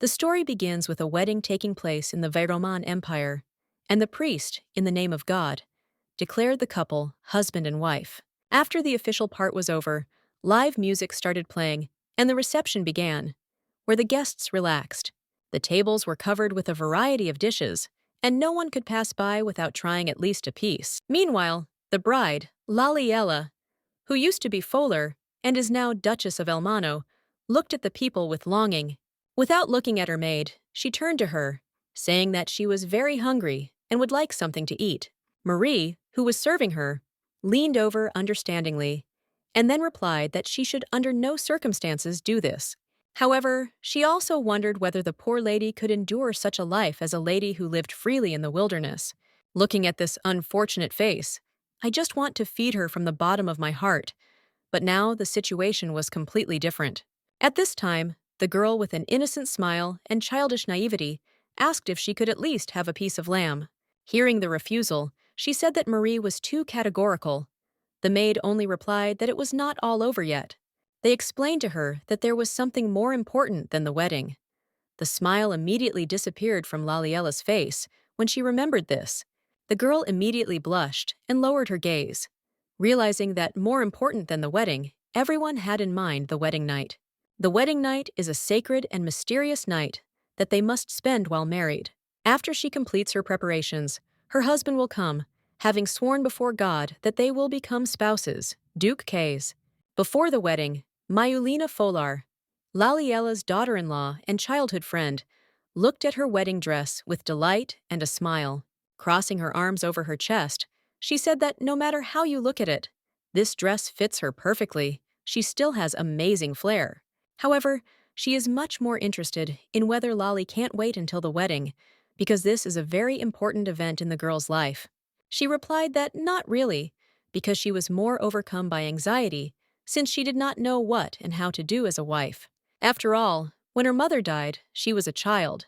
The story begins with a wedding taking place in the Vairoman Empire, and the priest, in the name of God, declared the couple husband and wife. After the official part was over, live music started playing, and the reception began, where the guests relaxed. The tables were covered with a variety of dishes, and no one could pass by without trying at least a piece. Meanwhile, the bride, Laliella, who used to be Fowler and is now Duchess of Elmano, looked at the people with longing. Without looking at her maid, she turned to her, saying that she was very hungry and would like something to eat. Marie, who was serving her, leaned over understandingly, and then replied that she should under no circumstances do this. However, she also wondered whether the poor lady could endure such a life as a lady who lived freely in the wilderness. Looking at this unfortunate face, I just want to feed her from the bottom of my heart. But now the situation was completely different. At this time, the girl with an innocent smile and childish naivety asked if she could at least have a piece of lamb. Hearing the refusal, she said that Marie was too categorical. The maid only replied that it was not all over yet. They explained to her that there was something more important than the wedding. The smile immediately disappeared from Laliella's face when she remembered this. The girl immediately blushed and lowered her gaze, realizing that more important than the wedding, everyone had in mind the wedding night. The wedding night is a sacred and mysterious night that they must spend while married. After she completes her preparations, her husband will come, having sworn before God that they will become spouses, Duke Elmano. Before the wedding, Mayulina Folar, Laliella's daughter-in-law and childhood friend, looked at her wedding dress with delight and a smile. Crossing her arms over her chest, she said that no matter how you look at it, this dress fits her perfectly. She still has amazing flair. However, she is much more interested in whether Lali can't wait until the wedding, because this is a very important event in the girl's life. She replied that not really, because she was more overcome by anxiety, since she did not know what and how to do as a wife. After all, when her mother died, she was a child,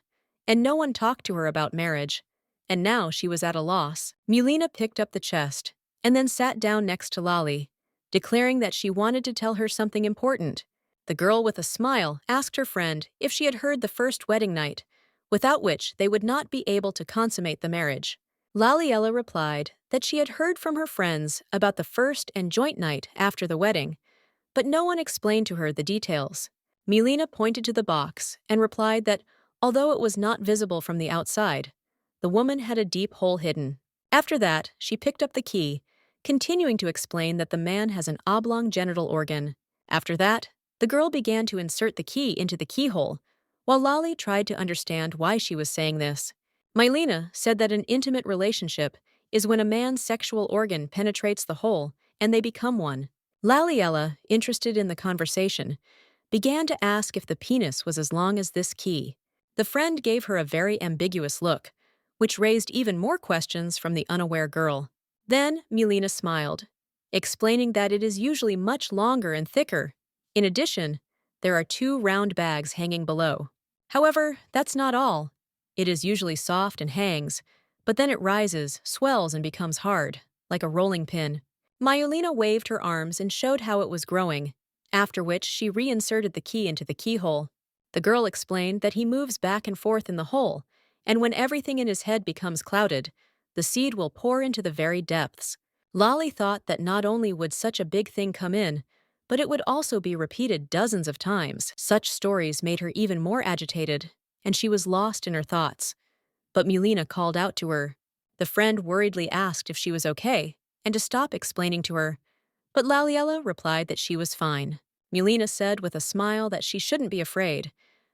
and no one talked to her about marriage, and now she was at a loss. Mulina picked up the chest and then sat down next to Lali, declaring that she wanted to tell her something important. The girl with a smile asked her friend if she had heard the first wedding night, without which they would not be able to consummate the marriage. Laliella replied that she had heard from her friends about the first and joint night after the wedding, but no one explained to her the details. Mulina pointed to the box and replied that, although it was not visible from the outside, the woman had a deep hole hidden. After that, she picked up the key, continuing to explain that the man has an oblong genital organ. After that, the girl began to insert the key into the keyhole, while Lali tried to understand why she was saying this. Mylena said that an intimate relationship is when a man's sexual organ penetrates the hole and they become one. Laliella, interested in the conversation, began to ask if the penis was as long as this key. The friend gave her a very ambiguous look, which raised even more questions from the unaware girl. Then Mulina smiled, explaining that it is usually much longer and thicker. In addition, there are 2 round bags hanging below. However, that's not all. It is usually soft and hangs, but then it rises, swells, and becomes hard, like a rolling pin. Mayulina waved her arms and showed how it was growing, after which she reinserted the key into the keyhole. The girl explained that he moves back and forth in the hole, and when everything in his head becomes clouded, the seed will pour into the very depths. Lali thought that not only would such a big thing come in, but it would also be repeated dozens of times. Such stories made her even more agitated, and she was lost in her thoughts. But Mulina called out to her. The friend worriedly asked if she was okay, and to stop explaining to her. But Laliella replied that she was fine. Mulina said with a smile that she shouldn't be afraid,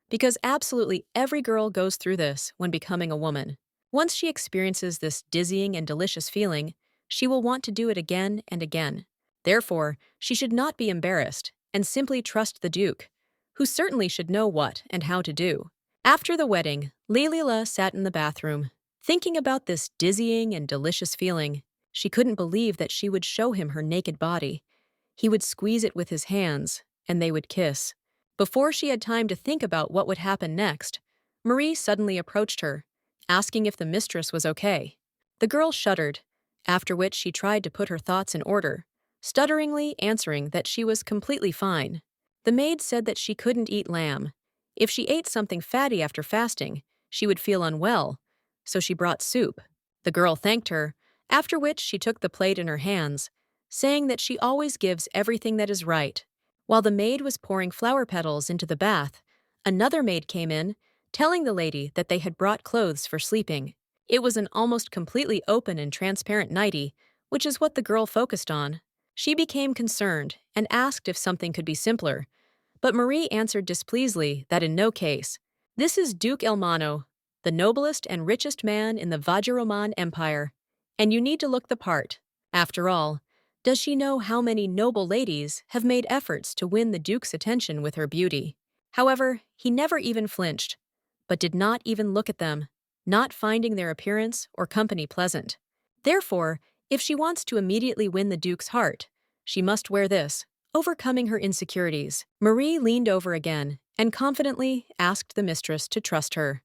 because absolutely every girl goes through this when becoming a woman. Once she experiences this dizzying and delicious feeling, she will want to do it again and again. Therefore, she should not be embarrassed and simply trust the Duke, who certainly should know what and how to do. After the wedding, Laliella sat in the bathroom, thinking about this dizzying and delicious feeling. She couldn't believe that she would show him her naked body. He would squeeze it with his hands, and they would kiss. Before she had time to think about what would happen next, Marie suddenly approached her, asking if the mistress was okay. The girl shuddered, after which she tried to put her thoughts in order, stutteringly answering that she was completely fine. The maid said that she couldn't eat lamb. If she ate something fatty after fasting, she would feel unwell, so she brought soup. The girl thanked her, after which she took the plate in her hands, saying that she always gives everything that is right. While the maid was pouring flower petals into the bath, another maid came in, telling the lady that they had brought clothes for sleeping. It was an almost completely open and transparent nightie, which is what the girl focused on. She became concerned and asked if something could be simpler, but Marie answered displeasedly that in no case. This is Duke Elmano, the noblest and richest man in the Vajraman Empire, and you need to look the part. After all, does she know how many noble ladies have made efforts to win the Duke's attention with her beauty? However, he never even flinched, but did not even look at them, not finding their appearance or company pleasant. Therefore, if she wants to immediately win the Duke's heart, she must wear this, overcoming her insecurities. Marie leaned over again and confidently asked the mistress to trust her.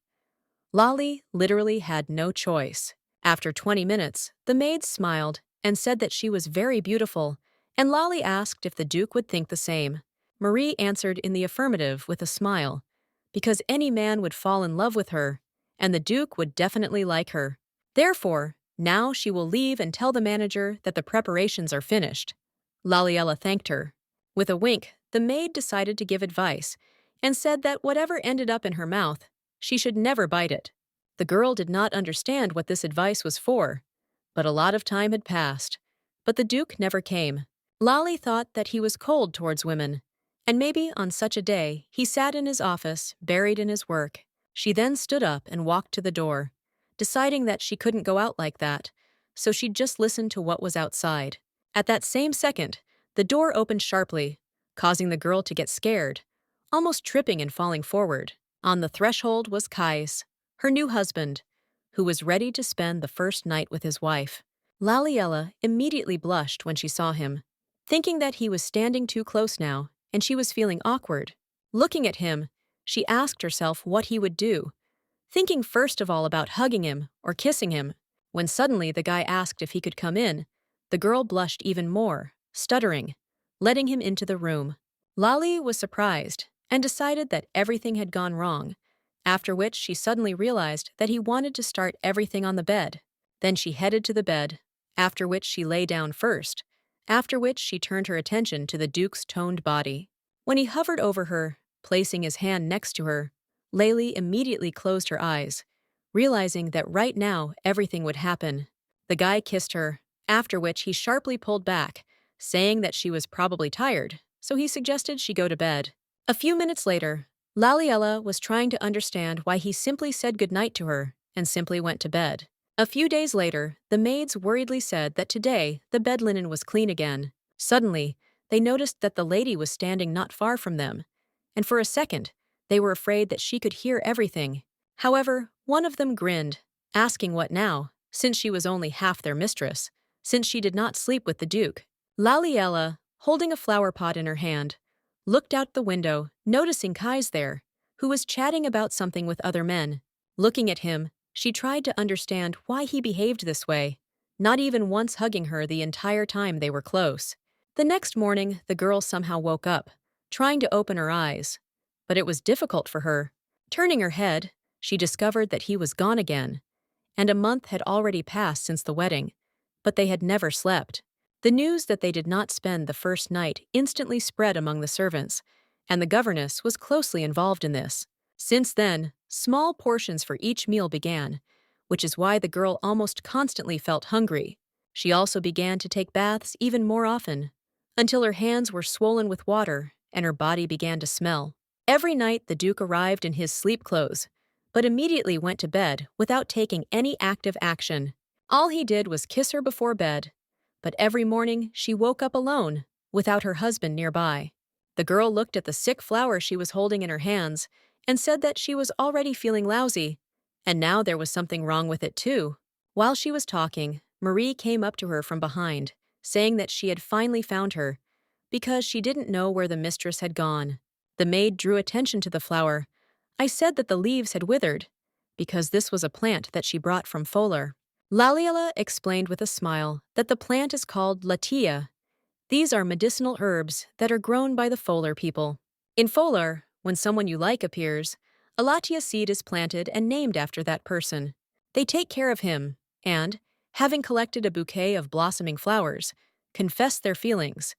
Lali literally had no choice. After 20 minutes, the maid smiled and said that she was very beautiful, and Lali asked if the Duke would think the same. Marie answered in the affirmative with a smile, because any man would fall in love with her, and the Duke would definitely like her. Therefore, now she will leave and tell the manager that the preparations are finished. Laliella thanked her. With a wink, the maid decided to give advice, and said that whatever ended up in her mouth, she should never bite it. The girl did not understand what this advice was for, but a lot of time had passed. But the Duke never came. Lali thought that he was cold towards women, and maybe on such a day he sat in his office, buried in his work. She then stood up and walked to the door, deciding that she couldn't go out like that, so she'd just listen to what was outside. At that same second, the door opened sharply, causing the girl to get scared, almost tripping and falling forward. On the threshold was Kais, her new husband, who was ready to spend the first night with his wife. Laliella immediately blushed when she saw him, thinking that he was standing too close now, and she was feeling awkward. Looking at him, she asked herself what he would do, thinking first of all about hugging him or kissing him. When suddenly the guy asked if he could come in, the girl blushed even more, stuttering, letting him into the room. Lali was surprised and decided that everything had gone wrong, after which she suddenly realized that he wanted to start everything on the bed. Then she headed to the bed, after which she lay down first, after which she turned her attention to the Duke's toned body. When he hovered over her, placing his hand next to her, Lali immediately closed her eyes, realizing that right now everything would happen. The guy kissed her, after which he sharply pulled back, saying that she was probably tired, so he suggested she go to bed. A few minutes later, Laliella was trying to understand why he simply said goodnight to her and simply went to bed. A few days later, the maids worriedly said that today the bed linen was clean again. Suddenly, they noticed that the lady was standing not far from them, and for a second, they were afraid that she could hear everything. However, one of them grinned, asking what now, since she was only half their mistress, since she did not sleep with the Duke. Laliella, holding a flower pot in her hand, looked out the window, noticing Kais there, who was chatting about something with other men. Looking at him, she tried to understand why he behaved this way, not even once hugging her the entire time they were close. The next morning, the girl somehow woke up, trying to open her eyes, but it was difficult for her. Turning her head, she discovered that he was gone again, and a month had already passed since the wedding, but they had never slept. The news that they did not spend the first night instantly spread among the servants, and the governess was closely involved in this. Since then, small portions for each meal began, which is why the girl almost constantly felt hungry. She also began to take baths even more often, until her hands were swollen with water and her body began to smell. Every night the Duke arrived in his sleep clothes, but immediately went to bed without taking any active action. All he did was kiss her before bed, but every morning she woke up alone, without her husband nearby. The girl looked at the sick flower she was holding in her hands and said that she was already feeling lousy, and now there was something wrong with it too. While she was talking, Marie came up to her from behind, saying that she had finally found her, because she didn't know where the mistress had gone. The maid drew attention to the flower. I said that the leaves had withered, because this was a plant that she brought from Folar. Laliella explained with a smile that the plant is called Laliella. These are medicinal herbs that are grown by the Folar people. In Folar, when someone you like appears, a Laliella seed is planted and named after that person. They take care of him, and, having collected a bouquet of blossoming flowers, confess their feelings.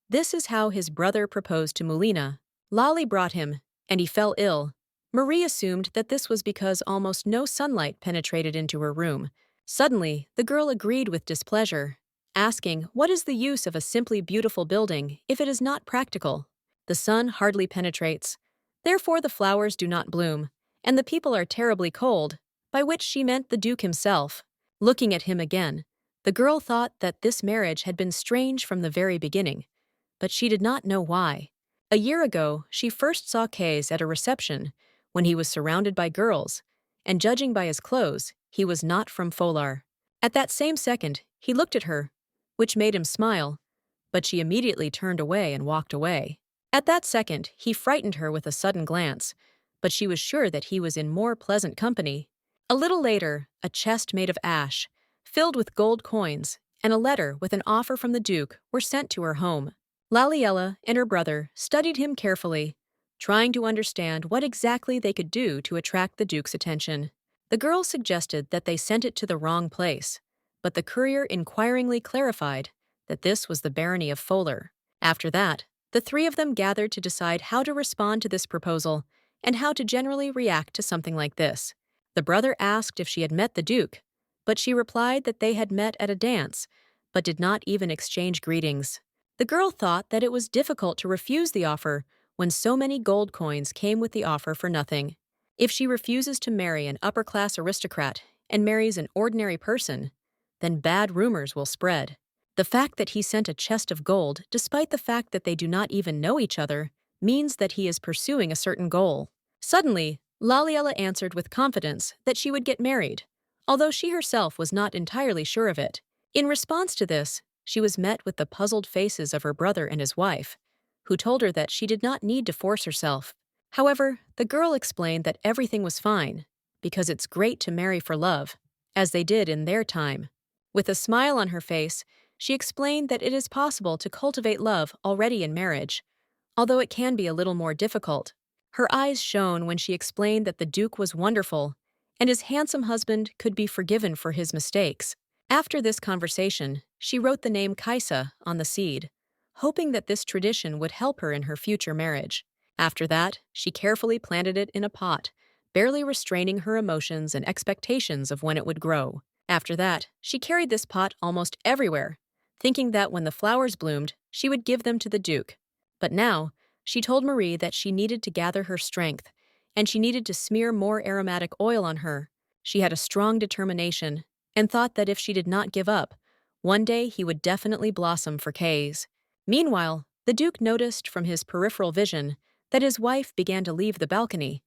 This is how his brother proposed to Mulina. Lali brought him, and he fell ill. Marie assumed that this was because almost no sunlight penetrated into her room. Suddenly, the girl agreed with displeasure, asking, "What is the use of a simply beautiful building if it is not practical? The sun hardly penetrates. Therefore the flowers do not bloom, and the people are terribly cold," by which she meant the Duke himself. Looking at him again, the girl thought that this marriage had been strange from the very beginning, but she did not know why. A year ago, she first saw Kays at a reception when he was surrounded by girls, and judging by his clothes, he was not from Folar. At that same second, he looked at her, which made him smile, but she immediately turned away and walked away. At that second, he frightened her with a sudden glance, but she was sure that he was in more pleasant company. A little later, a chest made of ash, filled with gold coins, and a letter with an offer from the Duke were sent to her home. Laliella and her brother studied him carefully, trying to understand what exactly they could do to attract the Duke's attention. The girl suggested that they sent it to the wrong place, but the courier inquiringly clarified that this was the barony of Folar. After that, the three of them gathered to decide how to respond to this proposal and how to generally react to something like this. The brother asked if she had met the Duke, but she replied that they had met at a dance, but did not even exchange greetings. The girl thought that it was difficult to refuse the offer when so many gold coins came with the offer for nothing. If she refuses to marry an upper-class aristocrat and marries an ordinary person, then bad rumors will spread. The fact that he sent a chest of gold, despite the fact that they do not even know each other, means that he is pursuing a certain goal. Suddenly, Laliella answered with confidence that she would get married, although she herself was not entirely sure of it. In response to this, she was met with the puzzled faces of her brother and his wife, who told her that she did not need to force herself. However, the girl explained that everything was fine, because it's great to marry for love, as they did in their time. With a smile on her face, she explained that it is possible to cultivate love already in marriage, although it can be a little more difficult. Her eyes shone when she explained that the Duke was wonderful, and his handsome husband could be forgiven for his mistakes. After this conversation, she wrote the name Kaisa on the seed, hoping that this tradition would help her in her future marriage. After that, she carefully planted it in a pot, barely restraining her emotions and expectations of when it would grow. After that, she carried this pot almost everywhere, thinking that when the flowers bloomed, she would give them to the Duke. But now, she told Marie that she needed to gather her strength, and she needed to smear more aromatic oil on her. She had a strong determination, and thought that if she did not give up, one day he would definitely blossom for Kays. Meanwhile, the Duke noticed from his peripheral vision that his wife began to leave the balcony,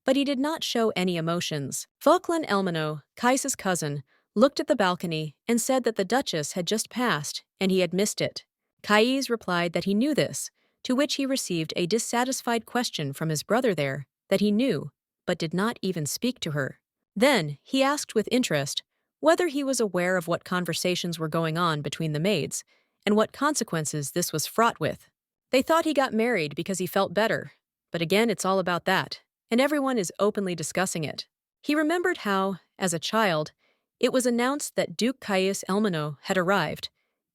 but he did not show any emotions. Duke Elmano, Kaisa's cousin, looked at the balcony and said that the Duchess had just passed and he had missed it. Kays replied that he knew this, to which he received a dissatisfied question from his brother there that he knew, but did not even speak to her. Then he asked with interest whether he was aware of what conversations were going on between the maids and what consequences this was fraught with. They thought he got married because he felt better, but again it's all about that, and everyone is openly discussing it. He remembered how, as a child, it was announced that Duke Elmano had arrived.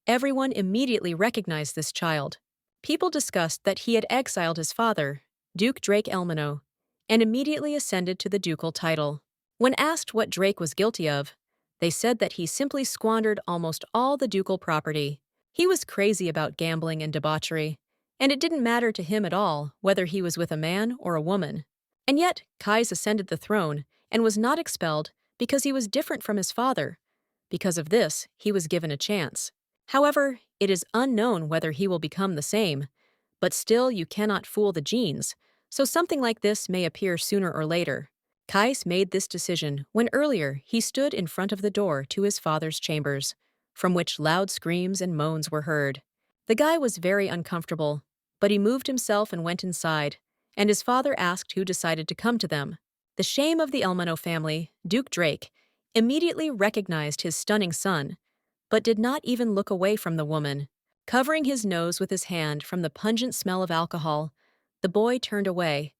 Everyone immediately recognized this child. People discussed that he had exiled his father, Duke Drake Elmano, and immediately ascended to the ducal title. When asked what Drake was guilty of, they said that he simply squandered almost all the ducal property. He was crazy about gambling and debauchery, and it didn't matter to him at all whether he was with a man or a woman. And yet, Kays ascended the throne and was not expelled because he was different from his father. Because of this, he was given a chance. However, it is unknown whether he will become the same, but still you cannot fool the genes, so something like this may appear sooner or later. Kays made this decision when earlier he stood in front of the door to his father's chambers, from which loud screams and moans were heard. The guy was very uncomfortable, but he moved himself and went inside, and his father asked who decided to come to them. The shame of the Elmano family, Duke Drake, immediately recognized his stunning son, but did not even look away from the woman. Covering his nose with his hand from the pungent smell of alcohol, the boy turned away,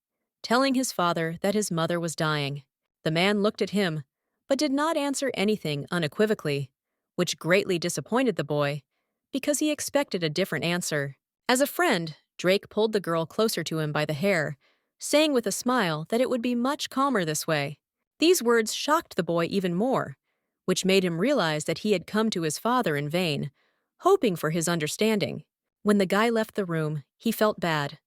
telling his father that his mother was dying. The man looked at him, but did not answer anything unequivocally, which greatly disappointed the boy, because he expected a different answer. As a friend, Drake pulled the girl closer to him by the hair, saying with a smile that it would be much calmer this way. These words shocked the boy even more, which made him realize that he had come to his father in vain, hoping for his understanding. When the guy left the room, he felt bad,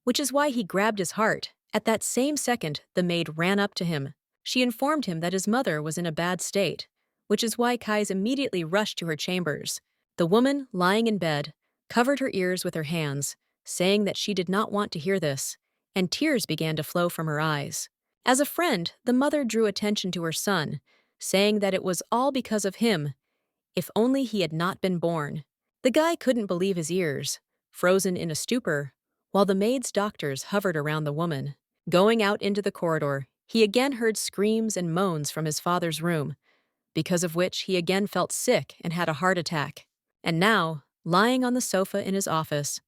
which is why he grabbed his heart. At that same second, the maid ran up to him. She informed him that his mother was in a bad state, which is why Kais immediately rushed to her chambers. The woman, lying in bed, covered her ears with her hands, saying that she did not want to hear this, and tears began to flow from her eyes. As a friend, the mother drew attention to her son, saying that it was all because of him, if only he had not been born. The guy couldn't believe his ears, frozen in a stupor, while the maid's doctors hovered around the woman. Going out into the corridor, he again heard screams and moans from his father's room, because of which he again felt sick and had a heart attack. And now, lying on the sofa in his office,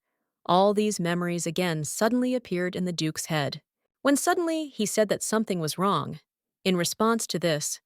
all these memories again suddenly appeared in the Duke's head. When suddenly he said that something was wrong. In response to this,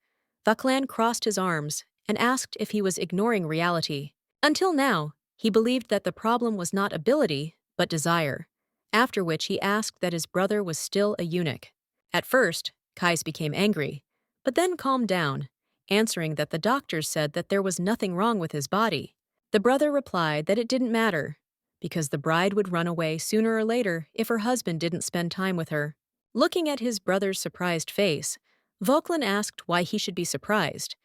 Vaklan crossed his arms and asked if he was ignoring reality. Until now, he believed that the problem was not ability, but desire, after which he asked that his brother was still a eunuch. At first, Kais became angry, but then calmed down, answering that the doctors said that there was nothing wrong with his body. The brother replied that it didn't matter, because the bride would run away sooner or later if her husband didn't spend time with her. Looking at his brother's surprised face, Volklin asked why he should be surprised,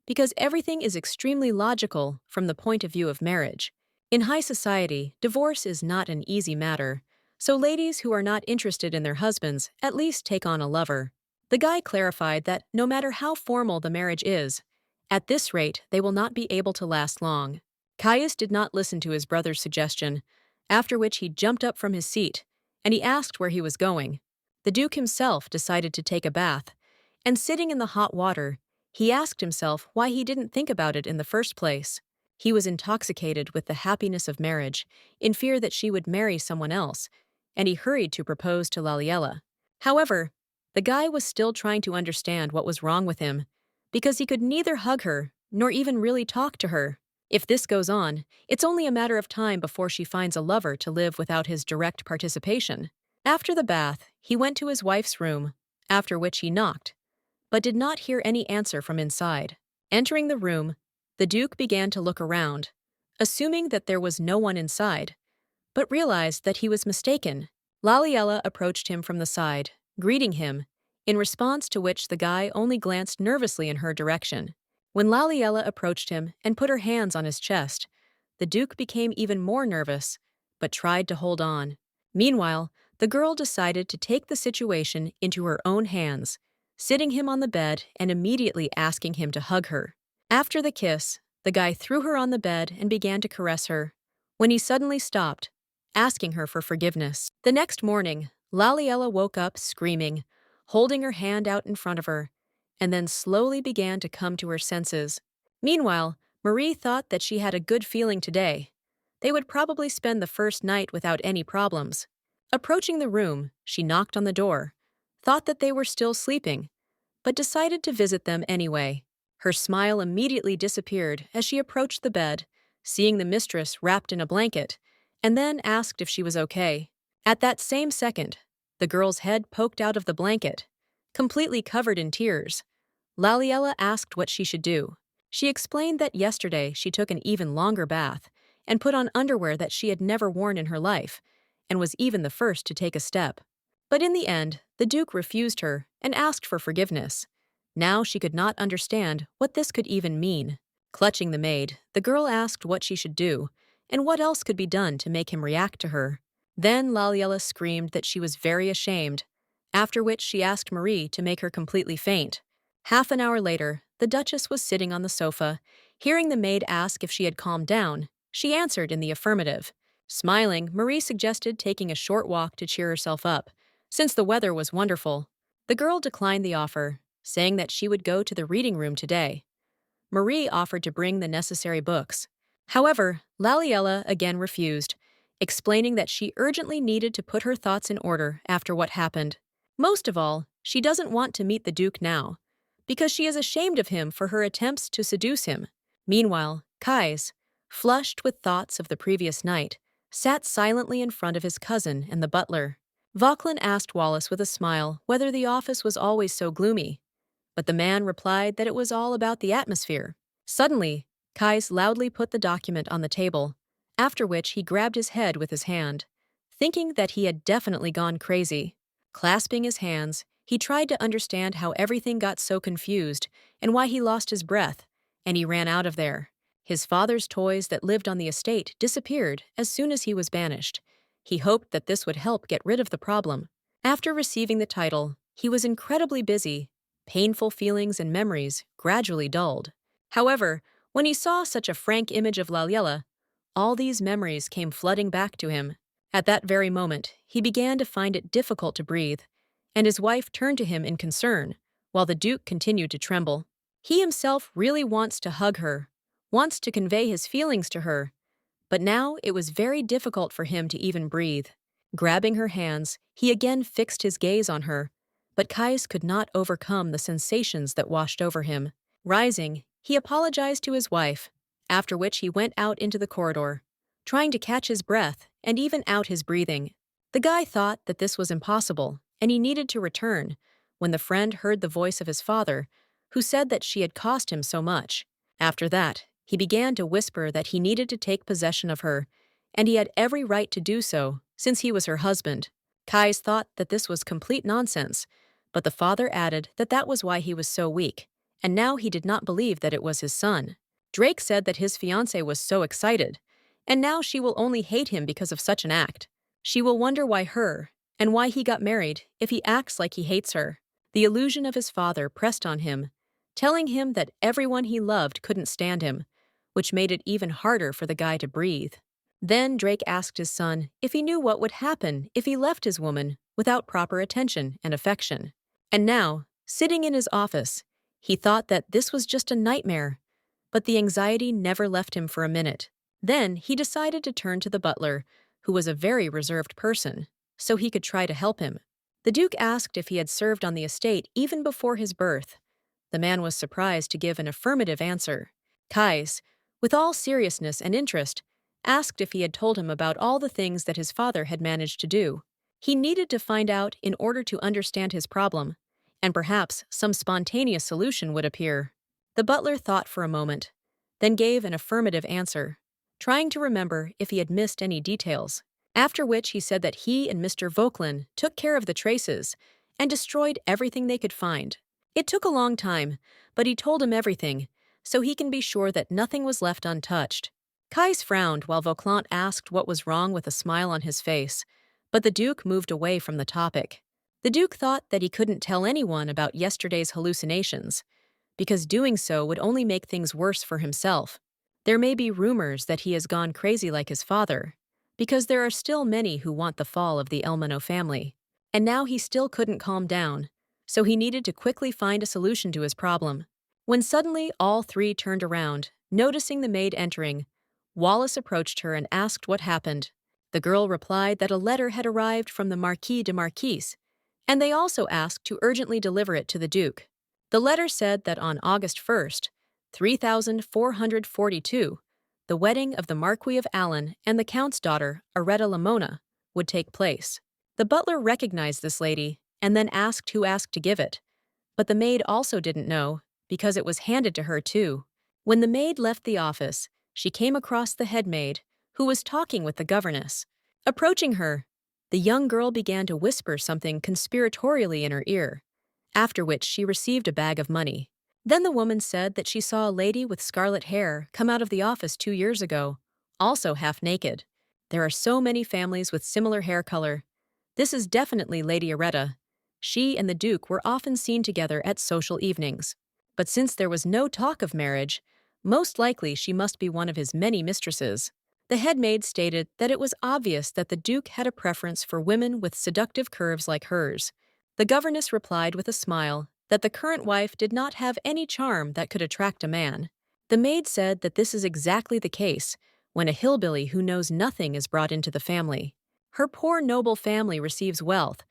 because everything is extremely logical from the point of view of marriage. In high society, divorce is not an easy matter, so ladies who are not interested in their husbands at least take on a lover. The guy clarified that no matter how formal the marriage is, at this rate they will not be able to last long. Caius did not listen to his brother's suggestion, after which he jumped up from his seat, and he asked where he was going. The Duke himself decided to take a bath, and sitting in the hot water, he asked himself why he didn't think about it in the first place. He was intoxicated with the happiness of marriage, in fear that she would marry someone else, and he hurried to propose to Laliella. However, the guy was still trying to understand what was wrong with him, because he could neither hug her nor even really talk to her. If this goes on, it's only a matter of time before she finds a lover to live without his direct participation. After the bath, he went to his wife's room, after which he knocked, but did not hear any answer from inside. Entering the room, the Duke began to look around, assuming that there was no one inside, but realized that he was mistaken. Laliella approached him from the side, greeting him, in response to which the guy only glanced nervously in her direction. When Laliella approached him and put her hands on his chest, the Duke became even more nervous, but tried to hold on. Meanwhile, the girl decided to take the situation into her own hands, sitting him on the bed and immediately asking him to hug her. After the kiss, the guy threw her on the bed and began to caress her, when he suddenly stopped, asking her for forgiveness. The next morning, Laliella woke up screaming, holding her hand out in front of her, and then slowly began to come to her senses. Meanwhile, Marie thought that she had a good feeling today. They would probably spend the first night without any problems. Approaching the room, she knocked on the door, thought that they were still sleeping, but decided to visit them anyway. Her smile immediately disappeared as she approached the bed, seeing the mistress wrapped in a blanket, and then asked if she was okay. At that same second, the girl's head poked out of the blanket, completely covered in tears. Laliella asked what she should do. She explained that yesterday she took an even longer bath and put on underwear that she had never worn in her life, and was even the first to take a step. But in the end, the Duke refused her and asked for forgiveness. Now she could not understand what this could even mean. Clutching the maid, the girl asked what she should do, and what else could be done to make him react to her. Then Laliella screamed that she was very ashamed, after which she asked Marie to make her completely faint. Half an hour later, the Duchess was sitting on the sofa. Hearing the maid ask if she had calmed down, she answered in the affirmative. Smiling, Marie suggested taking a short walk to cheer herself up, since the weather was wonderful. The girl declined the offer, saying that she would go to the reading room today. Marie offered to bring the necessary books. However, Laliella again refused, explaining that she urgently needed to put her thoughts in order after what happened. Most of all, she doesn't want to meet the Duke now, because she is ashamed of him for her attempts to seduce him. Meanwhile, Kais, flushed with thoughts of the previous night, sat silently in front of his cousin and the butler. Vauquelin asked Wallace with a smile whether the office was always so gloomy, but the man replied that it was all about the atmosphere. Suddenly, Kais loudly put the document on the table, after which he grabbed his head with his hand, thinking that he had definitely gone crazy. Clasping his hands, he tried to understand how everything got so confused and why he lost his breath, and he ran out of there. His father's toys that lived on the estate disappeared as soon as he was banished. He hoped that this would help get rid of the problem. After receiving the title, he was incredibly busy. Painful feelings and memories gradually dulled. However, when he saw such a frank image of Laliella, all these memories came flooding back to him. At that very moment, he began to find it difficult to breathe, and his wife turned to him in concern, while the Duke continued to tremble. He himself really wants to hug her, wants to convey his feelings to her, but now it was very difficult for him to even breathe. Grabbing her hands, he again fixed his gaze on her, but Kais could not overcome the sensations that washed over him. Rising, he apologized to his wife, after which he went out into the corridor, trying to catch his breath and even out his breathing. The guy thought that this was impossible, and he needed to return, when the friend heard the voice of his father, who said that she had cost him so much. After that, he began to whisper that he needed to take possession of her, and he had every right to do so, since he was her husband. Kais thought that this was complete nonsense, but the father added that that was why he was so weak, and now he did not believe that it was his son. Drake said that his fiancée was so excited, and now she will only hate him because of such an act. She will wonder why her, and why he got married if he acts like he hates her. The illusion of his father pressed on him, telling him that everyone he loved couldn't stand him, which made it even harder for the guy to breathe. Then Drake asked his son if he knew what would happen if he left his woman without proper attention and affection. And now, sitting in his office, he thought that this was just a nightmare, but the anxiety never left him for a minute. Then he decided to turn to the butler, who was a very reserved person, so he could try to help him. The Duke asked if he had served on the estate even before his birth. The man was surprised to give an affirmative answer. Kais, with all seriousness and interest, asked if he had told him about all the things that his father had managed to do. He needed to find out in order to understand his problem, and perhaps some spontaneous solution would appear. The butler thought for a moment, then gave an affirmative answer, trying to remember if he had missed any details, after which he said that he and Mr. Vauquelin took care of the traces and destroyed everything they could find. It took a long time, but he told him everything, so he can be sure that nothing was left untouched. Kais frowned while Vauquelin asked what was wrong with a smile on his face, but the Duke moved away from the topic. The Duke thought that he couldn't tell anyone about yesterday's hallucinations, because doing so would only make things worse for himself. There may be rumors that he has gone crazy like his father, because there are still many who want the fall of the Elmano family. And now he still couldn't calm down, so he needed to quickly find a solution to his problem. When suddenly all three turned around, noticing the maid entering, Wallace approached her and asked what happened. The girl replied that a letter had arrived from the Marquis de Marquise, and they also asked to urgently deliver it to the Duke. The letter said that on August 1st, 3442, the wedding of the Marquis of Allen and the Count's daughter, Areta Lamona, would take place. The butler recognized this lady and then asked who asked to give it, but the maid also didn't know because it was handed to her too. When the maid left the office, she came across the head maid, who was talking with the governess. Approaching her, the young girl began to whisper something conspiratorially in her ear, after which she received a bag of money. Then the woman said that she saw a lady with scarlet hair come out of the office 2 years ago, also half naked. There are so many families with similar hair color. This is definitely Lady Areta. She and the Duke were often seen together at social evenings. But since there was no talk of marriage, most likely she must be one of his many mistresses. The head maid stated that it was obvious that the Duke had a preference for women with seductive curves like hers. The governess replied with a smile that the current wife did not have any charm that could attract a man. The maid said that this is exactly the case when a hillbilly who knows nothing is brought into the family. Her poor noble family receives wealth,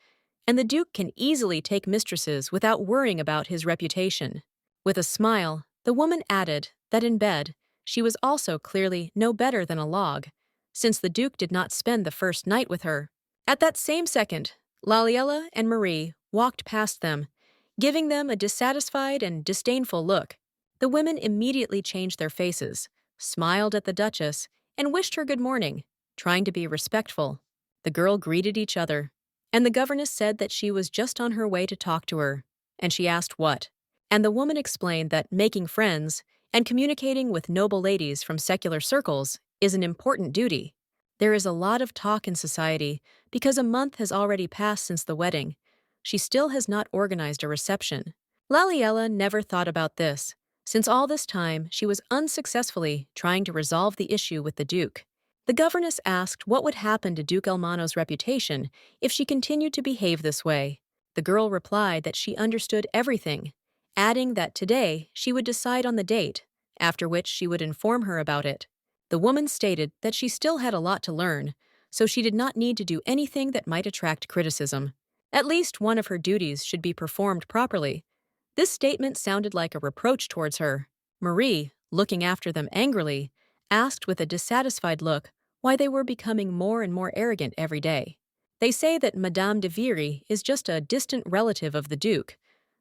and the Duke can easily take mistresses without worrying about his reputation. With a smile, the woman added that in bed, she was also clearly no better than a log, since the Duke did not spend the first night with her. At that same second, Laliella and Marie walked past them, giving them a dissatisfied and disdainful look. The women immediately changed their faces, smiled at the Duchess, and wished her good morning, trying to be respectful. The girl greeted each other, and the governess said that she was just on her way to talk to her, and she asked what. And the woman explained that making friends and communicating with noble ladies from secular circles is an important duty. There is a lot of talk in society because a month has already passed since the wedding. She still has not organized a reception. Laliella never thought about this, since all this time she was unsuccessfully trying to resolve the issue with the Duke. The governess asked what would happen to Duke Elmano's reputation if she continued to behave this way. The girl replied that she understood everything, adding that today she would decide on the date, after which she would inform her about it. The woman stated that she still had a lot to learn, so she did not need to do anything that might attract criticism. At least one of her duties should be performed properly. This statement sounded like a reproach towards her. Marie, looking after them angrily, asked with a dissatisfied look why they were becoming more and more arrogant every day. They say that Madame de Viry is just a distant relative of the Duke,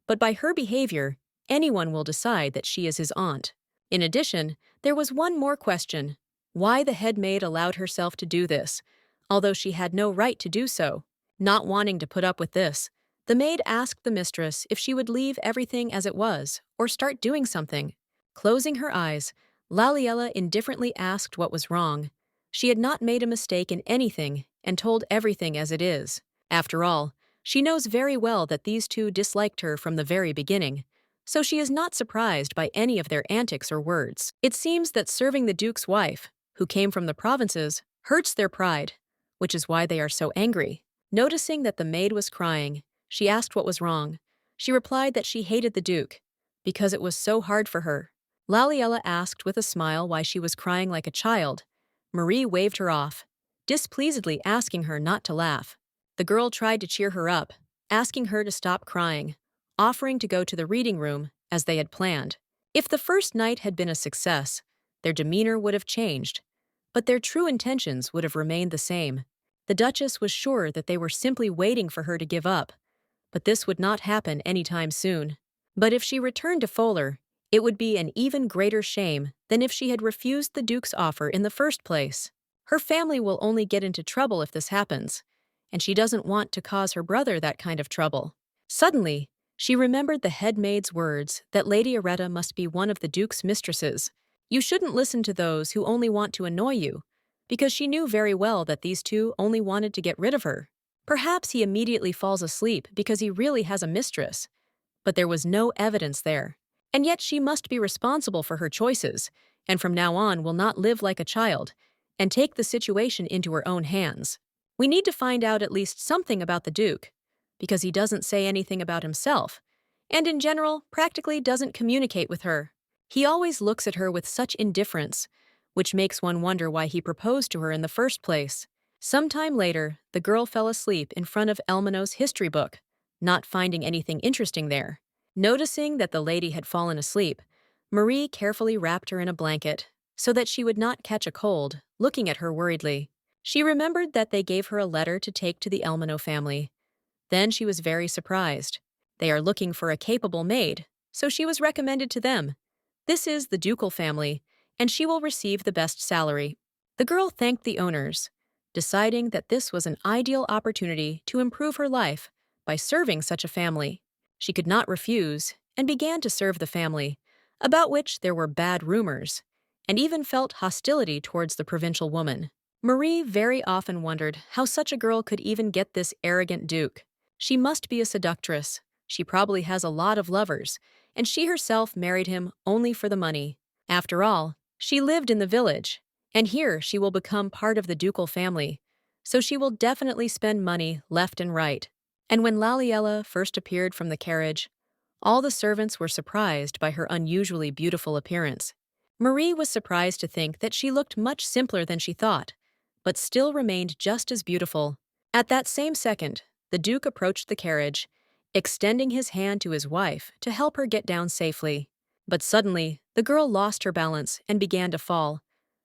but by her behavior, anyone will decide that she is his aunt. In addition, there was one more question: why the head maid allowed herself to do this, although she had no right to do so. Not wanting to put up with this, the maid asked the mistress if she would leave everything as it was or start doing something. Closing her eyes, Laliella indifferently asked what was wrong. She had not made a mistake in anything and told everything as it is. After all, she knows very well that these two disliked her from the very beginning, so she is not surprised by any of their antics or words. It seems that serving the Duke's wife, who came from the provinces, hurts their pride, which is why they are so angry. Noticing that the maid was crying, she asked what was wrong. She replied that she hated the Duke, because it was so hard for her. Laliella asked with a smile why she was crying like a child. Marie waved her off, displeasedly asking her not to laugh. The girl tried to cheer her up, asking her to stop crying, offering to go to the reading room, as they had planned. If the first night had been a success, their demeanor would have changed, but their true intentions would have remained the same. The Duchess was sure that they were simply waiting for her to give up, but this would not happen anytime soon. But if she returned to Fowler, it would be an even greater shame than if she had refused the Duke's offer in the first place. Her family will only get into trouble if this happens, and she doesn't want to cause her brother that kind of trouble. Suddenly, she remembered the head maid's words that Lady Areta must be one of the Duke's mistresses. You shouldn't listen to those who only want to annoy you, because she knew very well that these two only wanted to get rid of her. Perhaps he immediately falls asleep because he really has a mistress, but there was no evidence there. And yet she must be responsible for her choices, and from now on will not live like a child, and take the situation into her own hands. We need to find out at least something about the Duke, because he doesn't say anything about himself, and in general practically doesn't communicate with her. He always looks at her with such indifference, which makes one wonder why he proposed to her in the first place. Sometime later, the girl fell asleep in front of Elmano's history book, not finding anything interesting there. Noticing that the lady had fallen asleep, Marie carefully wrapped her in a blanket so that she would not catch a cold, looking at her worriedly. She remembered that they gave her a letter to take to the Elmano family. Then she was very surprised. They are looking for a capable maid, so she was recommended to them. This is the ducal family, and she will receive the best salary. The girl thanked the owners, deciding that this was an ideal opportunity to improve her life by serving such a family. She could not refuse and began to serve the family, about which there were bad rumors, and even felt hostility towards the provincial woman. Marie very often wondered how such a girl could even get this arrogant Duke. She must be a seductress. She probably has a lot of lovers, and she herself married him only for the money. After all, she lived in the village, and here she will become part of the ducal family, so she will definitely spend money left and right. And when Laliella first appeared from the carriage, all the servants were surprised by her unusually beautiful appearance. Marie was surprised to think that she looked much simpler than she thought, but still remained just as beautiful. At that same second, the Duke approached the carriage, extending his hand to his wife to help her get down safely. But suddenly, the girl lost her balance and began to fall.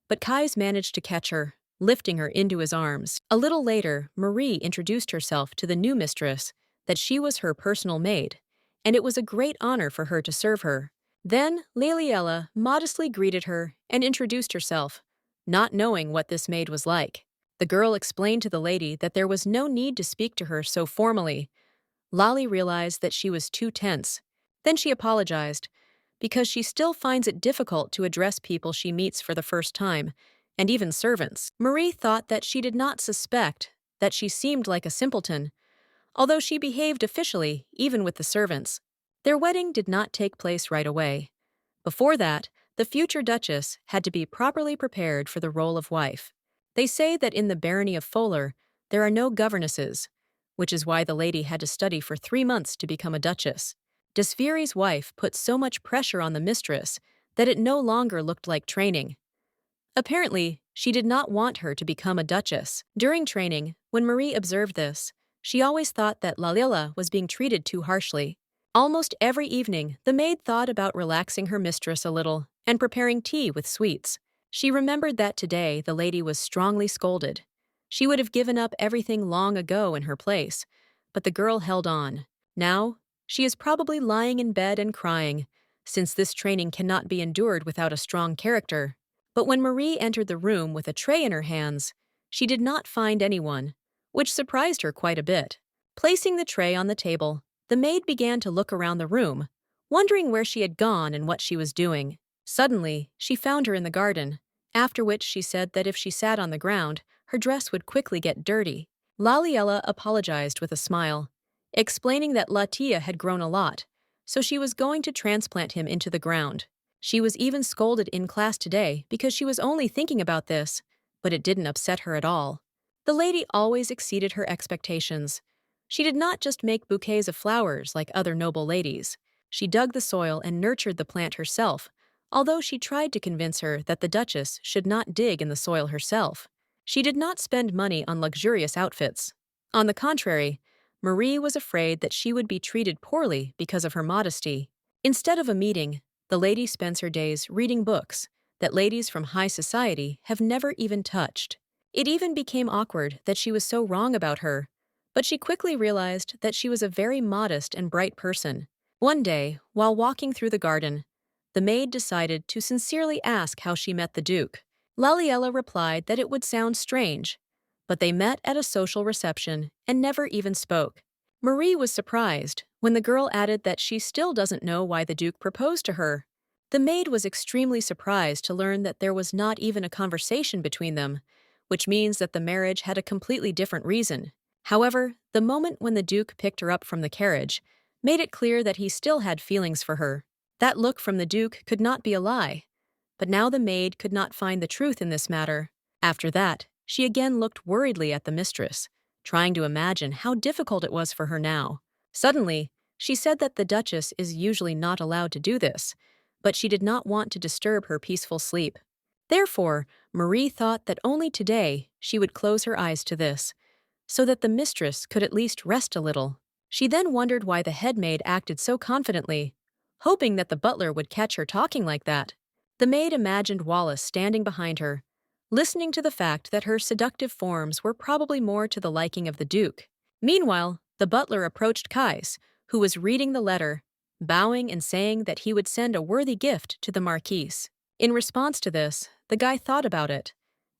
But Kais managed to catch her, lifting her into his arms. A little later, Marie introduced herself to the new mistress, that she was her personal maid, and it was a great honor for her to serve her. Then Laliella modestly greeted her and introduced herself, not knowing what this maid was like. The girl explained to the lady that there was no need to speak to her so formally. Lali realized that she was too tense. Then she apologized, because she still finds it difficult to address people she meets for the first time, and even servants. Marie thought that she did not suspect that she seemed like a simpleton, although she behaved officially even with the servants. Their wedding did not take place right away. Before that, the future Duchess had to be properly prepared for the role of wife. They say that in the barony of Foler, there are no governesses, which is why the lady had to study for 3 months to become a duchess. Desfiri's wife put so much pressure on the mistress that it no longer looked like training. Apparently, she did not want her to become a duchess. During training, when Marie observed this, she always thought that Laliella was being treated too harshly. Almost every evening, the maid thought about relaxing her mistress a little and preparing tea with sweets. She remembered that today the lady was strongly scolded. She would have given up everything long ago in her place, but the girl held on. Now, she is probably lying in bed and crying, since this training cannot be endured without a strong character. But when Marie entered the room with a tray in her hands, she did not find anyone, which surprised her quite a bit. Placing the tray on the table, the maid began to look around the room, wondering where she had gone and what she was doing. Suddenly, she found her in the garden, after which she said that if she sat on the ground, her dress would quickly get dirty. Laliella apologized with a smile, explaining that Latia had grown a lot, so she was going to transplant him into the ground. She was even scolded in class today because she was only thinking about this, but it didn't upset her at all. The lady always exceeded her expectations. She did not just make bouquets of flowers like other noble ladies. She dug the soil and nurtured the plant herself, although she tried to convince her that the Duchess should not dig in the soil herself. She did not spend money on luxurious outfits. On the contrary, Marie was afraid that she would be treated poorly because of her modesty. Instead of a meeting, the lady spends her days reading books that ladies from high society have never even touched. It even became awkward that she was so wrong about her, but she quickly realized that she was a very modest and bright person. One day, while walking through the garden, the maid decided to sincerely ask how she met the Duke. Laliella replied that it would sound strange, but they met at a social reception and never even spoke. Marie was surprised when the girl added that she still doesn't know why the Duke proposed to her. The maid was extremely surprised to learn that there was not even a conversation between them, which means that the marriage had a completely different reason. However, the moment when the Duke picked her up from the carriage made it clear that he still had feelings for her. That look from the Duke could not be a lie. But now the maid could not find the truth in this matter. After that, she again looked worriedly at the mistress, trying to imagine how difficult it was for her now. Suddenly, she said that the Duchess is usually not allowed to do this, but she did not want to disturb her peaceful sleep. Therefore, Marie thought that only today she would close her eyes to this, so that the mistress could at least rest a little. She then wondered why the head maid acted so confidently, hoping that the butler would catch her talking like that. The maid imagined Wallace standing behind her, listening to the fact that her seductive forms were probably more to the liking of the Duke. Meanwhile, the butler approached Kais, who was reading the letter, bowing and saying that he would send a worthy gift to the Marquise. In response to this, the guy thought about it,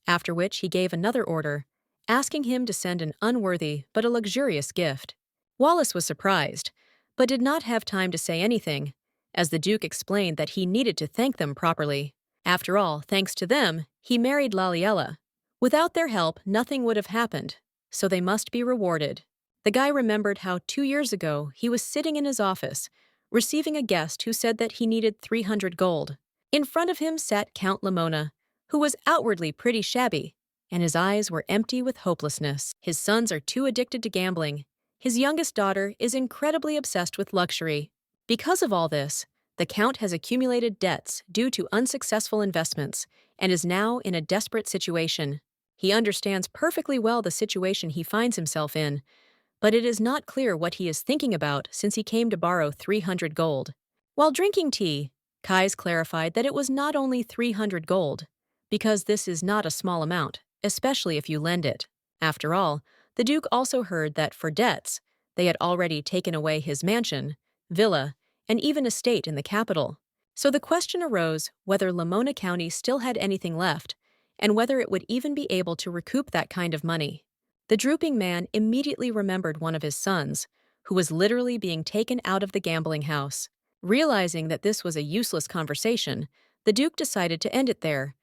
after which he gave another order, asking him to send an unworthy but a luxurious gift. Wallace was surprised, but did not have time to say anything, as the Duke explained that he needed to thank them properly. After all, thanks to them, he married Laliella. Without their help, nothing would have happened, so they must be rewarded. The guy remembered how 2 years ago he was sitting in his office, receiving a guest who said that he needed 300 gold. In front of him sat Count Lamona, who was outwardly pretty shabby, and his eyes were empty with hopelessness. His sons are too addicted to gambling. His youngest daughter is incredibly obsessed with luxury. Because of all this, the Count has accumulated debts due to unsuccessful investments and is now in a desperate situation. He understands perfectly well the situation he finds himself in, but it is not clear what he is thinking about since he came to borrow 300 gold. While drinking tea, Kais clarified that it was not only 300 gold, because this is not a small amount, especially if you lend it. After all, the Duke also heard that for debts, they had already taken away his mansion, villa, and even estate in the capital. So the question arose whether Lamona County still had anything left, and whether it would even be able to recoup that kind of money. The drooping man immediately remembered one of his sons, who was literally being taken out of the gambling house. Realizing that this was a useless conversation, the Duke decided to end it there,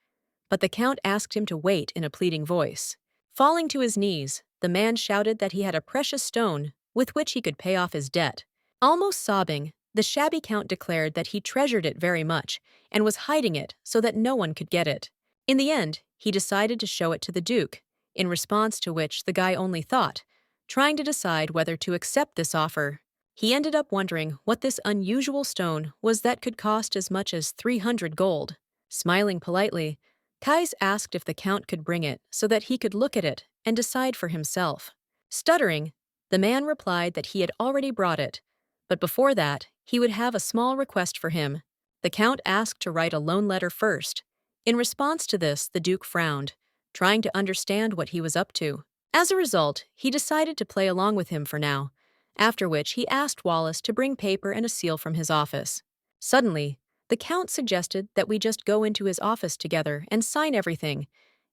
but the Count asked him to wait in a pleading voice. Falling to his knees, the man shouted that he had a precious stone with which he could pay off his debt. Almost sobbing, the shabby Count declared that he treasured it very much and was hiding it so that no one could get it. In the end, he decided to show it to the Duke, in response to which the guy only thought, trying to decide whether to accept this offer. He ended up wondering what this unusual stone was that could cost as much as 300 gold. Smiling politely, Kais asked if the Count could bring it so that he could look at it and decide for himself. Stuttering, the man replied that he had already brought it, but before that, he would have a small request for him. The Count asked to write a loan letter first. In response to this, the Duke frowned, trying to understand what he was up to. As a result, he decided to play along with him for now, after which he asked Wallace to bring paper and a seal from his office. Suddenly, the Count suggested that we just go into his office together and sign everything,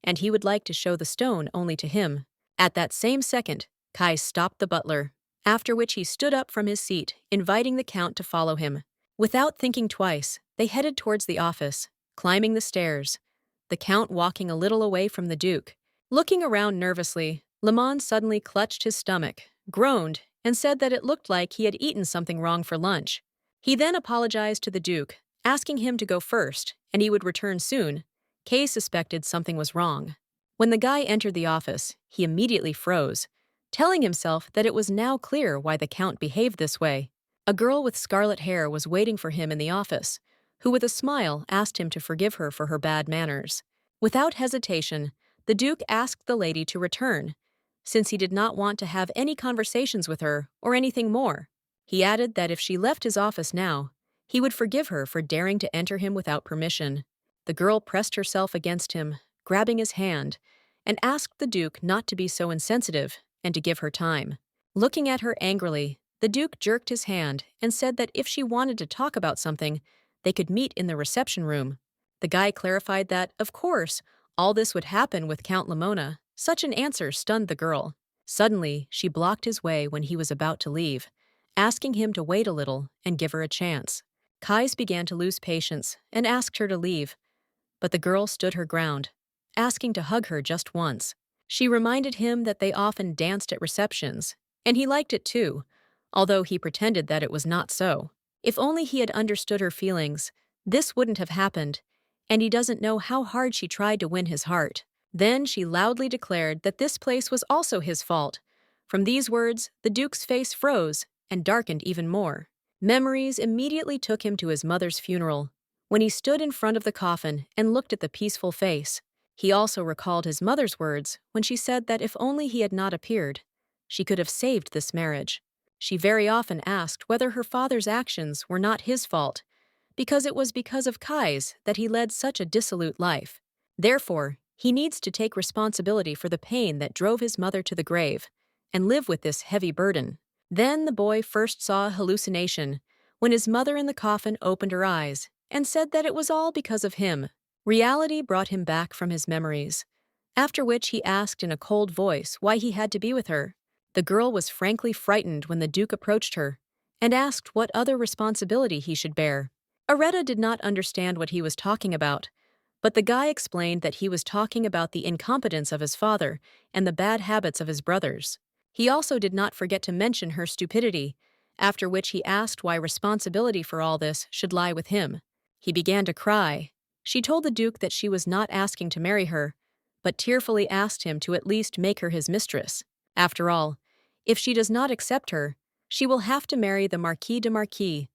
and he would like to show the stone only to him. At that same second, Kai stopped the butler, after which he stood up from his seat, inviting the Count to follow him. Without thinking twice, they headed towards the office, climbing the stairs, the Count walking a little away from the Duke. Looking around nervously, Lamont suddenly clutched his stomach, groaned, and said that it looked like he had eaten something wrong for lunch. He then apologized to the Duke, asking him to go first, and he would return soon. Kay suspected something was wrong. When the guy entered the office, he immediately froze, telling himself that it was now clear why the Count behaved this way. A girl with scarlet hair was waiting for him in the office, who with a smile asked him to forgive her for her bad manners. Without hesitation, the Duke asked the lady to return, since he did not want to have any conversations with her or anything more. He added that if she left his office now, he would forgive her for daring to enter him without permission. The girl pressed herself against him, grabbing his hand, and asked the Duke not to be so insensitive and to give her time. Looking at her angrily, the Duke jerked his hand and said that if she wanted to talk about something, they could meet in the reception room. The guy clarified that, of course, all this would happen with Count Lamona. Such an answer stunned the girl. Suddenly, she blocked his way when he was about to leave, asking him to wait a little and give her a chance. Kais began to lose patience and asked her to leave, but the girl stood her ground, asking to hug her just once. She reminded him that they often danced at receptions, and he liked it too, although he pretended that it was not so. If only he had understood her feelings, this wouldn't have happened, and he doesn't know how hard she tried to win his heart. Then she loudly declared that this place was also his fault. From these words, the Duke's face froze and darkened even more. Memories immediately took him to his mother's funeral. When he stood in front of the coffin and looked at the peaceful face, he also recalled his mother's words when she said that if only he had not appeared, she could have saved this marriage. She very often asked whether her father's actions were not his fault, because it was because of Kai's that he led such a dissolute life. Therefore, he needs to take responsibility for the pain that drove his mother to the grave, and live with this heavy burden. Then the boy first saw a hallucination, when his mother in the coffin opened her eyes and said that it was all because of him. Reality brought him back from his memories, after which he asked in a cold voice why he had to be with her. The girl was frankly frightened when the Duke approached her, and asked what other responsibility he should bear. Areta did not understand what he was talking about, but the guy explained that he was talking about the incompetence of his father and the bad habits of his brothers. He also did not forget to mention her stupidity, after which he asked why responsibility for all this should lie with him. He began to cry. She told the Duke that she was not asking to marry her, but tearfully asked him to at least make her his mistress. After all, if she does not accept her, she will have to marry the Marquis de Marquis,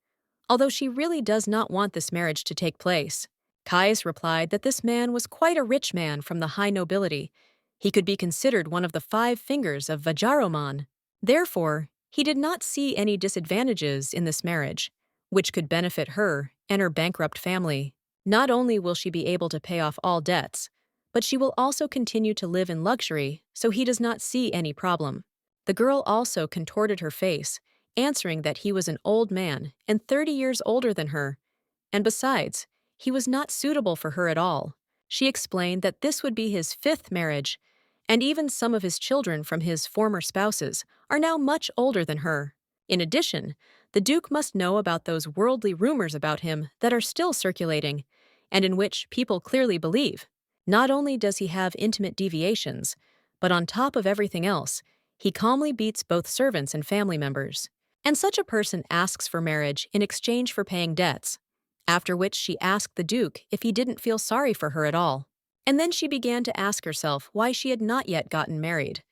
although she really does not want this marriage to take place. Kais replied that this man was quite a rich man from the high nobility. He could be considered one of the 5 fingers of Vajraman. Therefore, he did not see any disadvantages in this marriage, which could benefit her and her bankrupt family. Not only will she be able to pay off all debts, but she will also continue to live in luxury, so he does not see any problem. The girl also contorted her face, answering that he was an old man and 30 years older than her, and besides, he was not suitable for her at all. She explained that this would be his 5th marriage, and even some of his children from his former spouses are now much older than her. In addition, the Duke must know about those worldly rumors about him that are still circulating, and in which people clearly believe. Not only does he have intimate deviations, but on top of everything else, he calmly beats both servants and family members. And such a person asks for marriage in exchange for paying debts, after which she asked the Duke if he didn't feel sorry for her at all. And then she began to ask herself why she had not yet gotten married,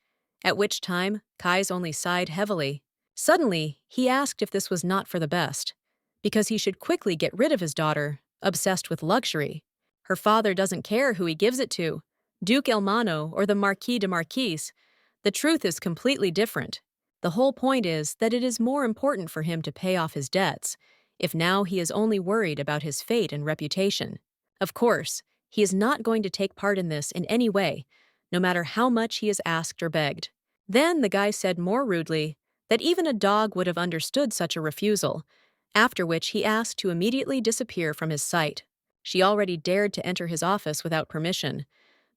at which time Kai's only sighed heavily. Suddenly, he asked if this was not for the best, because he should quickly get rid of his daughter, obsessed with luxury. Her father doesn't care who he gives it to, Duke Elmano or the Marquis de Marquise. The truth is completely different. The whole point is that it is more important for him to pay off his debts, if now he is only worried about his fate and reputation. Of course, he is not going to take part in this in any way, no matter how much he is asked or begged. Then the guy said more rudely that even a dog would have understood such a refusal, after which he asked to immediately disappear from his sight. She already dared to enter his office without permission,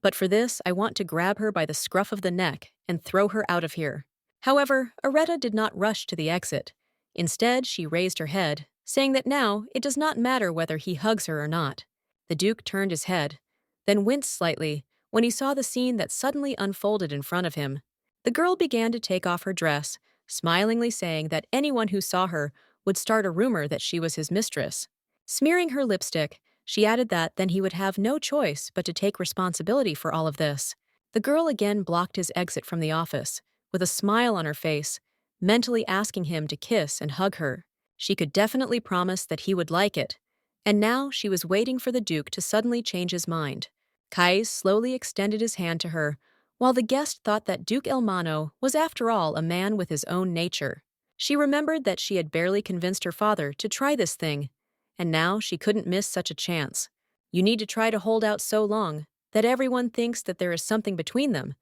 but for this I want to grab her by the scruff of the neck and throw her out of here. However, Areta did not rush to the exit. Instead, she raised her head, saying that now it does not matter whether he hugs her or not. The Duke turned his head, then winced slightly when he saw the scene that suddenly unfolded in front of him. The girl began to take off her dress, smilingly saying that anyone who saw her would start a rumor that she was his mistress. Smearing her lipstick, she added that then he would have no choice but to take responsibility for all of this. The girl again blocked his exit from the office, with a smile on her face, mentally asking him to kiss and hug her. She could definitely promise that he would like it, and now she was waiting for the Duke to suddenly change his mind. Kais slowly extended his hand to her, while the guest thought that Duke Elmano was after all a man with his own nature. She remembered that she had barely convinced her father to try this thing, and now she couldn't miss such a chance. You need to try to hold out so long that everyone thinks that there is something between them,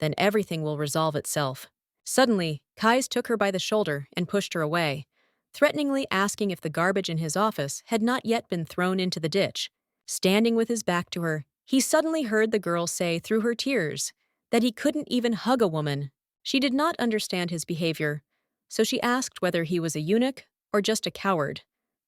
then everything will resolve itself. Suddenly, Kais took her by the shoulder and pushed her away, threateningly asking if the garbage in his office had not yet been thrown into the ditch. Standing with his back to her, he suddenly heard the girl say through her tears that he couldn't even hug a woman. She did not understand his behavior, so she asked whether he was a eunuch or just a coward.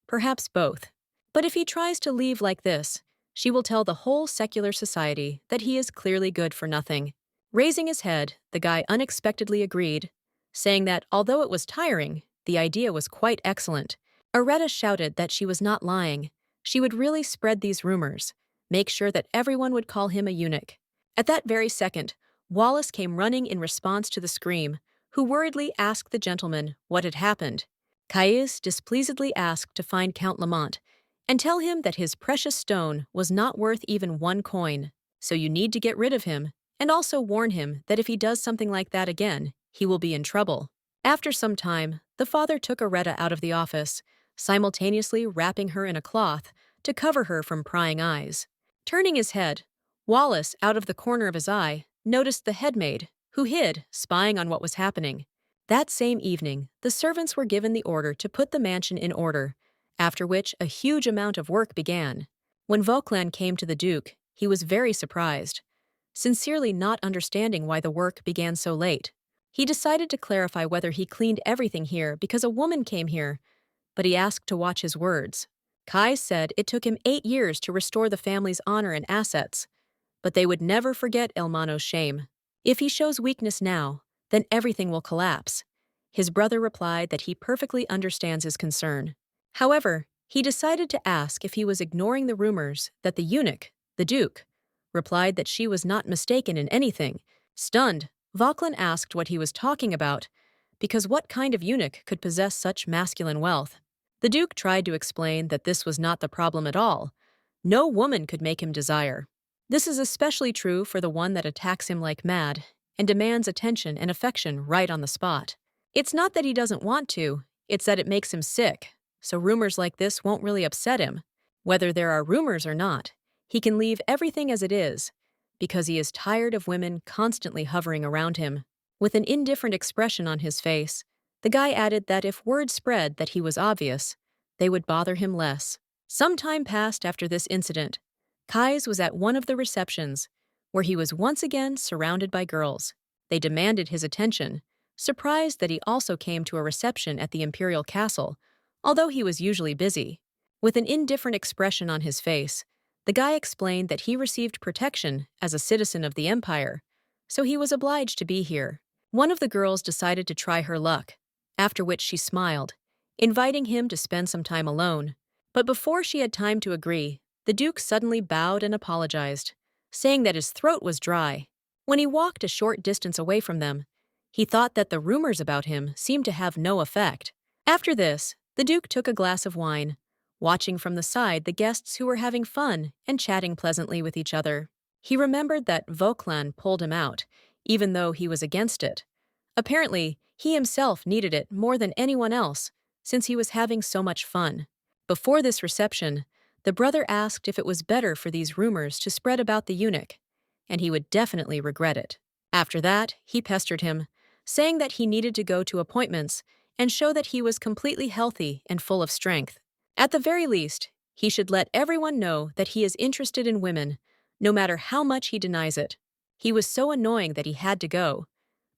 Perhaps both. But if he tries to leave like this, she will tell the whole secular society that he is clearly good for nothing. Raising his head, the guy unexpectedly agreed, saying that although it was tiring, the idea was quite excellent. Areta shouted that she was not lying. She would really spread these rumors, make sure that everyone would call him a eunuch. At that very second, Wallace came running in response to the scream, who worriedly asked the gentleman what had happened. Kais displeasedly asked to find Count Lamont and tell him that his precious stone was not worth even 1 coin, so you need to get rid of him, and also warn him that if he does something like that again, he will be in trouble. After some time, the father took Areta out of the office, simultaneously wrapping her in a cloth to cover her from prying eyes. Turning his head, Wallace, out of the corner of his eye, noticed the headmaid, who hid, spying on what was happening. That same evening, the servants were given the order to put the mansion in order, after which a huge amount of work began. When Vauquelin came to the Duke, he was very surprised, sincerely not understanding why the work began so late. He decided to clarify whether he cleaned everything here because a woman came here, but he asked to watch his words. Kai said it took him 8 years to restore the family's honor and assets, but they would never forget Elmano's shame. If he shows weakness now, then everything will collapse. His brother replied that he perfectly understands his concern. However, he decided to ask if he was ignoring the rumors that the eunuch, the Duke, replied that she was not mistaken in anything. Stunned, Vauquelin asked what he was talking about, because what kind of eunuch could possess such masculine wealth? The Duke tried to explain that this was not the problem at all. No woman could make him desire. This is especially true for the one that attacks him like mad and demands attention and affection right on the spot. It's not that he doesn't want to, it's that it makes him sick, so rumors like this won't really upset him. Whether there are rumors or not, he can leave everything as it is, because he is tired of women constantly hovering around him. With an indifferent expression on his face, the guy added that if word spread that he was obvious, they would bother him less. Some time passed after this incident. Kais was at one of the receptions, where he was once again surrounded by girls. They demanded his attention, surprised that he also came to a reception at the imperial castle, although he was usually busy. With an indifferent expression on his face, the guy explained that he received protection as a citizen of the empire, so he was obliged to be here. One of the girls decided to try her luck, after which she smiled, inviting him to spend some time alone. But before she had time to agree, the Duke suddenly bowed and apologized, saying that his throat was dry. When he walked a short distance away from them, he thought that the rumors about him seemed to have no effect. After this, the Duke took a glass of wine, watching from the side the guests who were having fun and chatting pleasantly with each other. He remembered that Vauquelin pulled him out, even though he was against it. Apparently, he himself needed it more than anyone else, since he was having so much fun. Before this reception, the brother asked if it was better for these rumors to spread about the eunuch, and he would definitely regret it. After that, he pestered him, saying that he needed to go to appointments and show that he was completely healthy and full of strength. At the very least, he should let everyone know that he is interested in women, no matter how much he denies it. He was so annoying that he had to go,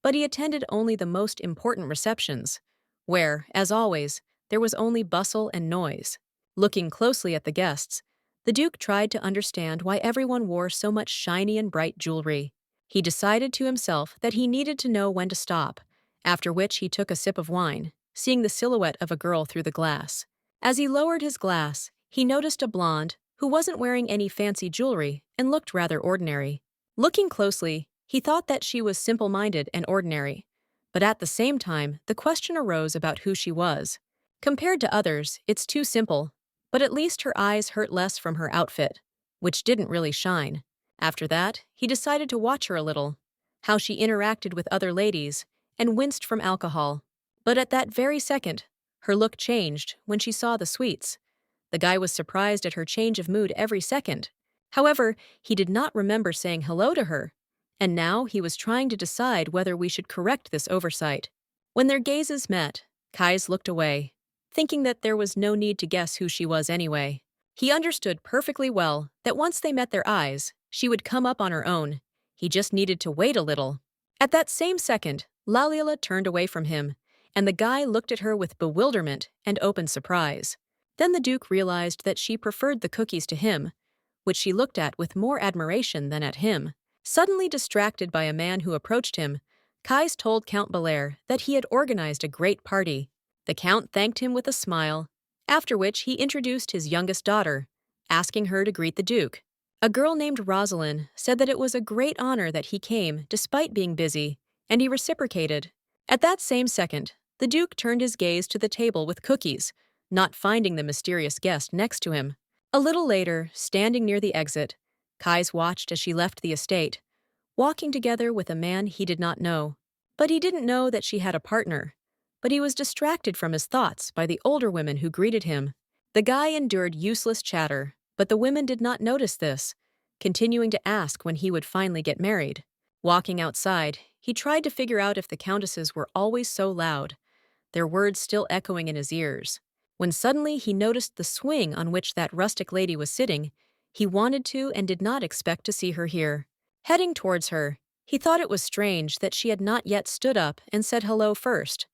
but he attended only the most important receptions, where, as always, there was only bustle and noise. Looking closely at the guests, the Duke tried to understand why everyone wore so much shiny and bright jewelry. He decided to himself that he needed to know when to stop, after which he took a sip of wine, seeing the silhouette of a girl through the glass. As he lowered his glass, he noticed a blonde who wasn't wearing any fancy jewelry and looked rather ordinary. Looking closely, he thought that she was simple-minded and ordinary, but at the same time, the question arose about who she was. Compared to others, it's too simple, but at least her eyes hurt less from her outfit, which didn't really shine. After that, he decided to watch her a little, how she interacted with other ladies, and winced from alcohol. But at that very second, her look changed when she saw the sweets. The guy was surprised at her change of mood every second. However, he did not remember saying hello to her, and now he was trying to decide whether we should correct this oversight. When their gazes met, Kais looked away, thinking that there was no need to guess who she was anyway. He understood perfectly well that once they met their eyes, she would come up on her own. He just needed to wait a little. At that same second, Laliella turned away from him, and the guy looked at her with bewilderment and open surprise. Then the Duke realized that she preferred the cookies to him, which she looked at with more admiration than at him. Suddenly distracted by a man who approached him, Kais told Count Belair that he had organized a great party. The Count thanked him with a smile, after which he introduced his youngest daughter, asking her to greet the Duke. A girl named Rosalind said that it was a great honor that he came despite being busy, and he reciprocated. At that same second, the Duke turned his gaze to the table with cookies, not finding the mysterious guest next to him. A little later, standing near the exit, Kais watched as she left the estate, walking together with a man he did not know. But he didn't know that she had a partner. But he was distracted from his thoughts by the older women who greeted him. The guy endured useless chatter, but the women did not notice this, continuing to ask when he would finally get married. Walking outside, he tried to figure out if the countesses were always so loud, their words still echoing in his ears. When suddenly he noticed the swing on which that rustic lady was sitting, he wanted to and did not expect to see her here. Heading towards her, he thought it was strange that she had not yet stood up and said hello first.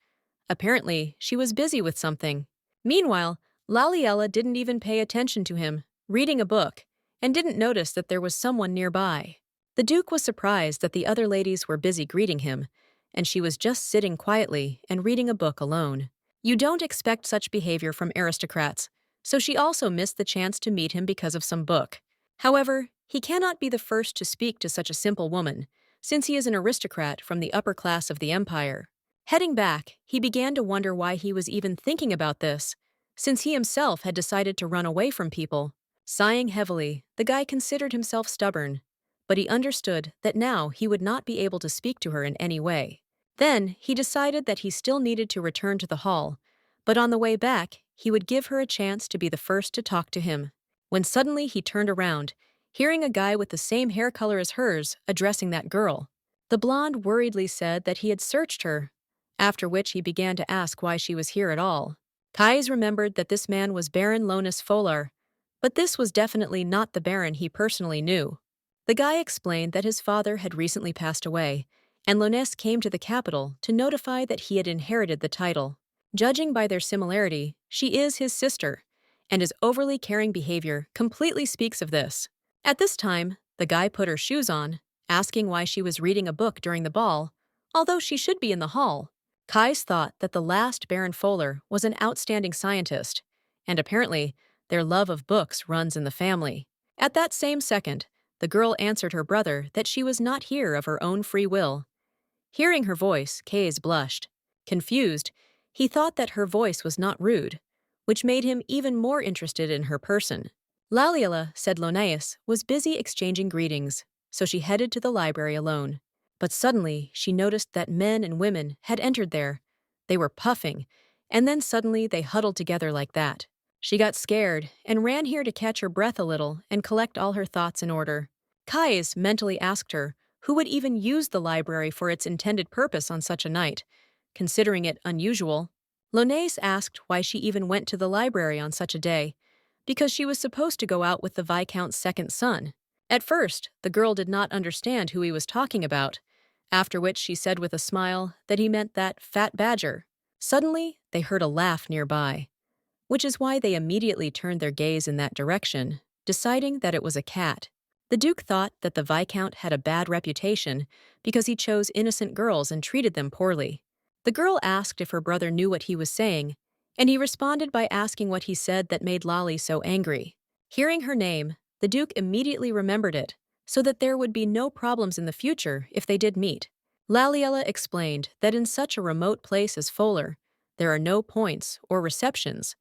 Apparently, she was busy with something. Meanwhile, Laliella didn't even pay attention to him, reading a book, and didn't notice that there was someone nearby. The Duke was surprised that the other ladies were busy greeting him, and she was just sitting quietly and reading a book alone. You don't expect such behavior from aristocrats, so she also missed the chance to meet him because of some book. However, he cannot be the first to speak to such a simple woman, since he is an aristocrat from the upper class of the empire. Heading back, he began to wonder why he was even thinking about this, since he himself had decided to run away from people. Sighing heavily, the guy considered himself stubborn, but he understood that now he would not be able to speak to her in any way. Then, he decided that he still needed to return to the hall, but on the way back, he would give her a chance to be the first to talk to him. When suddenly he turned around, hearing a guy with the same hair color as hers addressing that girl. The blonde worriedly said that he had searched her, after which he began to ask why she was here at all. Kais remembered that this man was Baron Lonus Folar, but this was definitely not the Baron he personally knew. The guy explained that his father had recently passed away, and Lonus came to the capital to notify that he had inherited the title. Judging by their similarity, she is his sister, and his overly caring behavior completely speaks of this. At this time, the guy put her shoes on, asking why she was reading a book during the ball, although she should be in the hall. Kais thought that the last Baron Folar was an outstanding scientist, and apparently, their love of books runs in the family. At that same second, the girl answered her brother that she was not here of her own free will. Hearing her voice, Kais blushed. Confused, he thought that her voice was not rude, which made him even more interested in her person. Laliella said Lonais was busy exchanging greetings, so she headed to the library alone. But suddenly, she noticed that men and women had entered there. They were puffing, and then suddenly they huddled together like that. She got scared and ran here to catch her breath a little and collect all her thoughts in order. Kais mentally asked her who would even use the library for its intended purpose on such a night, considering it unusual. Lonais asked why she even went to the library on such a day, because she was supposed to go out with the Viscount's second son. At first, the girl did not understand who he was talking about, after which she said with a smile that he meant that fat badger. Suddenly, they heard a laugh nearby, which is why they immediately turned their gaze in that direction, deciding that it was a cat. The Duke thought that the Viscount had a bad reputation because he chose innocent girls and treated them poorly. The girl asked if her brother knew what he was saying, and he responded by asking what he said that made Lali so angry. Hearing her name, the Duke immediately remembered it, so that there would be no problems in the future if they did meet. Laliella explained that in such a remote place as Folar, there are no points or receptions,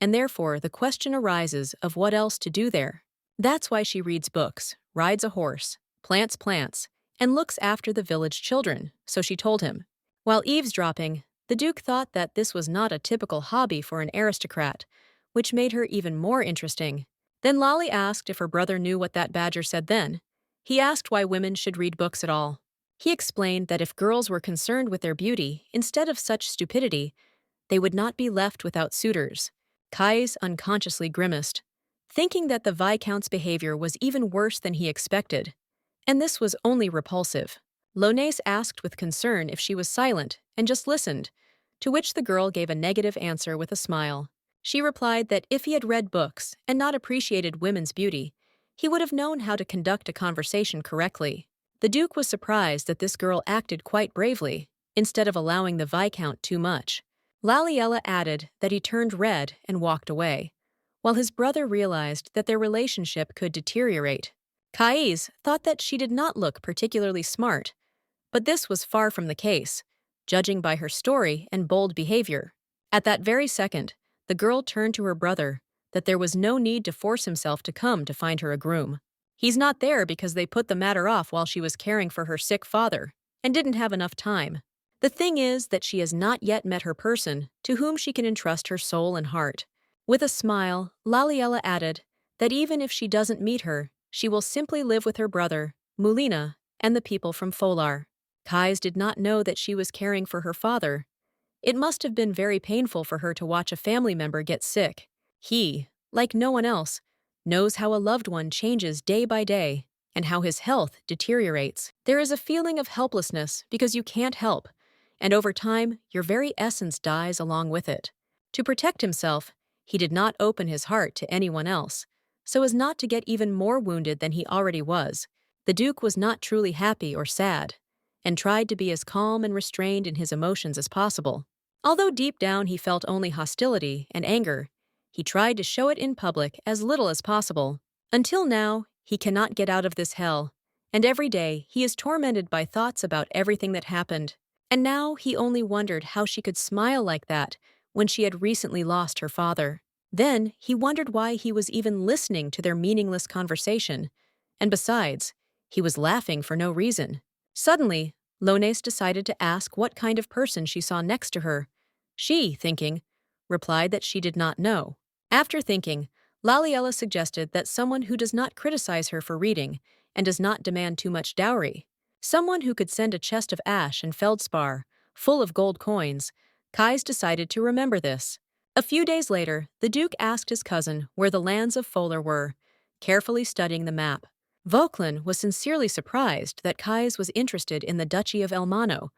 and therefore the question arises of what else to do there. That's why she reads books, rides a horse, plants plants, and looks after the village children, so she told him. While eavesdropping, the Duke thought that this was not a typical hobby for an aristocrat, which made her even more interesting. Then Lali asked if her brother knew what that badger said then. He asked why women should read books at all. He explained that if girls were concerned with their beauty instead of such stupidity, they would not be left without suitors. Kais unconsciously grimaced, thinking that the Viscount's behavior was even worse than he expected. And this was only repulsive. Lonais asked with concern if she was silent and just listened, to which the girl gave a negative answer with a smile. She replied that if he had read books and not appreciated women's beauty, he would have known how to conduct a conversation correctly. The Duke was surprised that this girl acted quite bravely, instead of allowing the Viscount too much. Laliella added that he turned red and walked away, while his brother realized that their relationship could deteriorate. Kais thought that she did not look particularly smart, but this was far from the case, judging by her story and bold behavior. At that very second, the girl turned to her brother that there was no need to force himself to come to find her a groom. He's not there because they put the matter off while she was caring for her sick father and didn't have enough time. The thing is that she has not yet met her person to whom she can entrust her soul and heart. With a smile, Laliella added that even if she doesn't meet her, she will simply live with her brother, Mulina, and the people from Folar. Kais did not know that she was caring for her father. It must have been very painful for her to watch a family member get sick. He, like no one else, knows how a loved one changes day by day and how his health deteriorates. There is a feeling of helplessness because you can't help, and over time, your very essence dies along with it. To protect himself, he did not open his heart to anyone else, so as not to get even more wounded than he already was. The Duke was not truly happy or sad, and tried to be as calm and restrained in his emotions as possible. Although deep down he felt only hostility and anger, he tried to show it in public as little as possible. Until now, he cannot get out of this hell, and every day he is tormented by thoughts about everything that happened. And now he only wondered how she could smile like that when she had recently lost her father. Then he wondered why he was even listening to their meaningless conversation, and besides, he was laughing for no reason. Suddenly, Lones decided to ask what kind of person she saw next to her. She, thinking, replied that she did not know. After thinking, Laliella suggested that someone who does not criticize her for reading and does not demand too much dowry. Someone who could send a chest of ash and feldspar, full of gold coins. Kais decided to remember this. A few days later, the Duke asked his cousin where the lands of Folar were, carefully studying the map. Vauquelin was sincerely surprised that Kais was interested in the Duchy of Elmano,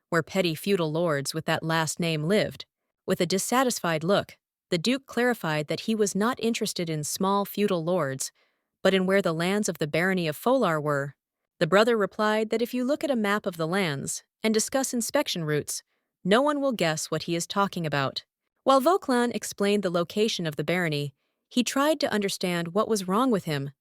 where petty feudal lords with that last name lived. With a dissatisfied look, the Duke clarified that he was not interested in small feudal lords, but in where the lands of the barony of Folar were. The brother replied that if you look at a map of the lands and discuss inspection routes, no one will guess what he is talking about. While Vauquelin explained the location of the barony, he tried to understand what was wrong with him,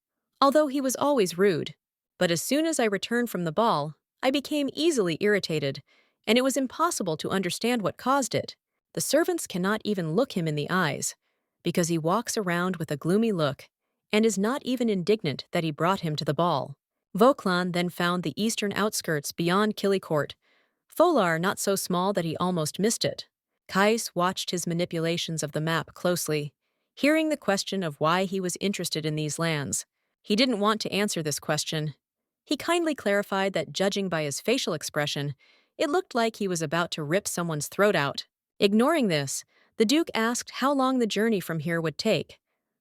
although he was always rude. But as soon as I returned from the ball, I became easily irritated, and it was impossible to understand what caused it. The servants cannot even look him in the eyes, because he walks around with a gloomy look and is not even indignant that he brought him to the ball. Vauquelin then found the eastern outskirts beyond Killicourt, Folar not so small that he almost missed it. Kais watched his manipulations of the map closely, hearing the question of why he was interested in these lands. He didn't want to answer this question. He kindly clarified that judging by his facial expression, it looked like he was about to rip someone's throat out. Ignoring this, the Duke asked how long the journey from here would take.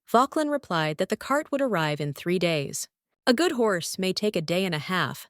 Vauquelin replied that the cart would arrive in 3 days. A good horse may take a day and a half,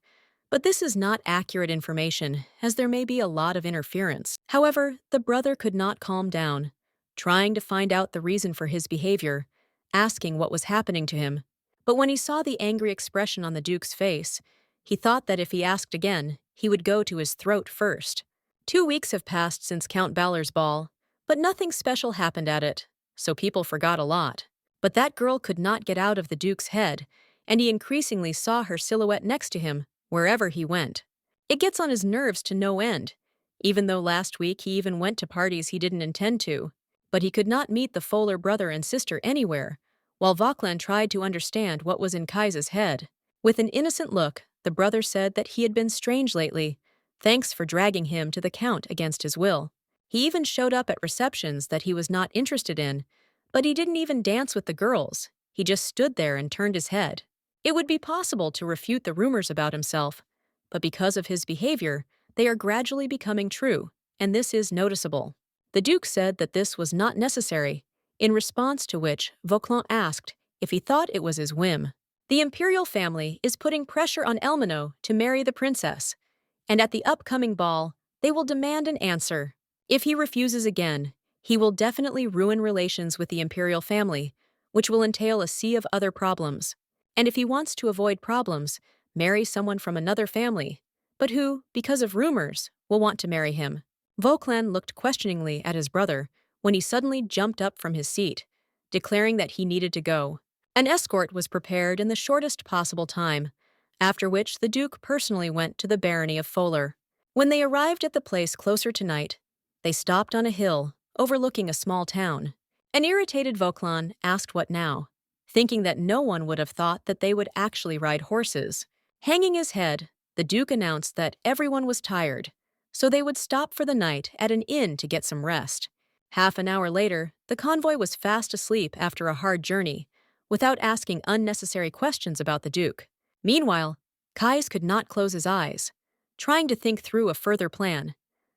but this is not accurate information, as there may be a lot of interference. However, the brother could not calm down, trying to find out the reason for his behavior, asking what was happening to him. But when he saw the angry expression on the Duke's face, he thought that if he asked again, he would go to his throat first. 2 weeks have passed since Count Balor's ball, but nothing special happened at it, so people forgot a lot. But that girl could not get out of the Duke's head, and he increasingly saw her silhouette next to him, wherever he went. It gets on his nerves to no end, even though last week he even went to parties he didn't intend to. But he could not meet the Folar brother and sister anywhere, while Vauquelin tried to understand what was in Kais's head. With an innocent look, the brother said that he had been strange lately. Thanks for dragging him to the Count against his will. He even showed up at receptions that he was not interested in, but he didn't even dance with the girls. He just stood there and turned his head. It would be possible to refute the rumors about himself, but because of his behavior, they are gradually becoming true, and this is noticeable. The Duke said that this was not necessary, in response to which Vauquelin asked if he thought it was his whim. The imperial family is putting pressure on Elmano to marry the princess, and at the upcoming ball, they will demand an answer. If he refuses again, he will definitely ruin relations with the imperial family, which will entail a sea of other problems. And if he wants to avoid problems, marry someone from another family, but who, because of rumors, will want to marry him. Vauquelin looked questioningly at his brother when he suddenly jumped up from his seat, declaring that he needed to go. An escort was prepared in the shortest possible time, after which the Duke personally went to the barony of Folar. When they arrived at the place closer to night, they stopped on a hill, overlooking a small town. An irritated Vauquelin asked what now, thinking that no one would have thought that they would actually ride horses. Hanging his head, the Duke announced that everyone was tired, so they would stop for the night at an inn to get some rest. Half an hour later, the convoy was fast asleep after a hard journey, without asking unnecessary questions about the Duke. Meanwhile, Kais could not close his eyes, trying to think through a further plan,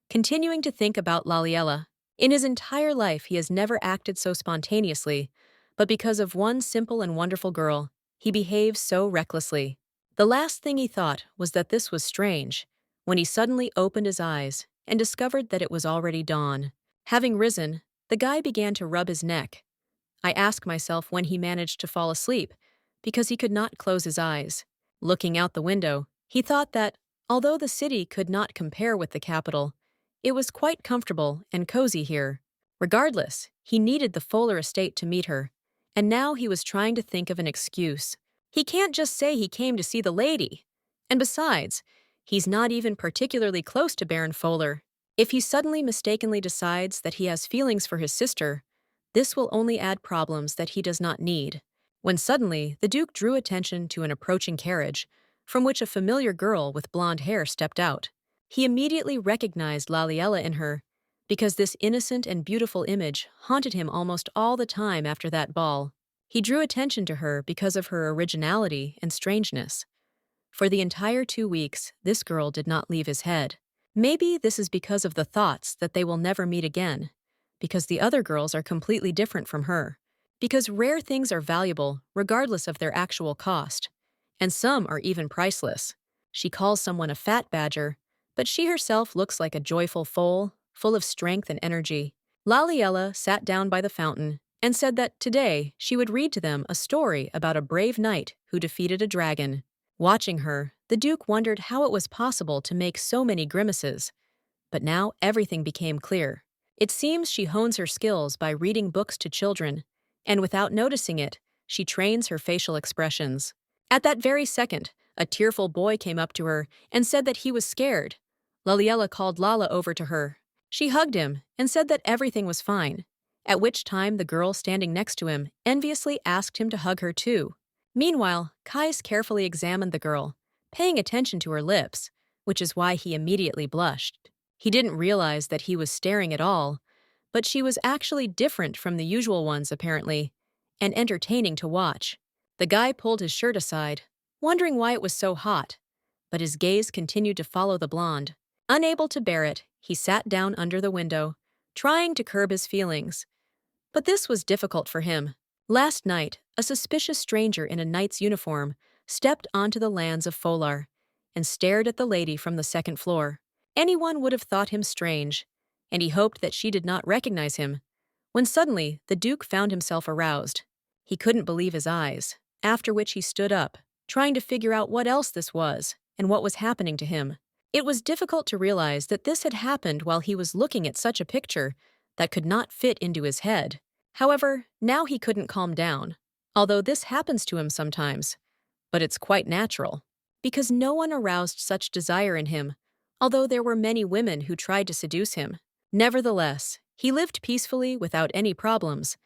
continuing to think about Laliella. In his entire life, he has never acted so spontaneously, but because of one simple and wonderful girl, he behaves so recklessly. The last thing he thought was that this was strange, when he suddenly opened his eyes and discovered that it was already dawn. Having risen, the guy began to rub his neck. I asked myself when he managed to fall asleep, because he could not close his eyes. Looking out the window, he thought that, although the city could not compare with the capital, it was quite comfortable and cozy here. Regardless, he needed the Folar estate to meet her, and now he was trying to think of an excuse. He can't just say he came to see the lady. And besides, he's not even particularly close to Baron Folar. If he suddenly mistakenly decides that he has feelings for his sister, this will only add problems that he does not need. When suddenly, the Duke drew attention to an approaching carriage, from which a familiar girl with blonde hair stepped out. He immediately recognized Laliella in her, because this innocent and beautiful image haunted him almost all the time after that ball. He drew attention to her because of her originality and strangeness. For the entire 2 weeks, this girl did not leave his head. Maybe this is because of the thoughts that they will never meet again, because the other girls are completely different from her, because rare things are valuable regardless of their actual cost, and some are even priceless. She calls someone a fat badger, but she herself looks like a joyful foal, full of strength and energy. Laliella sat down by the fountain and said that today she would read to them a story about a brave knight who defeated a dragon. Watching her, the Duke wondered how it was possible to make so many grimaces. But now everything became clear. It seems she hones her skills by reading books to children, and without noticing it, she trains her facial expressions. At that very second, a tearful boy came up to her and said that he was scared. Laliella called Lala over to her. She hugged him and said that everything was fine, at which time the girl standing next to him enviously asked him to hug her too. Meanwhile, Kais carefully examined the girl, paying attention to her lips, which is why he immediately blushed. He didn't realize that he was staring at all, but she was actually different from the usual ones apparently, and entertaining to watch. The guy pulled his shirt aside, wondering why it was so hot, but his gaze continued to follow the blonde. Unable to bear it, he sat down under the window, trying to curb his feelings. But this was difficult for him. Last night, a suspicious stranger in a knight's uniform stepped onto the lands of Folar and stared at the lady from the second floor. Anyone would have thought him strange, and he hoped that she did not recognize him, when suddenly the Duke found himself aroused. He couldn't believe his eyes, after which he stood up, trying to figure out what else this was and what was happening to him. It was difficult to realize that this had happened while he was looking at such a picture that could not fit into his head. However, now he couldn't calm down, although this happens to him sometimes. But it's quite natural, because no one aroused such desire in him, although there were many women who tried to seduce him. Nevertheless, he lived peacefully without any problems.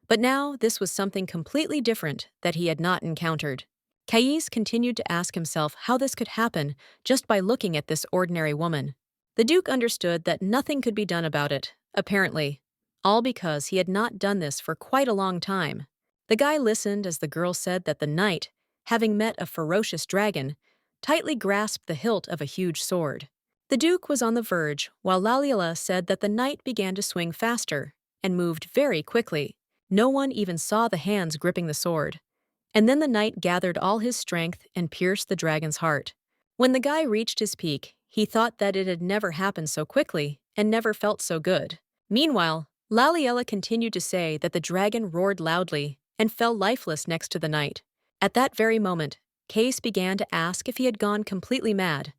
But now this was something completely different that he had not encountered. Kais continued to ask himself how this could happen just by looking at this ordinary woman. The Duke understood that nothing could be done about it, apparently, all because he had not done this for quite a long time. The guy listened as the girl said that the knight, having met a ferocious dragon, tightly grasped the hilt of a huge sword. The Duke was on the verge, while Laliella said that the knight began to swing faster and moved very quickly. No one even saw the hands gripping the sword. And then the knight gathered all his strength and pierced the dragon's heart. When the guy reached his peak, he thought that it had never happened so quickly and never felt so good. Meanwhile, Laliella continued to say that the dragon roared loudly and fell lifeless next to the knight. At that very moment, Case began to ask if he had gone completely mad,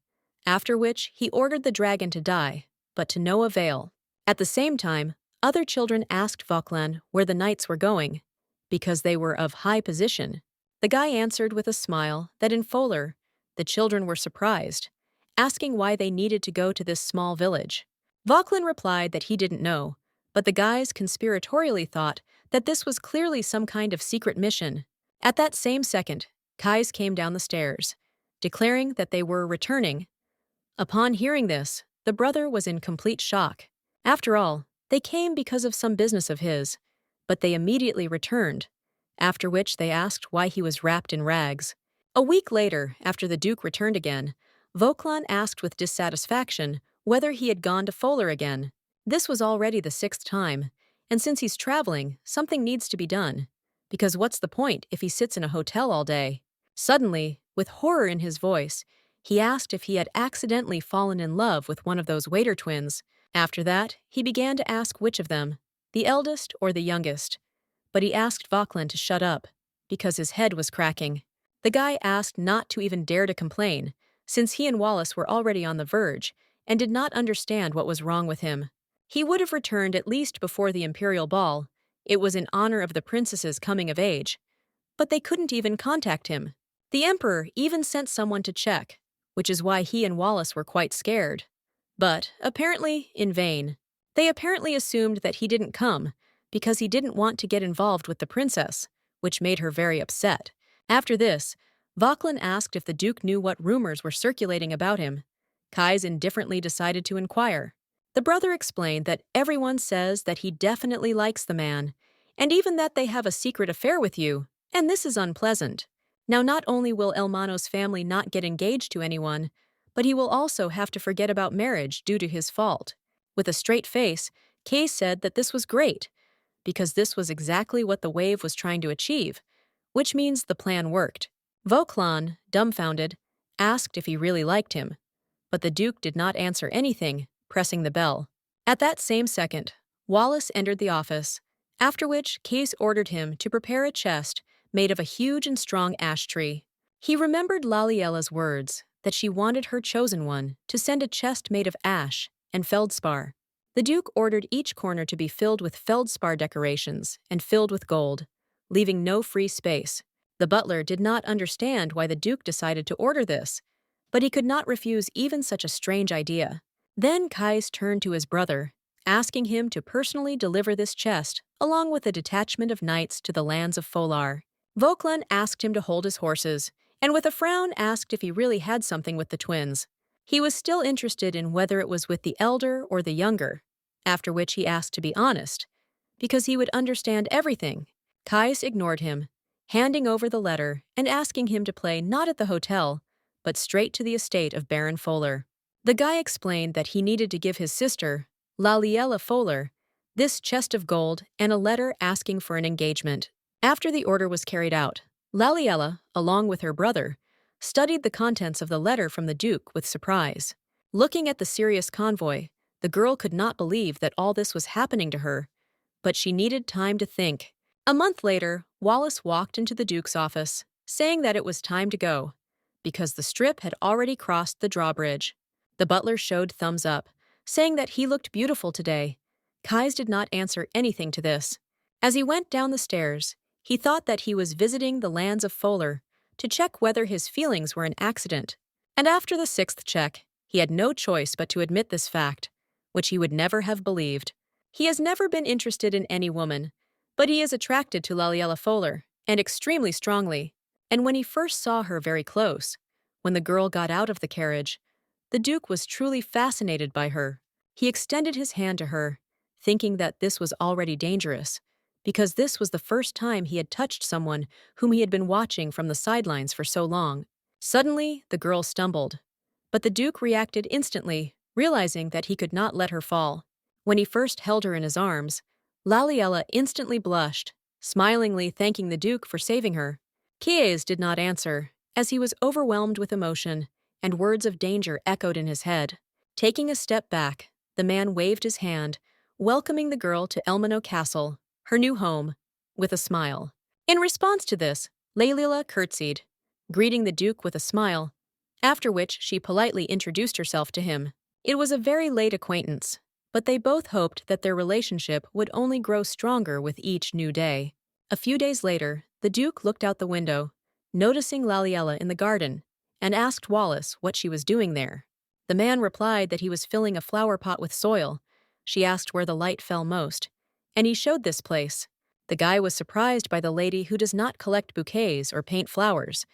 after which he ordered the dragon to die, but to no avail. At the same time, other children asked Voklan where the knights were going, because they were of high position. The guy answered with a smile that in Folar, the children were surprised, asking why they needed to go to this small village. Voklan replied that he didn't know, but the guys conspiratorially thought that this was clearly some kind of secret mission. At that same second, Kais came down the stairs, declaring that they were returning. Upon hearing this, the brother was in complete shock. After all, they came because of some business of his, but they immediately returned, after which they asked why he was wrapped in rags. A week later, after the Duke returned again, Voklan asked with dissatisfaction whether he had gone to Folar again. This was already the 6th time, and since he's traveling, something needs to be done, because what's the point if he sits in a hotel all day? Suddenly, with horror in his voice, he asked if he had accidentally fallen in love with one of those waiter twins. After that, he began to ask which of them, the eldest or the youngest, but he asked Voklan to shut up, because his head was cracking. The guy asked not to even dare to complain, since he and Wallace were already on the verge and did not understand what was wrong with him. He would have returned at least before the imperial ball. It was in honor of the princess's coming of age. But they couldn't even contact him. The emperor even sent someone to check, which is why he and Wallace were quite scared. But, apparently, in vain. They apparently assumed that he didn't come, because he didn't want to get involved with the princess, which made her very upset. After this, Voklan asked if the Duke knew what rumors were circulating about him. Kai's indifferently decided to inquire. The brother explained that everyone says that he definitely likes the man, and even that they have a secret affair with you, and this is unpleasant. Now not only will Elmano's family not get engaged to anyone, but he will also have to forget about marriage due to his fault. With a straight face, Kay said that this was great, because this was exactly what the wave was trying to achieve, which means the plan worked. Vauclin, dumbfounded, asked if he really liked him, but the Duke did not answer anything, pressing the bell. At that same second, Wallace entered the office, after which Case ordered him to prepare a chest made of a huge and strong ash tree. He remembered Laliella's words that she wanted her chosen one to send a chest made of ash and feldspar. The Duke ordered each corner to be filled with feldspar decorations and filled with gold, leaving no free space. The butler did not understand why the Duke decided to order this, but he could not refuse even such a strange idea. Then Kais turned to his brother, asking him to personally deliver this chest along with a detachment of knights to the lands of Folar. Vauclin asked him to hold his horses, and with a frown asked if he really had something with the twins. He was still interested in whether it was with the elder or the younger, after which he asked to be honest, because he would understand everything. Kais ignored him, handing over the letter and asking him to play not at the hotel, but straight to the estate of Baron Folar. The guy explained that he needed to give his sister, Laliella Folar, this chest of gold and a letter asking for an engagement. After the order was carried out, Laliella, along with her brother, studied the contents of the letter from the Duke with surprise. Looking at the serious convoy, the girl could not believe that all this was happening to her, but she needed time to think. A month later, Wallace walked into the Duke's office, saying that it was time to go, because the strip had already crossed the drawbridge. The butler showed thumbs up, saying that he looked beautiful today. Kais did not answer anything to this. As he went down the stairs, he thought that he was visiting the lands of Folar to check whether his feelings were an accident. And after the 6th check, he had no choice but to admit this fact, which he would never have believed. He has never been interested in any woman, but he is attracted to Laliella Folar, and extremely strongly. And when he first saw her very close, when the girl got out of the carriage, the Duke was truly fascinated by her. He extended his hand to her, thinking that this was already dangerous, because this was the first time he had touched someone whom he had been watching from the sidelines for so long. Suddenly, the girl stumbled, but the Duke reacted instantly, realizing that he could not let her fall. When he first held her in his arms, Laliella instantly blushed, smilingly thanking the Duke for saving her. Kies did not answer, as he was overwhelmed with emotion, and words of danger echoed in his head. Taking a step back, the man waved his hand, welcoming the girl to Elmano Castle, her new home, with a smile. In response to this, Laliella curtsied, greeting the Duke with a smile, after which she politely introduced herself to him. It was a very late acquaintance, but they both hoped that their relationship would only grow stronger with each new day. A few days later, the Duke looked out the window, noticing Laliella in the garden, and asked Wallace what she was doing there. The man replied that he was filling a flower pot with soil. She asked where the light fell most, and he showed this place. The guy was surprised by the lady who does not collect bouquets or paint flowers,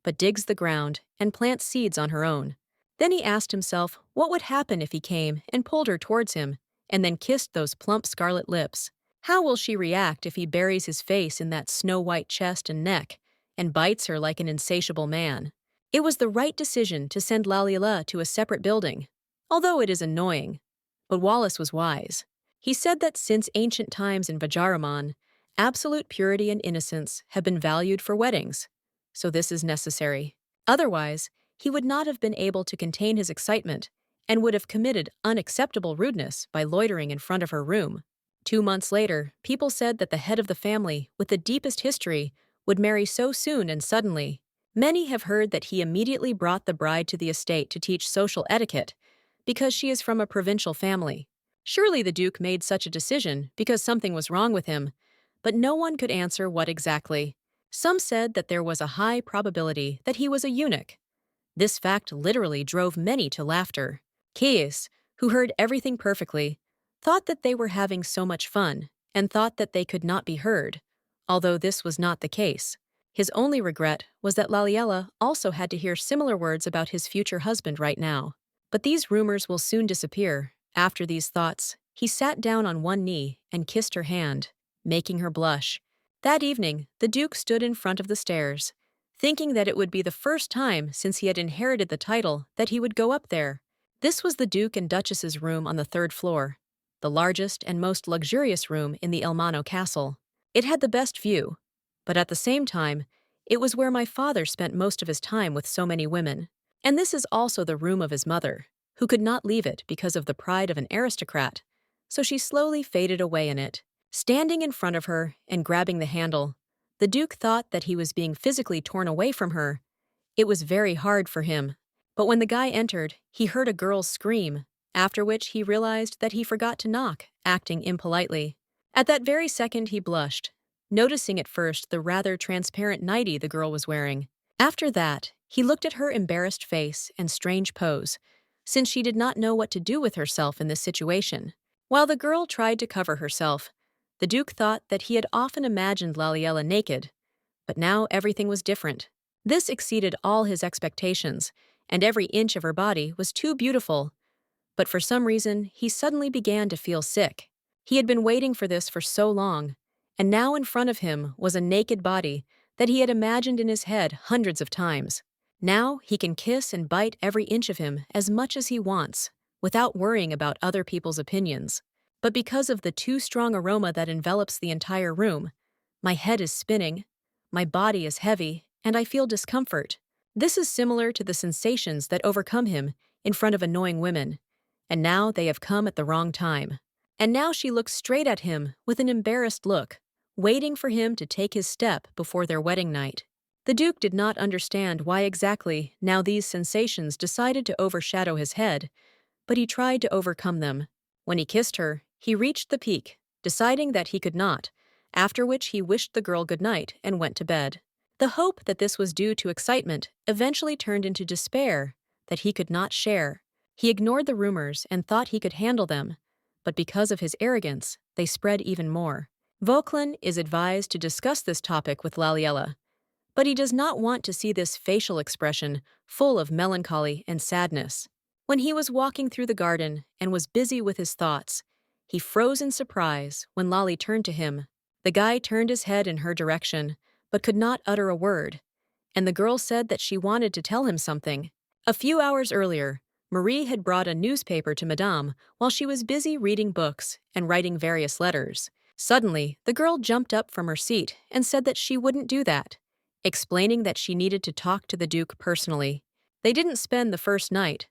but digs the ground and plants seeds on her own. Then he asked himself what would happen if he came and pulled her towards him, and then kissed those plump scarlet lips. How will she react if he buries his face in that snow-white chest and neck, and bites her like an insatiable man? It was the right decision to send Laliella to a separate building, although it is annoying. But Wallace was wise. He said that since ancient times in Vajaraman, absolute purity and innocence have been valued for weddings, so this is necessary. Otherwise, he would not have been able to contain his excitement and would have committed unacceptable rudeness by loitering in front of her room. 2 months later, people said that the head of the family with the deepest history would marry so soon and suddenly. Many have heard that he immediately brought the bride to the estate to teach social etiquette, because she is from a provincial family. Surely the Duke made such a decision because something was wrong with him, but no one could answer what exactly. Some said that there was a high probability that he was a eunuch. This fact literally drove many to laughter. Caius, who heard everything perfectly, thought that they were having so much fun and thought that they could not be heard, although this was not the case. His only regret was that Laliella also had to hear similar words about his future husband right now. But these rumors will soon disappear. After these thoughts, he sat down on one knee and kissed her hand, making her blush. That evening, the Duke stood in front of the stairs, thinking that it would be the first time since he had inherited the title that he would go up there. This was the Duke and Duchess's room on the third floor, the largest and most luxurious room in the Elmano castle. It had the best view, but at the same time, it was where my father spent most of his time with so many women. And this is also the room of his mother, who could not leave it because of the pride of an aristocrat, so she slowly faded away in it. Standing in front of her and grabbing the handle, the Duke thought that he was being physically torn away from her. It was very hard for him. But when the guy entered, he heard a girl's scream, after which he realized that he forgot to knock, acting impolitely. At that very second he blushed, noticing at first the rather transparent nightie the girl was wearing. After that, he looked at her embarrassed face and strange pose, since she did not know what to do with herself in this situation. While the girl tried to cover herself, the Duke thought that he had often imagined Laliella naked, but now everything was different. This exceeded all his expectations, and every inch of her body was too beautiful. But for some reason, he suddenly began to feel sick. He had been waiting for this for so long, and now in front of him was a naked body that he had imagined in his head hundreds of times. Now he can kiss and bite every inch of him as much as he wants, without worrying about other people's opinions. But because of the too strong aroma that envelops the entire room, my head is spinning, my body is heavy, and I feel discomfort. This is similar to the sensations that overcome him in front of annoying women, and now they have come at the wrong time. And now she looks straight at him with an embarrassed look, waiting for him to take his step before their wedding night. The Duke did not understand why exactly now these sensations decided to overshadow his head, but he tried to overcome them. When he kissed her, he reached the peak, deciding that he could not, after which he wished the girl good night and went to bed. The hope that this was due to excitement eventually turned into despair that he could not share. He ignored the rumors and thought he could handle them, but because of his arrogance, they spread even more. Vauquelin is advised to discuss this topic with Laliella, but he does not want to see this facial expression full of melancholy and sadness. When he was walking through the garden and was busy with his thoughts, he froze in surprise when Lali turned to him. The guy turned his head in her direction, but could not utter a word, and the girl said that she wanted to tell him something. A few hours earlier, Marie had brought a newspaper to Madame while she was busy reading books and writing various letters. Suddenly, the girl jumped up from her seat and said that she wouldn't do that, explaining that she needed to talk to the Duke personally. They didn't spend the first night,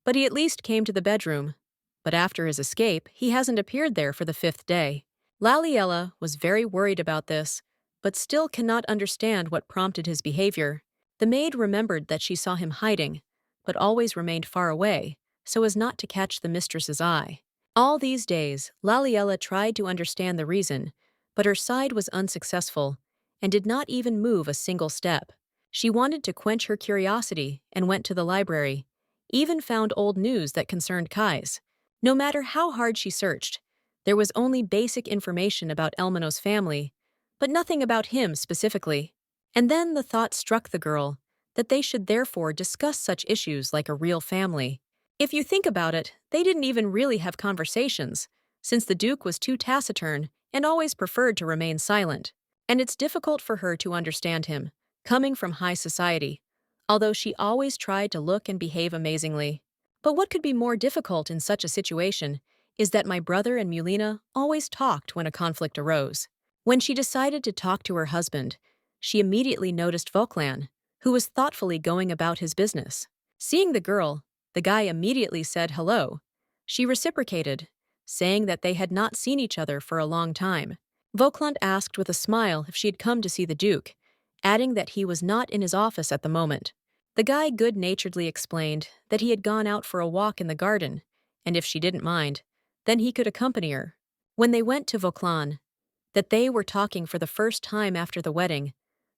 but he at least came to the bedroom. But after his escape, he hasn't appeared there for the 5th day. Laliella was very worried about this, but still cannot understand what prompted his behavior. The maid remembered that she saw him hiding, but always remained far away, so as not to catch the mistress's eye. All these days, Laliella tried to understand the reason, but her side was unsuccessful, and did not even move a single step. She wanted to quench her curiosity and went to the library, even found old news that concerned Kai's. No matter how hard she searched, there was only basic information about Elmano's family, but nothing about him specifically. And then the thought struck the girl that they should therefore discuss such issues like a real family. If you think about it, they didn't even really have conversations, since the Duke was too taciturn and always preferred to remain silent. And it's difficult for her to understand him, coming from high society, although she always tried to look and behave amazingly. But what could be more difficult in such a situation is that my brother and Mulina always talked when a conflict arose. When she decided to talk to her husband, she immediately noticed Vauquelin, who was thoughtfully going about his business. Seeing the girl, the guy immediately said hello. She reciprocated, saying that they had not seen each other for a long time. Vauquelin asked with a smile if she had come to see the Duke, adding that he was not in his office at the moment. The guy good-naturedly explained that he had gone out for a walk in the garden, and if she didn't mind, then he could accompany her. When they went to Vauquelin, that they were talking for the first time after the wedding,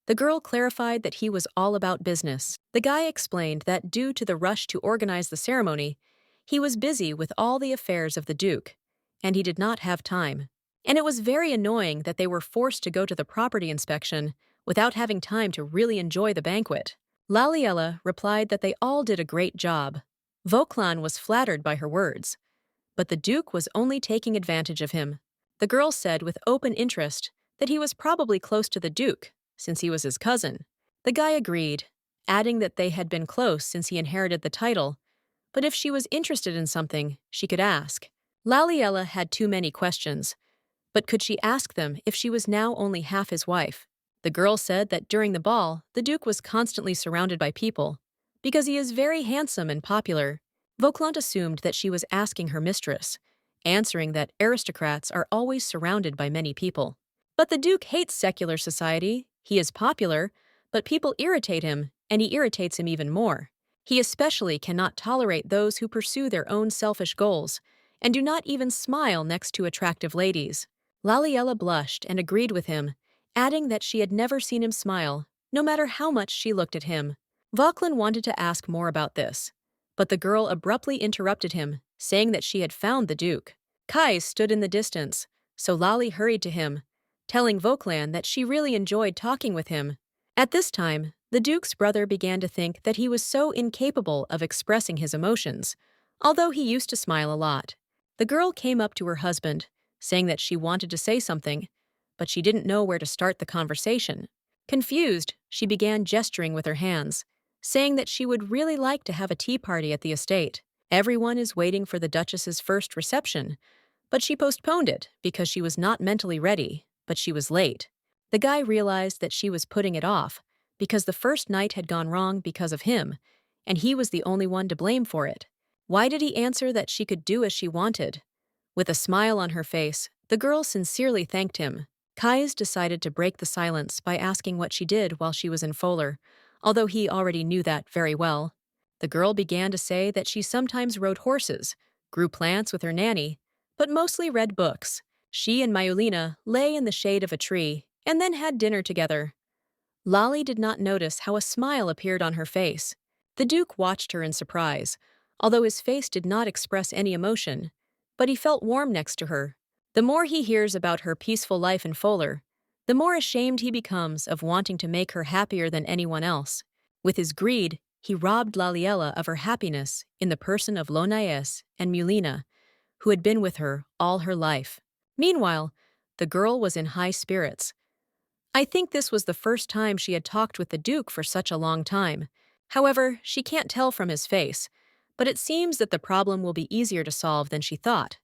the girl clarified that he was all about business. The guy explained that due to the rush to organize the ceremony, he was busy with all the affairs of the Duke, and he did not have time. And it was very annoying that they were forced to go to the property inspection without having time to really enjoy the banquet. Laliella replied that they all did a great job, Vauquelin was flattered by her words, but the Duke was only taking advantage of him. The girl said with open interest that he was probably close to the Duke, since he was his cousin. The guy agreed, adding that they had been close since he inherited the title, but if she was interested in something, she could ask. Laliella had too many questions, but could she ask them if she was now only half his wife? The girl said that during the ball, the Duke was constantly surrounded by people, because he is very handsome and popular. Vauquelin assumed that she was asking her mistress, answering that aristocrats are always surrounded by many people. But the Duke hates secular society. He is popular, but people irritate him, and he irritates him even more. He especially cannot tolerate those who pursue their own selfish goals and do not even smile next to attractive ladies. Laliella blushed and agreed with him, adding that she had never seen him smile, no matter how much she looked at him. Vauquelin wanted to ask more about this, but the girl abruptly interrupted him, saying that she had found the Duke. Kais stood in the distance, so Lali hurried to him, telling Vauquelin that she really enjoyed talking with him. At this time, the Duke's brother began to think that he was so incapable of expressing his emotions, although he used to smile a lot. The girl came up to her husband, saying that she wanted to say something, but she didn't know where to start the conversation. Confused, she began gesturing with her hands, saying that she would really like to have a tea party at the estate. Everyone is waiting for the Duchess's first reception, but she postponed it because she was not mentally ready, but she was late. The guy realized that she was putting it off because the first night had gone wrong because of him, and he was the only one to blame for it. Why did he answer that she could do as she wanted? With a smile on her face, the girl sincerely thanked him. Kais decided to break the silence by asking what she did while she was in Foler, although he already knew that very well. The girl began to say that she sometimes rode horses, grew plants with her nanny, but mostly read books. She and Mayulina lay in the shade of a tree and then had dinner together. Lali did not notice how a smile appeared on her face. The Duke watched her in surprise, although his face did not express any emotion, but he felt warm next to her. The more he hears about her peaceful life in Foler, the more ashamed he becomes of wanting to make her happier than anyone else. With his greed, he robbed Laliella of her happiness in the person of Lonaes and Mulina, who had been with her all her life. Meanwhile, the girl was in high spirits. I think this was the first time she had talked with the Duke for such a long time. However, she can't tell from his face, but it seems that the problem will be easier to solve than she thought,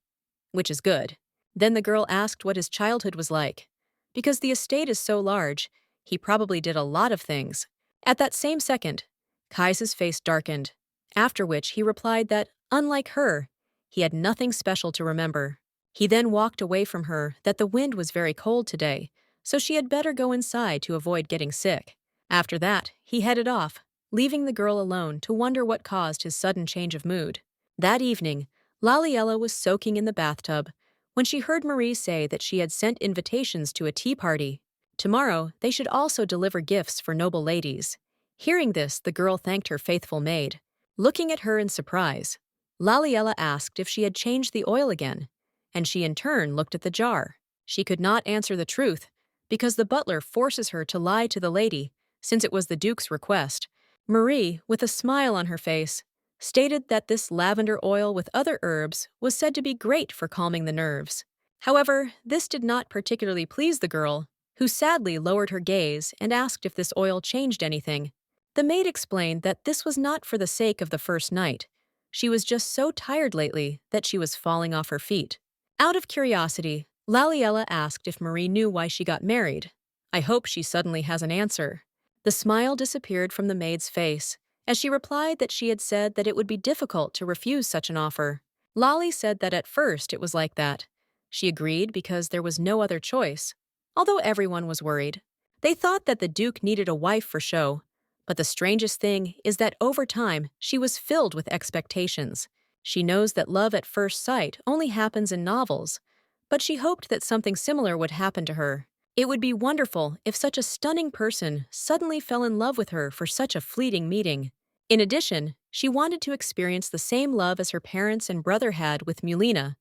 which is good. Then the girl asked what his childhood was like. Because the estate is so large, he probably did a lot of things. At that same second, Kais's face darkened, after which he replied that, unlike her, he had nothing special to remember. He then walked away from her that the wind was very cold today, so she had better go inside to avoid getting sick. After that, he headed off, leaving the girl alone to wonder what caused his sudden change of mood. That evening, Laliella was soaking in the bathtub when she heard Marie say that she had sent invitations to a tea party. Tomorrow, they should also deliver gifts for noble ladies. Hearing this, the girl thanked her faithful maid. Looking at her in surprise, Laliella asked if she had changed the oil again, and she in turn looked at the jar. She could not answer the truth, because the butler forces her to lie to the lady, since it was the Duke's request. Marie, with a smile on her face, stated that this lavender oil with other herbs was said to be great for calming the nerves. However, this did not particularly please the girl, who sadly lowered her gaze and asked if this oil changed anything. The maid explained that this was not for the sake of the first night. She was just so tired lately that she was falling off her feet. Out of curiosity, Laliella asked if Marie knew why she got married. I hope she suddenly has an answer. The smile disappeared from the maid's face, as she replied that she had said that it would be difficult to refuse such an offer. Lali said that at first it was like that. She agreed because there was no other choice, although everyone was worried. They thought that the Duke needed a wife for show, but the strangest thing is that over time she was filled with expectations. She knows that love at first sight only happens in novels, but she hoped that something similar would happen to her. It would be wonderful if such a stunning person suddenly fell in love with her for such a fleeting meeting. In addition, she wanted to experience the same love as her parents and brother had with Mulina,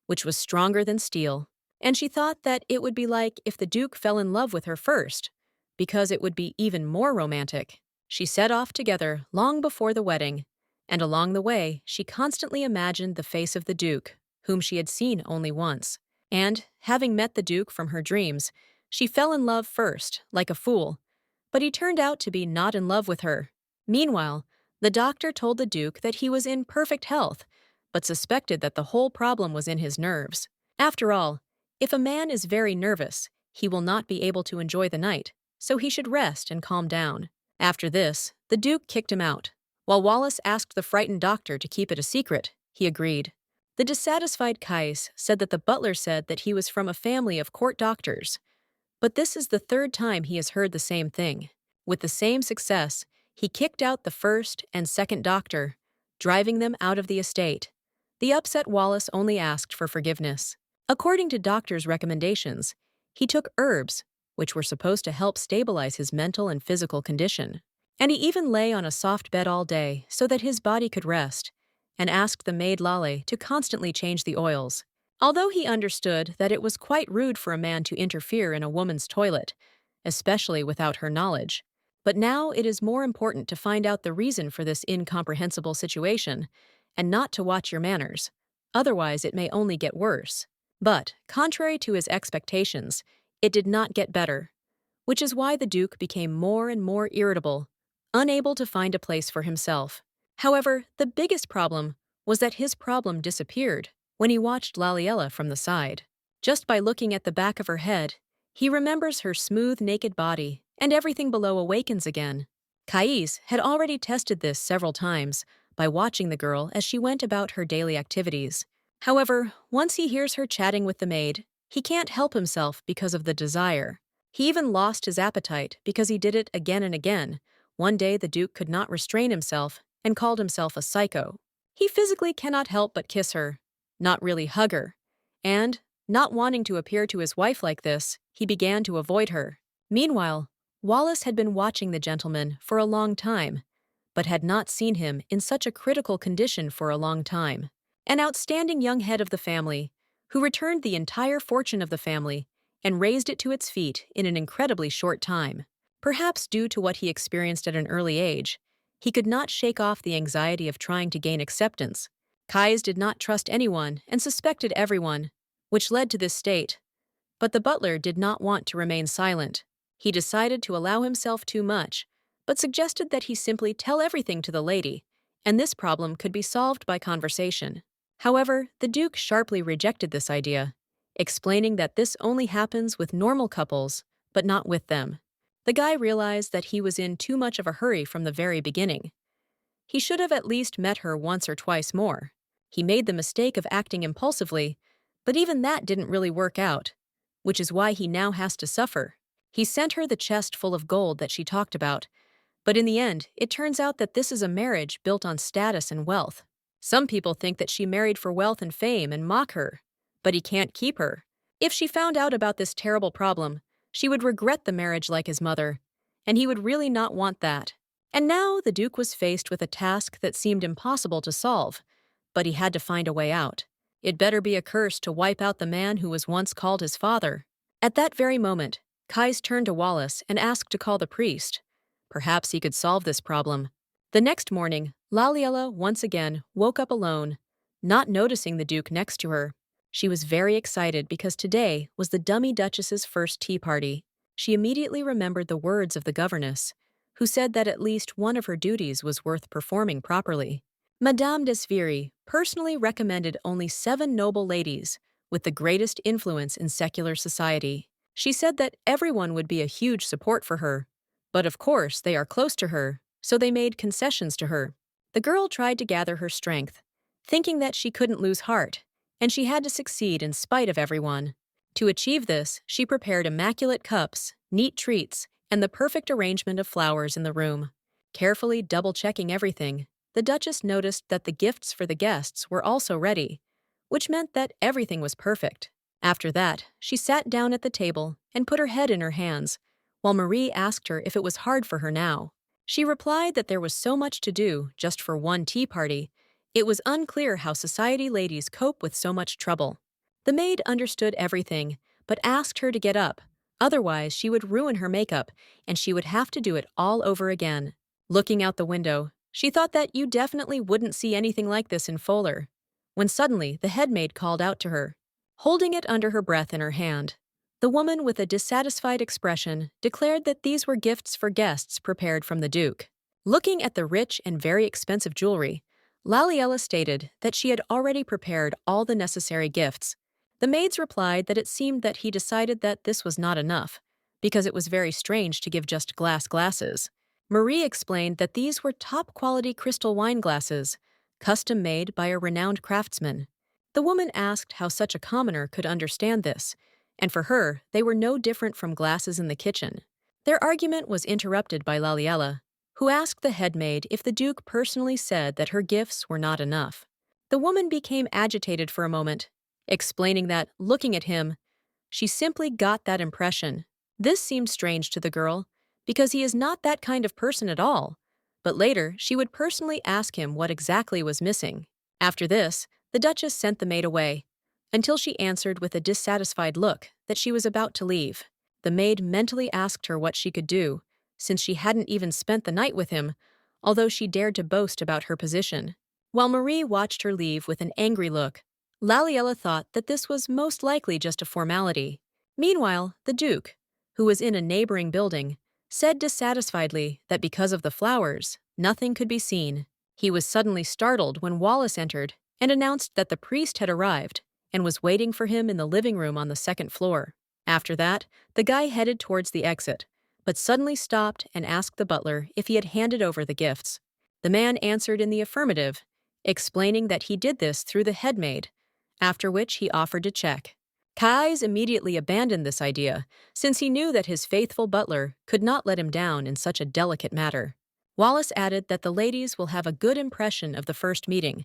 which was stronger than steel. And she thought that it would be like if the Duke fell in love with her first, because it would be even more romantic. She set off together long before the wedding, And along the way, she constantly imagined the face of the Duke, whom she had seen only once. And, having met the Duke from her dreams, she fell in love first, like a fool. But he turned out to be not in love with her. Meanwhile, the doctor told the Duke that he was in perfect health, but suspected that the whole problem was in his nerves. After all, if a man is very nervous, he will not be able to enjoy the night, so he should rest and calm down. After this, the Duke kicked him out. While Wallace asked the frightened doctor to keep it a secret, he agreed. The dissatisfied Kais said that the butler said that he was from a family of court doctors. But this is the third time he has heard the same thing. With the same success, he kicked out the first and second doctor, driving them out of the estate. The upset Wallace only asked for forgiveness. According to doctors' recommendations, he took herbs, which were supposed to help stabilize his mental and physical condition. And he even lay on a soft bed all day so that his body could rest, and asked the maid Lale to constantly change the oils. Although he understood that it was quite rude for a man to interfere in a woman's toilet, especially without her knowledge, but now it is more important to find out the reason for this incomprehensible situation and not to watch your manners. Otherwise, it may only get worse. But, contrary to his expectations, it did not get better, which is why the Duke became more and more irritable, unable to find a place for himself. However, the biggest problem was that his problem disappeared when he watched Laliella from the side. Just by looking at the back of her head, he remembers her smooth, naked body, and everything below awakens again. Kais had already tested this several times by watching the girl as she went about her daily activities. However, once he hears her chatting with the maid, he can't help himself because of the desire. He even lost his appetite because he did it again and again. One day the Duke could not restrain himself and called himself a psycho. He physically cannot help but kiss her, not really hug her, and, not wanting to appear to his wife like this, he began to avoid her. Meanwhile, Wallace had been watching the gentleman for a long time, but had not seen him in such a critical condition for a long time. An outstanding young head of the family, who returned the entire fortune of the family and raised it to its feet in an incredibly short time. Perhaps due to what he experienced at an early age, he could not shake off the anxiety of trying to gain acceptance. Kais did not trust anyone and suspected everyone, which led to this state. But the butler did not want to remain silent. He decided to allow himself too much, but suggested that he simply tell everything to the lady, and this problem could be solved by conversation. However, the Duke sharply rejected this idea, explaining that this only happens with normal couples, but not with them. The guy realized that he was in too much of a hurry from the very beginning. He should have at least met her once or twice more. He made the mistake of acting impulsively, but even that didn't really work out, which is why he now has to suffer. He sent her the chest full of gold that she talked about, but in the end, it turns out that this is a marriage built on status and wealth. Some people think that she married for wealth and fame and mock her, but he can't keep her. If she found out about this terrible problem, she would regret the marriage like his mother, and he would really not want that. And now the Duke was faced with a task that seemed impossible to solve, but he had to find a way out. It better be a curse to wipe out the man who was once called his father. At that very moment, Kais turned to Wallace and asked to call the priest. Perhaps he could solve this problem. The next morning, Laliella once again woke up alone, not noticing the Duke next to her. She was very excited because today was the dummy Duchess's first tea party. She immediately remembered the words of the governess, who said that at least one of her duties was worth performing properly. Madame Desviri personally recommended only 7 noble ladies with the greatest influence in secular society. She said that everyone would be a huge support for her, but of course they are close to her, so they made concessions to her. The girl tried to gather her strength, thinking that she couldn't lose heart, and she had to succeed in spite of everyone. To achieve this, she prepared immaculate cups, neat treats, and the perfect arrangement of flowers in the room. Carefully double-checking everything, the Duchess noticed that the gifts for the guests were also ready, which meant that everything was perfect. After that, she sat down at the table and put her head in her hands, while Marie asked her if it was hard for her now. She replied that there was so much to do just for one tea party. It was unclear how society ladies cope with so much trouble. The maid understood everything, but asked her to get up. Otherwise, she would ruin her makeup, and she would have to do it all over again. Looking out the window, She thought that you definitely wouldn't see anything like this in Fuller, when suddenly the headmaid called out to her, holding it under her breath in her hand. The woman with a dissatisfied expression declared that these were gifts for guests prepared from the Duke. Looking at the rich and very expensive jewelry, Laliella stated that she had already prepared all the necessary gifts. The maids replied that it seemed that he decided that this was not enough, because it was very strange to give just glass glasses. Marie explained that these were top-quality crystal wine glasses, custom-made by a renowned craftsman. The woman asked how such a commoner could understand this, and for her, they were no different from glasses in the kitchen. Their argument was interrupted by Laliella, who asked the headmaid if the Duke personally said that her gifts were not enough. The woman became agitated for a moment, explaining that, looking at him, she simply got that impression. This seemed strange to the girl, because he is not that kind of person at all, but later she would personally ask him what exactly was missing. After this, the Duchess sent the maid away, until she answered with a dissatisfied look that she was about to leave. The maid mentally asked her what she could do, since she hadn't even spent the night with him, although she dared to boast about her position. While Marie watched her leave with an angry look, Laliella thought that this was most likely just a formality. Meanwhile, the Duke, who was in a neighboring building, said dissatisfiedly that because of the flowers, nothing could be seen. He was suddenly startled when Wallace entered and announced that the priest had arrived and was waiting for him in the living room on the second floor. After that, the guy headed towards the exit, but suddenly stopped and asked the butler if he had handed over the gifts. The man answered in the affirmative, explaining that he did this through the headmaid, after which he offered to check. Kais immediately abandoned this idea, since he knew that his faithful butler could not let him down in such a delicate matter. Wallace added that the ladies will have a good impression of the first meeting,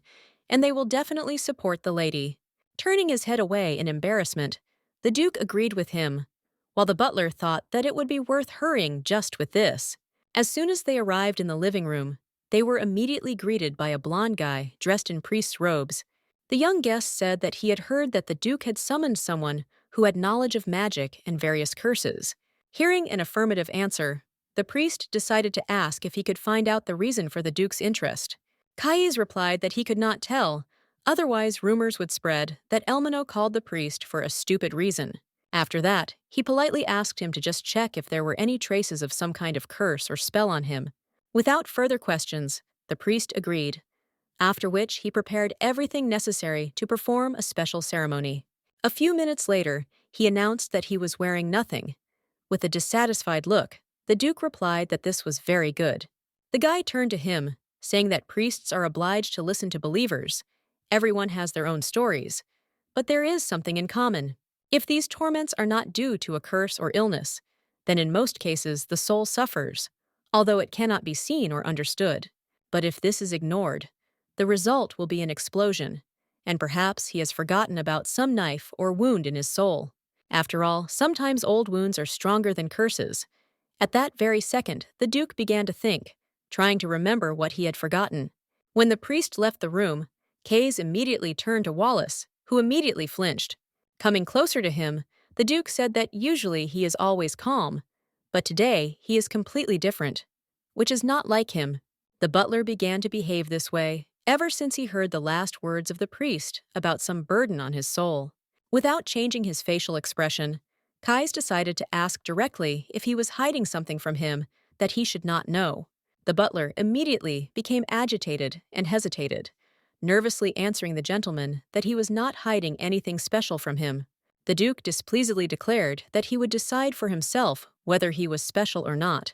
and they will definitely support the lady. Turning his head away in embarrassment, the Duke agreed with him, while the butler thought that it would be worth hurrying just with this. As soon as they arrived in the living room, they were immediately greeted by a blond guy dressed in priest's robes. The young guest said that he had heard that the Duke had summoned someone who had knowledge of magic and various curses. Hearing an affirmative answer, the priest decided to ask if he could find out the reason for the Duke's interest. Kais replied that he could not tell, otherwise rumors would spread that Elmano called the priest for a stupid reason. After that, he politely asked him to just check if there were any traces of some kind of curse or spell on him. Without further questions, the priest agreed, after which he prepared everything necessary to perform a special ceremony. A few minutes later, he announced that he was wearing nothing. With a dissatisfied look, the Duke replied that this was very good. The guy turned to him, saying that priests are obliged to listen to believers. Everyone has their own stories, but there is something in common. If these torments are not due to a curse or illness, then in most cases the soul suffers, although it cannot be seen or understood. But if this is ignored, the result will be an explosion, and perhaps he has forgotten about some knife or wound in his soul. After all, sometimes old wounds are stronger than curses. At that very second, the Duke began to think, trying to remember what he had forgotten. When the priest left the room, Kais immediately turned to Wallace, who immediately flinched. Coming closer to him, the Duke said that usually he is always calm, but today he is completely different, which is not like him. The butler began to behave this way ever since he heard the last words of the priest about some burden on his soul. Without changing his facial expression, Kais decided to ask directly if he was hiding something from him that he should not know. The butler immediately became agitated and hesitated, nervously answering the gentleman that he was not hiding anything special from him. The Duke displeasedly declared that he would decide for himself whether he was special or not,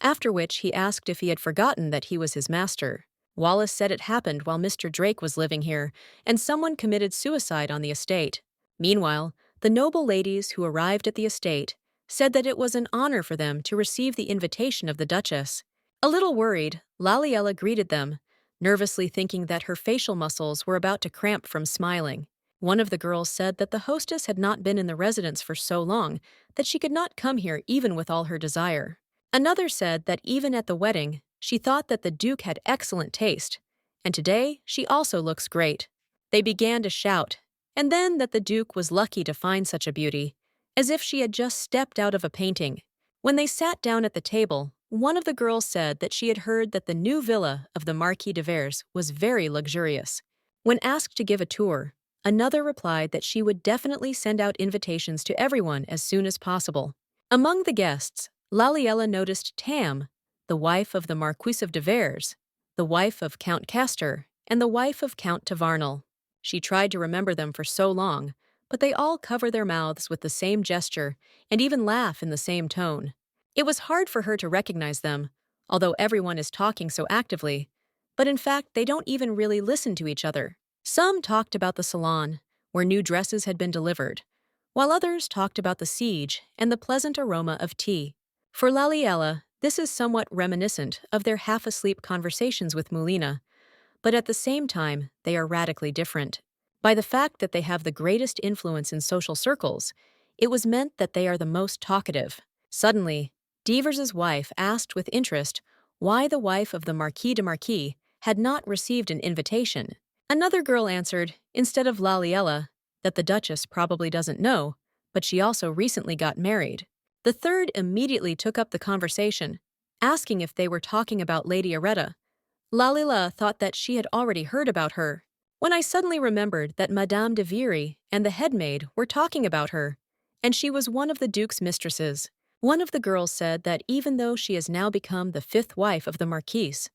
after which he asked if he had forgotten that he was his master. Wallace said it happened while Mr. Drake was living here, and someone committed suicide on the estate. Meanwhile, the noble ladies who arrived at the estate said that it was an honor for them to receive the invitation of the Duchess. A little worried, Laliella greeted them, nervously thinking that her facial muscles were about to cramp from smiling. One of the girls said that the hostess had not been in the residence for so long that she could not come here even with all her desire. Another said that even at the wedding, she thought that the Duke had excellent taste, and today she also looks great. They began to shout, and then that the Duke was lucky to find such a beauty, as if she had just stepped out of a painting. When they sat down at the table, one of the girls said that she had heard that the new villa of the Marquis de Vers was very luxurious. When asked to give a tour, another replied that she would definitely send out invitations to everyone as soon as possible. Among the guests, Laliella noticed Tam, the wife of the Marquis of de Vers, the wife of Count Castor, and the wife of Count Tavarnel. She tried to remember them for so long, but they all cover their mouths with the same gesture and even laugh in the same tone. It was hard for her to recognize them, although everyone is talking so actively, but in fact they don't even really listen to each other. Some talked about the salon, where new dresses had been delivered, while others talked about the siege and the pleasant aroma of tea. For Laliella, this is somewhat reminiscent of their half-asleep conversations with Mulina, but at the same time, they are radically different. By the fact that they have the greatest influence in social circles, it was meant that they are the most talkative. Suddenly, Devers's wife asked with interest why the wife of the Marquis de Marquis had not received an invitation. Another girl answered, instead of Laliella, that the Duchess probably doesn't know, but she also recently got married. The third immediately took up the conversation, asking if they were talking about Lady Aretta. Laliella thought that she had already heard about her, when I suddenly remembered that Madame de Viry and the headmaid were talking about her, and she was one of the Duke's mistresses. One of the girls said that even though she has now become the fifth wife of the Marquise,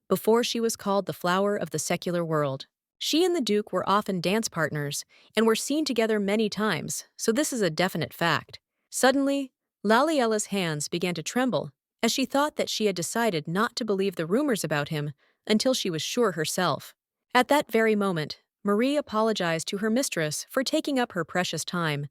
before she was called the flower of the secular world. She and the Duke were often dance partners and were seen together many times, so this is a definite fact. Suddenly, Laliella's hands began to tremble as she thought that she had decided not to believe the rumors about him until she was sure herself. At that very moment, Marie apologized to her mistress for taking up her precious time,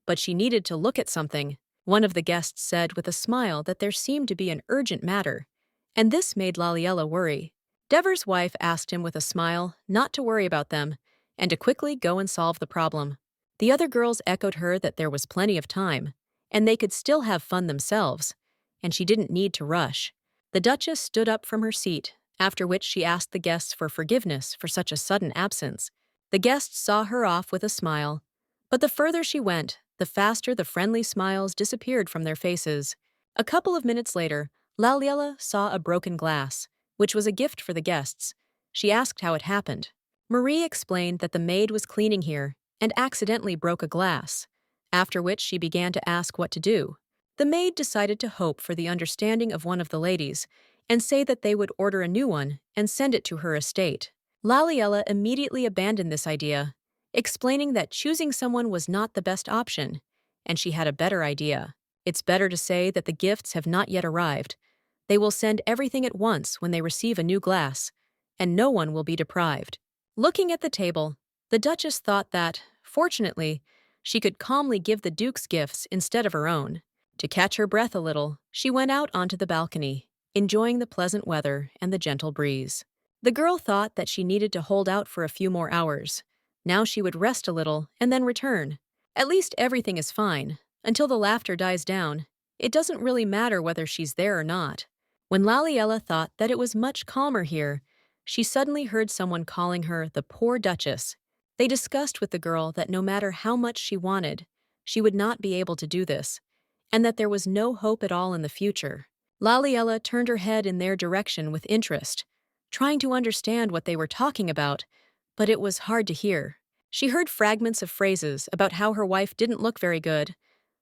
but she needed to look at something. One of the guests said with a smile that there seemed to be an urgent matter, and this made Laliella worry. Devers's wife asked him with a smile not to worry about them and to quickly go and solve the problem. The other girls echoed her that there was plenty of time, and they could still have fun themselves, and she didn't need to rush. The Duchess stood up from her seat, after which she asked the guests for forgiveness for such a sudden absence. The guests saw her off with a smile, but the further she went, the faster the friendly smiles disappeared from their faces. A couple of minutes later, Laliella saw a broken glass, which was a gift for the guests. She asked how it happened. Marie explained that the maid was cleaning here and accidentally broke a glass, after which she began to ask what to do. The maid decided to hope for the understanding of one of the ladies and say that they would order a new one and send it to her estate. Laliella immediately abandoned this idea, explaining that choosing someone was not the best option, and she had a better idea. It's better to say that the gifts have not yet arrived. They will send everything at once when they receive a new glass, and no one will be deprived. Looking at the table, the Duchess thought that, fortunately, she could calmly give the Duke's gifts instead of her own. To catch her breath a little, she went out onto the balcony, enjoying the pleasant weather and the gentle breeze. The girl thought that she needed to hold out for a few more hours. Now she would rest a little and then return. At least everything is fine. Until the laughter dies down, it doesn't really matter whether she's there or not. When Laliella thought that it was much calmer here, she suddenly heard someone calling her the poor Duchess. They discussed with the girl that no matter how much she wanted, she would not be able to do this, and that there was no hope at all in the future. Laliella turned her head in their direction with interest, trying to understand what they were talking about, but it was hard to hear. She heard fragments of phrases about how her wife didn't look very good.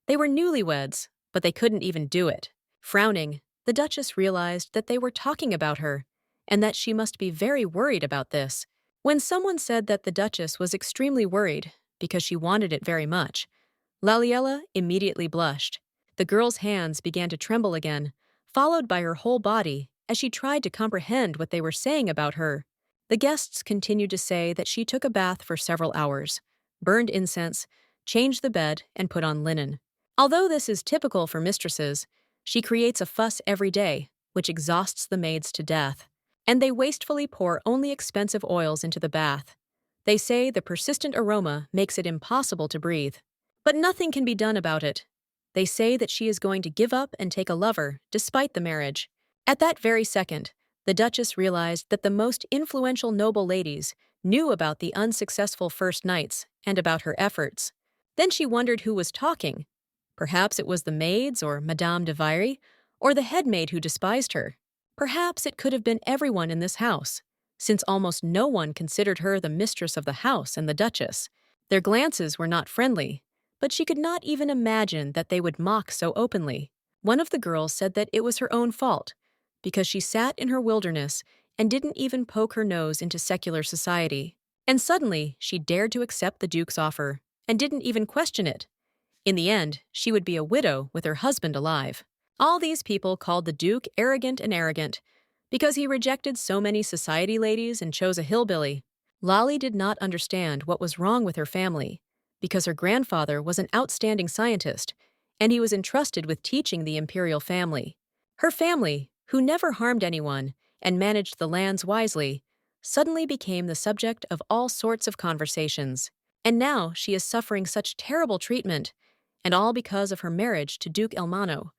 They were newlyweds, but they couldn't even do it. Frowning, the Duchess realized that they were talking about her, and that she must be very worried about this. When someone said that the Duchess was extremely worried because she wanted it very much, Laliella immediately blushed. The girl's hands began to tremble again, followed by her whole body as she tried to comprehend what they were saying about her. The guests continued to say that she took a bath for several hours, burned incense, changed the bed, and put on linen. Although this is typical for mistresses, she creates a fuss every day, which exhausts the maids to death. And they wastefully pour only expensive oils into the bath. They say the persistent aroma makes it impossible to breathe. But nothing can be done about it. They say that she is going to give up and take a lover, despite the marriage. At that very second, the Duchess realized that the most influential noble ladies knew about the unsuccessful first nights and about her efforts. Then she wondered who was talking. Perhaps it was the maids or Madame de Viry, or the head maid who despised her. Perhaps it could have been everyone in this house, since almost no one considered her the mistress of the house and the Duchess. Their glances were not friendly, but she could not even imagine that they would mock so openly. One of the girls said that it was her own fault, because she sat in her wilderness and didn't even poke her nose into secular society. And suddenly, she dared to accept the Duke's offer, and didn't even question it. In the end, she would be a widow with her husband alive. All these people called the Duke arrogant, because he rejected so many society ladies and chose a hillbilly. Lali did not understand what was wrong with her family, because her grandfather was an outstanding scientist, and he was entrusted with teaching the imperial family. Her family, who never harmed anyone and managed the lands wisely, suddenly became the subject of all sorts of conversations. And now she is suffering such terrible treatment, and all because of her marriage to Duke Elmano,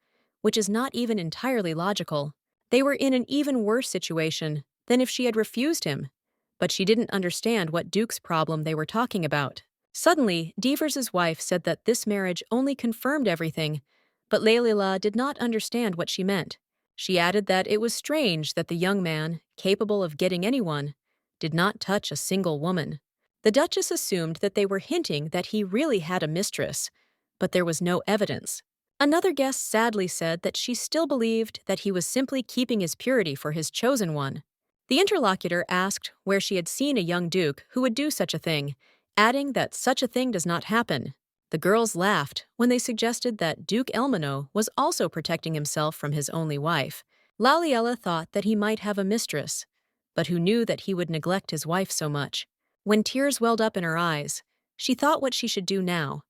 which is not even entirely logical. They were in an even worse situation than if she had refused him, but she didn't understand what Duke's problem they were talking about. Suddenly, Devers's wife said that this marriage only confirmed everything, but Laliella did not understand what she meant. She added that it was strange that the young man, capable of getting anyone, did not touch a single woman. The Duchess assumed that they were hinting that he really had a mistress, but there was no evidence. Another guest sadly said that she still believed that he was simply keeping his purity for his chosen one. The interlocutor asked where she had seen a young duke who would do such a thing, adding that such a thing does not happen. The girls laughed when they suggested that Duke Elmano was also protecting himself from his only wife. Laliella thought that he might have a mistress, but who knew that he would neglect his wife so much? When tears welled up in her eyes, she thought what she should do now.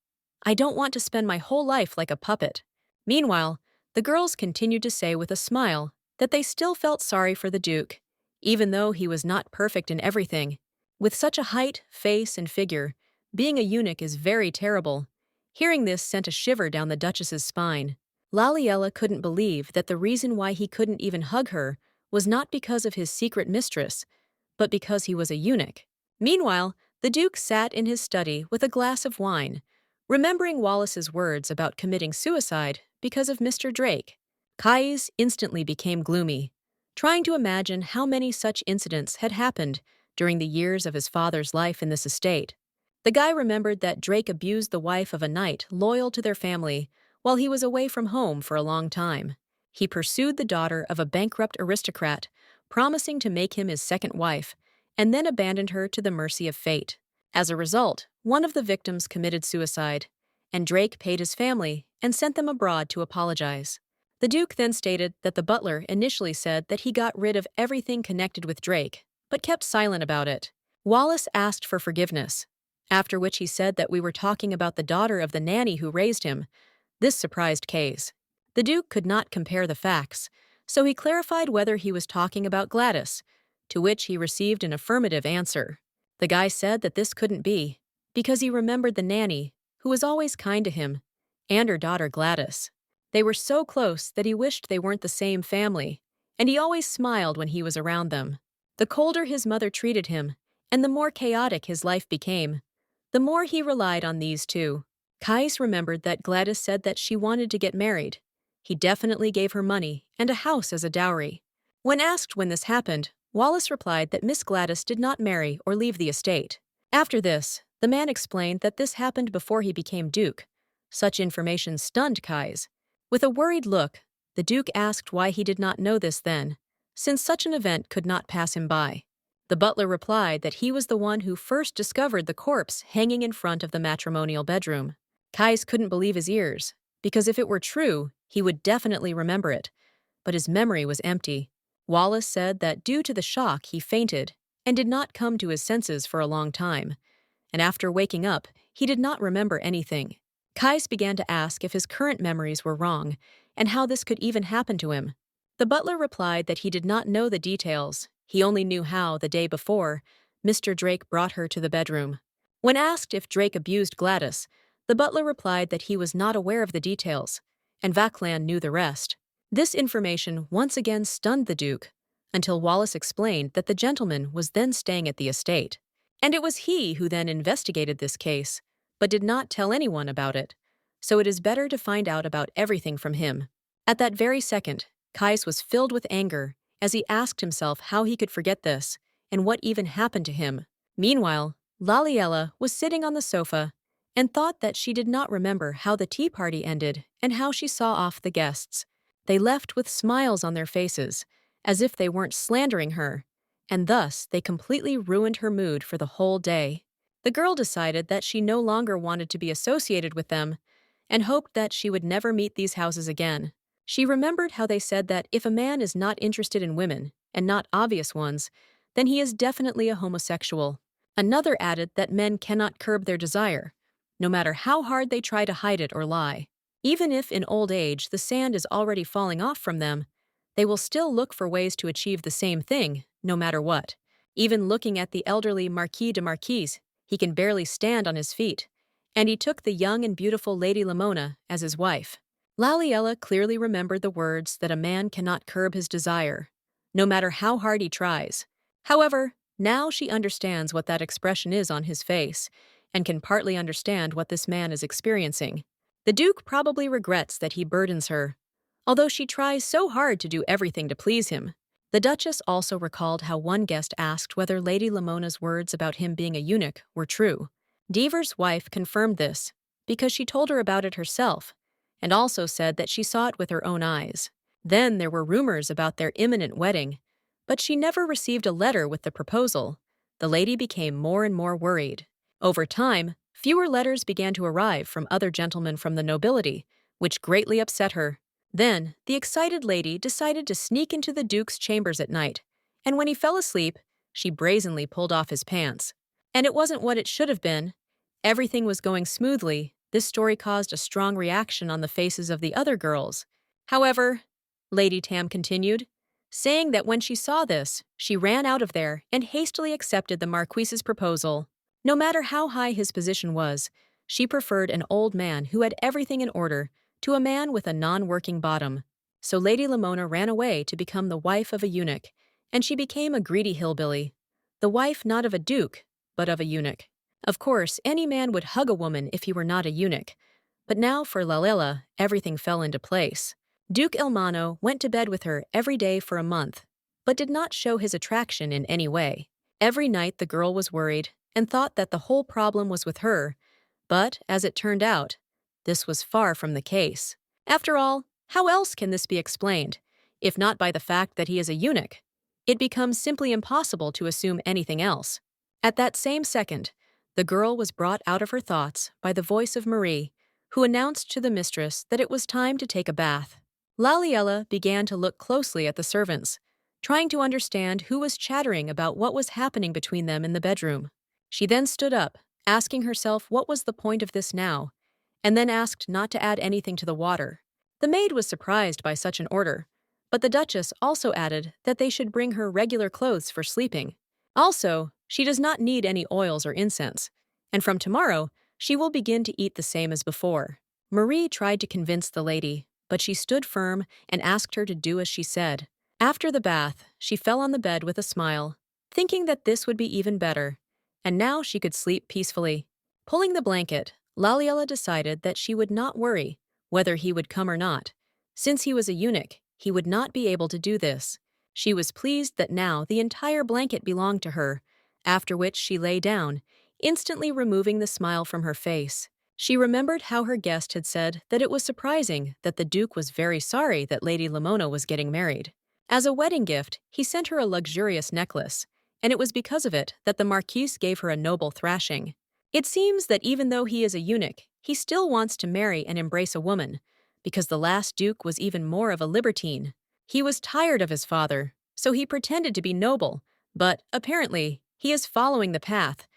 I don't want to spend my whole life like a puppet. Meanwhile, the girls continued to say with a smile that they still felt sorry for the Duke, even though he was not perfect in everything. With such a height, face, and figure, being a eunuch is very terrible. Hearing this sent a shiver down the Duchess's spine. Laliella couldn't believe that the reason why he couldn't even hug her was not because of his secret mistress, but because he was a eunuch. Meanwhile, the Duke sat in his study with a glass of wine, remembering Wallace's words about committing suicide because of Mr. Drake. Kais instantly became gloomy, trying to imagine how many such incidents had happened during the years of his father's life in this estate. The guy remembered that Drake abused the wife of a knight loyal to their family while he was away from home for a long time. He pursued the daughter of a bankrupt aristocrat, promising to make him his second wife, and then abandoned her to the mercy of fate. As a result, one of the victims committed suicide, and Drake paid his family and sent them abroad to apologize. The Duke then stated that the butler initially said that he got rid of everything connected with Drake, but kept silent about it. Wallace asked for forgiveness, after which he said that we were talking about the daughter of the nanny who raised him. This surprised Kais. The Duke could not compare the facts, so he clarified whether he was talking about Gladys, to which he received an affirmative answer. The guy said that this couldn't be, because he remembered the nanny, who was always kind to him, and her daughter Gladys. They were so close that he wished they weren't the same family, and he always smiled when he was around them. The colder his mother treated him, and the more chaotic his life became, the more he relied on these two. Kais remembered that Gladys said that she wanted to get married. He definitely gave her money and a house as a dowry. When asked when this happened, Wallace replied that Miss Gladys did not marry or leave the estate. After this, the man explained that this happened before he became Duke. Such information stunned Kais. With a worried look, the Duke asked why he did not know this then, since such an event could not pass him by. The butler replied that he was the one who first discovered the corpse hanging in front of the matrimonial bedroom. Kais couldn't believe his ears, because if it were true, he would definitely remember it, but his memory was empty. Wallace said that due to the shock he fainted and did not come to his senses for a long time, and after waking up, he did not remember anything. Kais began to ask if his current memories were wrong and how this could even happen to him. The butler replied that he did not know the details. He only knew how, the day before, Mr. Drake brought her to the bedroom. When asked if Drake abused Gladys, the butler replied that he was not aware of the details, and Vaklan knew the rest. This information once again stunned the Duke, until Wallace explained that the gentleman was then staying at the estate, and it was he who then investigated this case, but did not tell anyone about it, so it is better to find out about everything from him. At that very second, Kais was filled with anger as he asked himself how he could forget this and what even happened to him. Meanwhile, Laliella was sitting on the sofa and thought that she did not remember how the tea party ended and how she saw off the guests. They left with smiles on their faces, as if they weren't slandering her, and thus they completely ruined her mood for the whole day. The girl decided that she no longer wanted to be associated with them and hoped that she would never meet these houses again. She remembered how they said that if a man is not interested in women, and not obvious ones, then he is definitely a homosexual. Another added that men cannot curb their desire, no matter how hard they try to hide it or lie. Even if in old age the sand is already falling off from them, they will still look for ways to achieve the same thing, no matter what. Even looking at the elderly Marquis de Marquise, he can barely stand on his feet, and he took the young and beautiful Lady Lamona as his wife. Laliella clearly remembered the words that a man cannot curb his desire, no matter how hard he tries. However, now she understands what that expression is on his face, and can partly understand what this man is experiencing. The Duke probably regrets that he burdens her, although she tries so hard to do everything to please him. The Duchess also recalled how one guest asked whether Lady Lamona's words about him being a eunuch were true. Dever's wife confirmed this, because she told her about it herself, and also said that she saw it with her own eyes. Then there were rumors about their imminent wedding, but she never received a letter with the proposal. The lady became more and more worried. Over time, fewer letters began to arrive from other gentlemen from the nobility, which greatly upset her. Then, the excited lady decided to sneak into the Duke's chambers at night, and when he fell asleep, she brazenly pulled off his pants. And it wasn't what it should have been. Everything was going smoothly. This story caused a strong reaction on the faces of the other girls. However, Lady Tam continued, saying that when she saw this, she ran out of there and hastily accepted the Marquise's proposal. No matter how high his position was, she preferred an old man who had everything in order to a man with a non-working bottom. So Lady Lamona ran away to become the wife of a eunuch, and she became a greedy hillbilly, the wife not of a duke, but of a eunuch. Of course, any man would hug a woman if he were not a eunuch, but now for Laliella, everything fell into place. Duke Elmano went to bed with her every day for a month, but did not show his attraction in any way. Every night the girl was worried and thought that the whole problem was with her, but, as it turned out, this was far from the case. After all, how else can this be explained, if not by the fact that he is a eunuch? It becomes simply impossible to assume anything else. At that same second, the girl was brought out of her thoughts by the voice of Marie, who announced to the mistress that it was time to take a bath. Laliella began to look closely at the servants, trying to understand who was chattering about what was happening between them in the bedroom. She then stood up, asking herself what was the point of this now, and then asked not to add anything to the water. The maid was surprised by such an order, but the Duchess also added that they should bring her regular clothes for sleeping. Also, she does not need any oils or incense, and from tomorrow, she will begin to eat the same as before. Marie tried to convince the lady, but she stood firm and asked her to do as she said. After the bath, she fell on the bed with a smile, thinking that this would be even better, and now she could sleep peacefully. Pulling the blanket, Laliella decided that she would not worry whether he would come or not. Since he was a eunuch, he would not be able to do this. She was pleased that now the entire blanket belonged to her, after which she lay down, instantly removing the smile from her face. She remembered how her guest had said that it was surprising that the Duke was very sorry that Lady Lamona was getting married. As a wedding gift, he sent her a luxurious necklace, and it was because of it that the Marquise gave her a noble thrashing. It seems that even though he is a eunuch, he still wants to marry and embrace a woman, because the last Duke was even more of a libertine. He was tired of his father, so he pretended to be noble, but, apparently, he is following the path,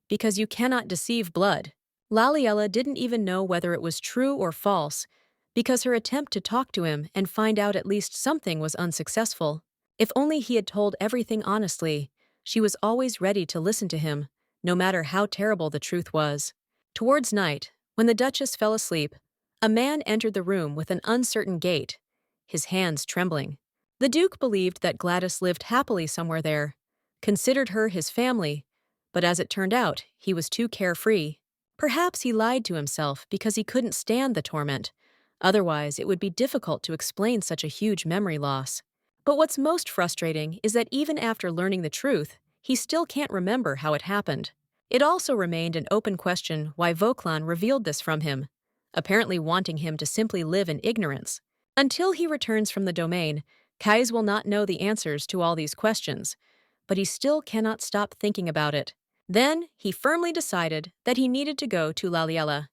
because you cannot deceive blood. Laliella didn't even know whether it was true or false, because her attempt to talk to him and find out at least something was unsuccessful. If only he had told everything honestly, she was always ready to listen to him, no matter how terrible the truth was. Towards night, when the Duchess fell asleep, a man entered the room with an uncertain gait, his hands trembling. The Duke believed that Gladys lived happily somewhere there, considered her his family, but as it turned out, he was too carefree. Perhaps he lied to himself because he couldn't stand the torment. Otherwise, it would be difficult to explain such a huge memory loss. But what's most frustrating is that even after learning the truth, he still can't remember how it happened. It also remained an open question why Voklan revealed this from him, apparently wanting him to simply live in ignorance. Until he returns from the domain, Kais will not know the answers to all these questions, but he still cannot stop thinking about it. Then, he firmly decided that he needed to go to Laliella.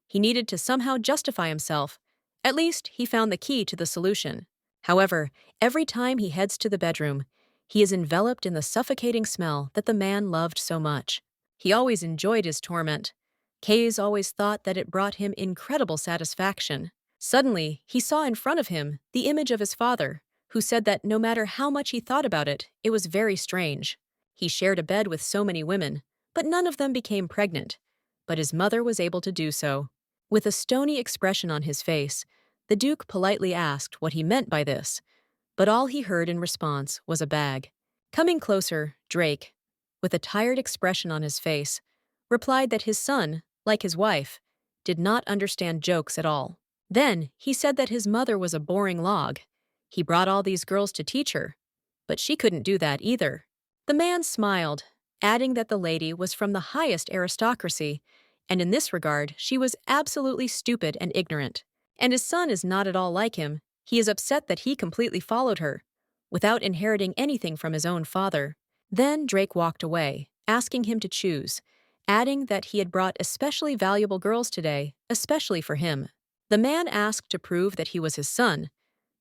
He needed to somehow justify himself. At least, he found the key to the solution. However, every time he heads to the bedroom, he is enveloped in the suffocating smell that the man loved so much. He always enjoyed his torment. Kays always thought that it brought him incredible satisfaction. Suddenly, he saw in front of him the image of his father, who said that no matter how much he thought about it, it was very strange. He shared a bed with so many women, but none of them became pregnant. But his mother was able to do so. With a stony expression on his face, the Duke politely asked what he meant by this, but all he heard in response was a bag. Coming closer, Drake, with a tired expression on his face, replied that his son, like his wife, did not understand jokes at all. Then he said that his mother was a boring log. He brought all these girls to teach her, but she couldn't do that either. The man smiled, adding that the lady was from the highest aristocracy, and in this regard she was absolutely stupid and ignorant. And his son is not at all like him. He is upset that he completely followed her, without inheriting anything from his own father. Then Drake walked away, asking him to choose, adding that he had brought especially valuable girls today, especially for him. The man asked to prove that he was his son.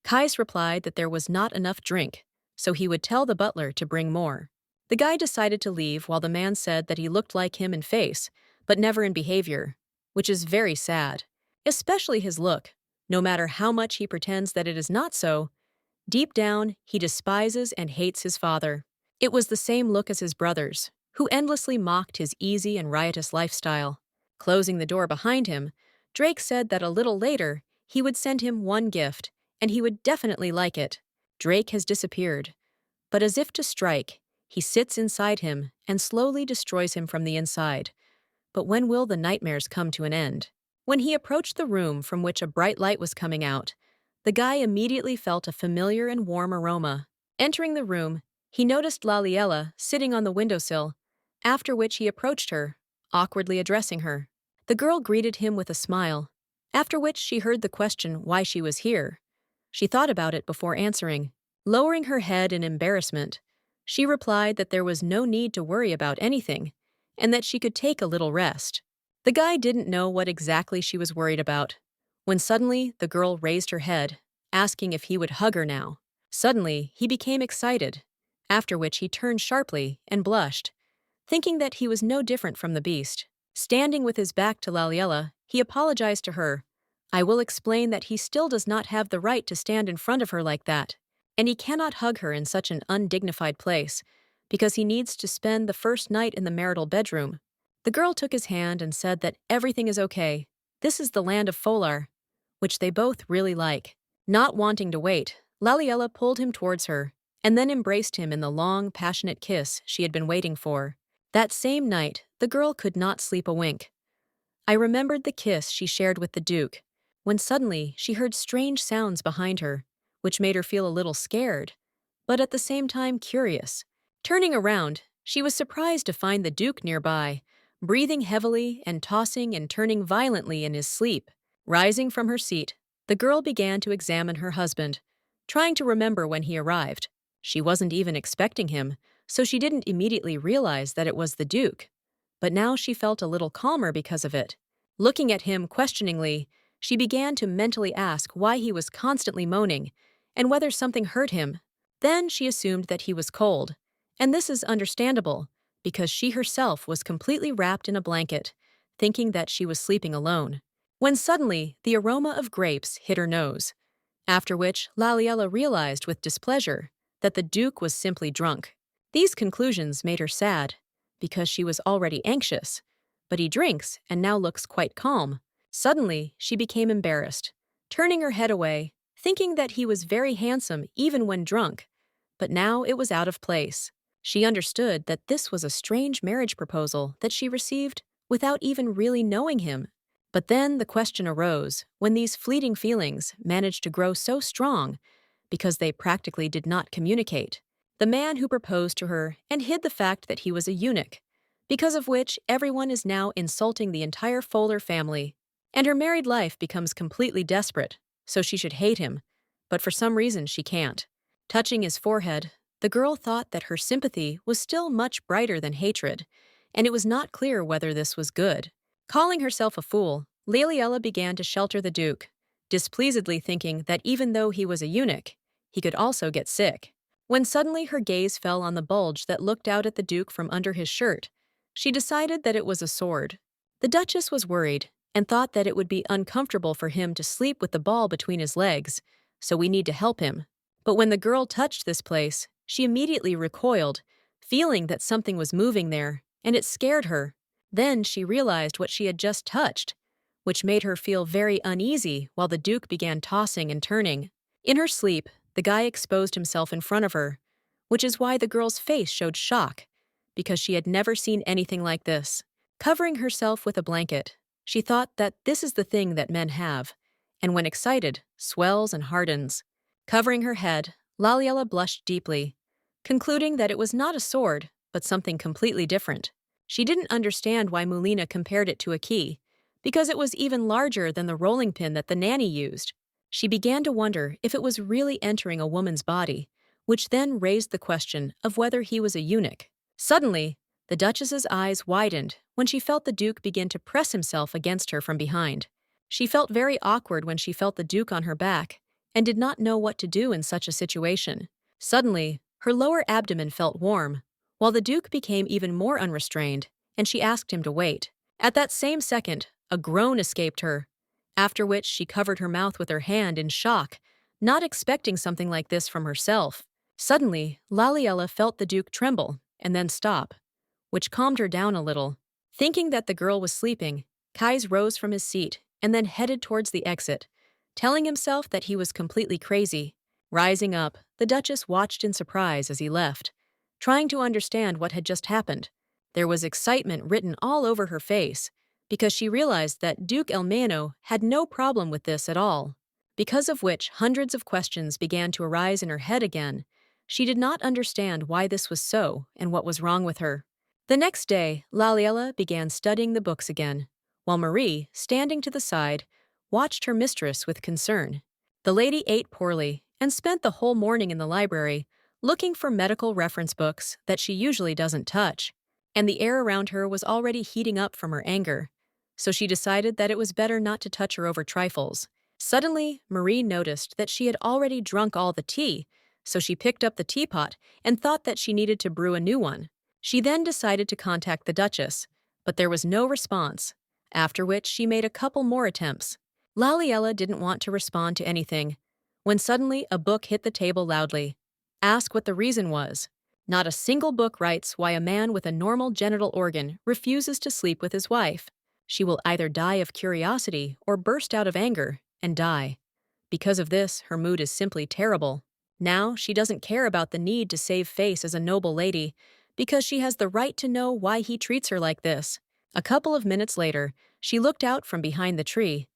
Kais replied that there was not enough drink, so he would tell the butler to bring more. The guy decided to leave while the man said that he looked like him in face, but never in behavior, which is very sad. Especially his look. No matter how much he pretends that it is not so, deep down, he despises and hates his father. It was the same look as his brothers, who endlessly mocked his easy and riotous lifestyle. Closing the door behind him, Drake said that a little later, he would send him one gift, and he would definitely like it. Drake has disappeared. But as if to strike, he sits inside him and slowly destroys him from the inside. But when will the nightmares come to an end? When he approached the room from which a bright light was coming out, the guy immediately felt a familiar and warm aroma. Entering the room, he noticed Laliella sitting on the windowsill, after which he approached her, awkwardly addressing her. The girl greeted him with a smile, after which she heard the question why she was here. She thought about it before answering. Lowering her head in embarrassment, she replied that there was no need to worry about anything, and that she could take a little rest. The guy didn't know what exactly she was worried about, when suddenly the girl raised her head, asking if he would hug her now. Suddenly, he became excited, after which he turned sharply and blushed, thinking that he was no different from the beast. Standing with his back to Laliella, he apologized to her. I will explain that he still does not have the right to stand in front of her like that, and he cannot hug her in such an undignified place, because he needs to spend the first night in the marital bedroom. The girl took his hand and said that everything is okay. This is the land of Folar, which they both really like. Not wanting to wait, Laliella pulled him towards her, and then embraced him in the long, passionate kiss she had been waiting for. That same night, the girl could not sleep a wink. I remembered the kiss she shared with the Duke, when suddenly she heard strange sounds behind her, which made her feel a little scared, but at the same time curious. Turning around, she was surprised to find the Duke nearby, breathing heavily and tossing and turning violently in his sleep. Rising from her seat, the girl began to examine her husband, trying to remember when he arrived. She wasn't even expecting him, so she didn't immediately realize that it was the Duke. But now she felt a little calmer because of it. Looking at him questioningly, she began to mentally ask why he was constantly moaning, and whether something hurt him. Then she assumed that he was cold, and this is understandable, because she herself was completely wrapped in a blanket, thinking that she was sleeping alone. When suddenly, the aroma of grapes hit her nose, after which Laliella realized with displeasure that the Duke was simply drunk. These conclusions made her sad, because she was already anxious, but he drinks and now looks quite calm. Suddenly, she became embarrassed, turning her head away, thinking that he was very handsome even when drunk, but now it was out of place. She understood that this was a strange marriage proposal that she received without even really knowing him. But then the question arose when these fleeting feelings managed to grow so strong because they practically did not communicate. The man who proposed to her and hid the fact that he was a eunuch, because of which everyone is now insulting the entire Fowler family, and her married life becomes completely desperate, so she should hate him, but for some reason she can't. Touching his forehead, the girl thought that her sympathy was still much brighter than hatred, and it was not clear whether this was good. Calling herself a fool, Laliella began to shelter the Duke, displeasedly thinking that even though he was a eunuch, he could also get sick. When suddenly her gaze fell on the bulge that looked out at the Duke from under his shirt, she decided that it was a sword. The Duchess was worried and thought that it would be uncomfortable for him to sleep with the ball between his legs, so we need to help him. But when the girl touched this place, she immediately recoiled, feeling that something was moving there, and it scared her. Then she realized what she had just touched, which made her feel very uneasy while the Duke began tossing and turning. In her sleep, the guy exposed himself in front of her, which is why the girl's face showed shock, because she had never seen anything like this. Covering herself with a blanket, she thought that this is the thing that men have, and when excited, swells and hardens. Covering her head, Laliella blushed deeply, concluding that it was not a sword, but something completely different. She didn't understand why Mulina compared it to a key, because it was even larger than the rolling pin that the nanny used. She began to wonder if it was really entering a woman's body, which then raised the question of whether he was a eunuch. Suddenly, the Duchess's eyes widened when she felt the Duke begin to press himself against her from behind. She felt very awkward when she felt the Duke on her back and did not know what to do in such a situation. Suddenly, her lower abdomen felt warm, while the Duke became even more unrestrained, and she asked him to wait. At that same second, a groan escaped her, after which she covered her mouth with her hand in shock, not expecting something like this from herself. Suddenly, Laliella felt the Duke tremble and then stop, which calmed her down a little. Thinking that the girl was sleeping, Kais rose from his seat and then headed towards the exit, telling himself that he was completely crazy. Rising up, the Duchess watched in surprise as he left, trying to understand what had just happened. There was excitement written all over her face, because she realized that Duke Elmano had no problem with this at all, because of which hundreds of questions began to arise in her head again. She did not understand why this was so and what was wrong with her. The next day, Laliella began studying the books again, while Marie, standing to the side, watched her mistress with concern. The lady ate poorly and spent the whole morning in the library looking for medical reference books that she usually doesn't touch, and the air around her was already heating up from her anger, so she decided that it was better not to touch her over trifles. Suddenly, Marie noticed that she had already drunk all the tea, so she picked up the teapot and thought that she needed to brew a new one. She then decided to contact the Duchess, but there was no response, after which she made a couple more attempts. Laliella didn't want to respond to anything, when suddenly a book hit the table loudly. Ask what the reason was. Not a single book writes why a man with a normal genital organ refuses to sleep with his wife. She will either die of curiosity or burst out of anger and die. Because of this, her mood is simply terrible. Now, she doesn't care about the need to save face as a noble lady, because she has the right to know why he treats her like this. A couple of minutes later, she looked out from behind the tree.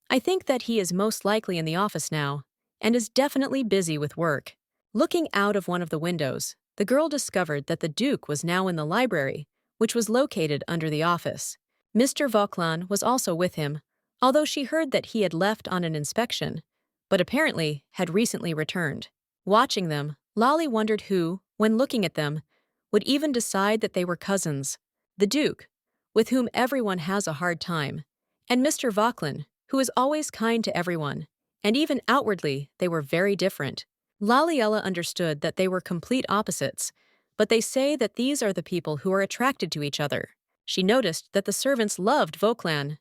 I think that he is most likely in the office now, and is definitely busy with work. Looking out of one of the windows, the girl discovered that the Duke was now in the library, which was located under the office. Mr. Vauquelin was also with him, although she heard that he had left on an inspection, but apparently had recently returned. Watching them, Lali wondered who, when looking at them, would even decide that they were cousins. The Duke, with whom everyone has a hard time, and Mr. Vauquelin, who is always kind to everyone, and even outwardly they were very different. Laliella understood that they were complete opposites, but they say that these are the people who are attracted to each other. She noticed that the servants loved Vauquelin.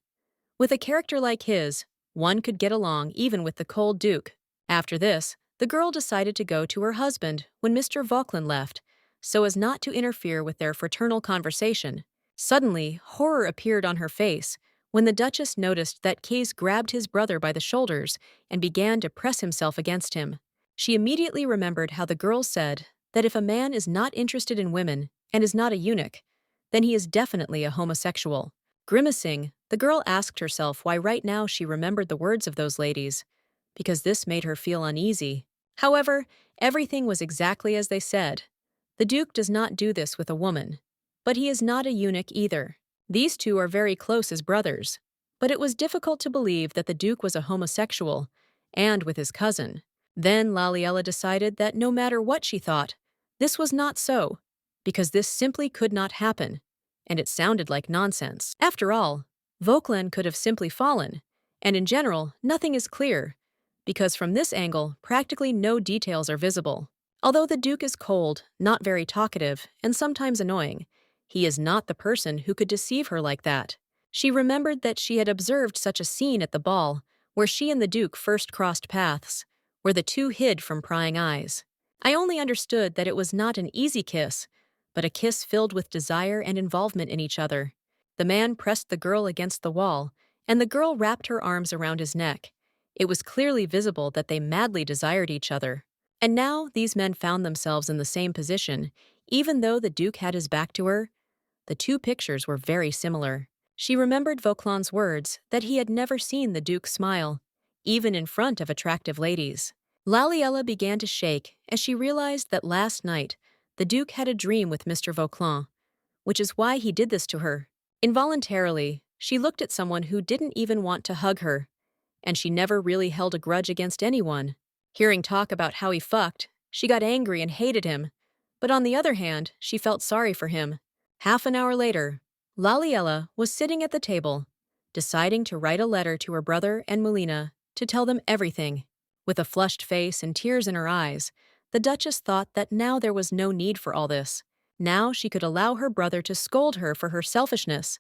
With a character like his, one could get along even with the cold Duke. After this, the girl decided to go to her husband when Mr. Vauquelin left, so as not to interfere with their fraternal conversation. Suddenly, horror appeared on her face when the Duchess noticed that Case grabbed his brother by the shoulders and began to press himself against him. She immediately remembered how the girl said that if a man is not interested in women and is not a eunuch, then he is definitely a homosexual. Grimacing, the girl asked herself why right now she remembered the words of those ladies, because this made her feel uneasy. However, everything was exactly as they said. The Duke does not do this with a woman, but he is not a eunuch either. These two are very close as brothers, but it was difficult to believe that the Duke was a homosexual, and with his cousin. Then Laliella decided that no matter what she thought, this was not so, because this simply could not happen, and it sounded like nonsense. After all, Vauquelin could have simply fallen, and in general, nothing is clear, because from this angle, practically no details are visible. Although the Duke is cold, not very talkative, and sometimes annoying, he is not the person who could deceive her like that. She remembered that she had observed such a scene at the ball, where she and the Duke first crossed paths, where the two hid from prying eyes. I only understood that it was not an easy kiss, but a kiss filled with desire and involvement in each other. The man pressed the girl against the wall, and the girl wrapped her arms around his neck. It was clearly visible that they madly desired each other. And now these men found themselves in the same position, even though the Duke had his back to her. The two pictures were very similar. She remembered Vauquelin's words that he had never seen the Duke smile, even in front of attractive ladies. Laliella began to shake as she realized that last night the Duke had a dream with Mr. Vauquelin, which is why he did this to her. Involuntarily, she looked at someone who didn't even want to hug her, and she never really held a grudge against anyone. Hearing talk about how he fucked, she got angry and hated him, but on the other hand, she felt sorry for him. Half an hour later, Laliella was sitting at the table, deciding to write a letter to her brother and Melina to tell them everything. With a flushed face and tears in her eyes, the Duchess thought that now there was no need for all this. Now she could allow her brother to scold her for her selfishness,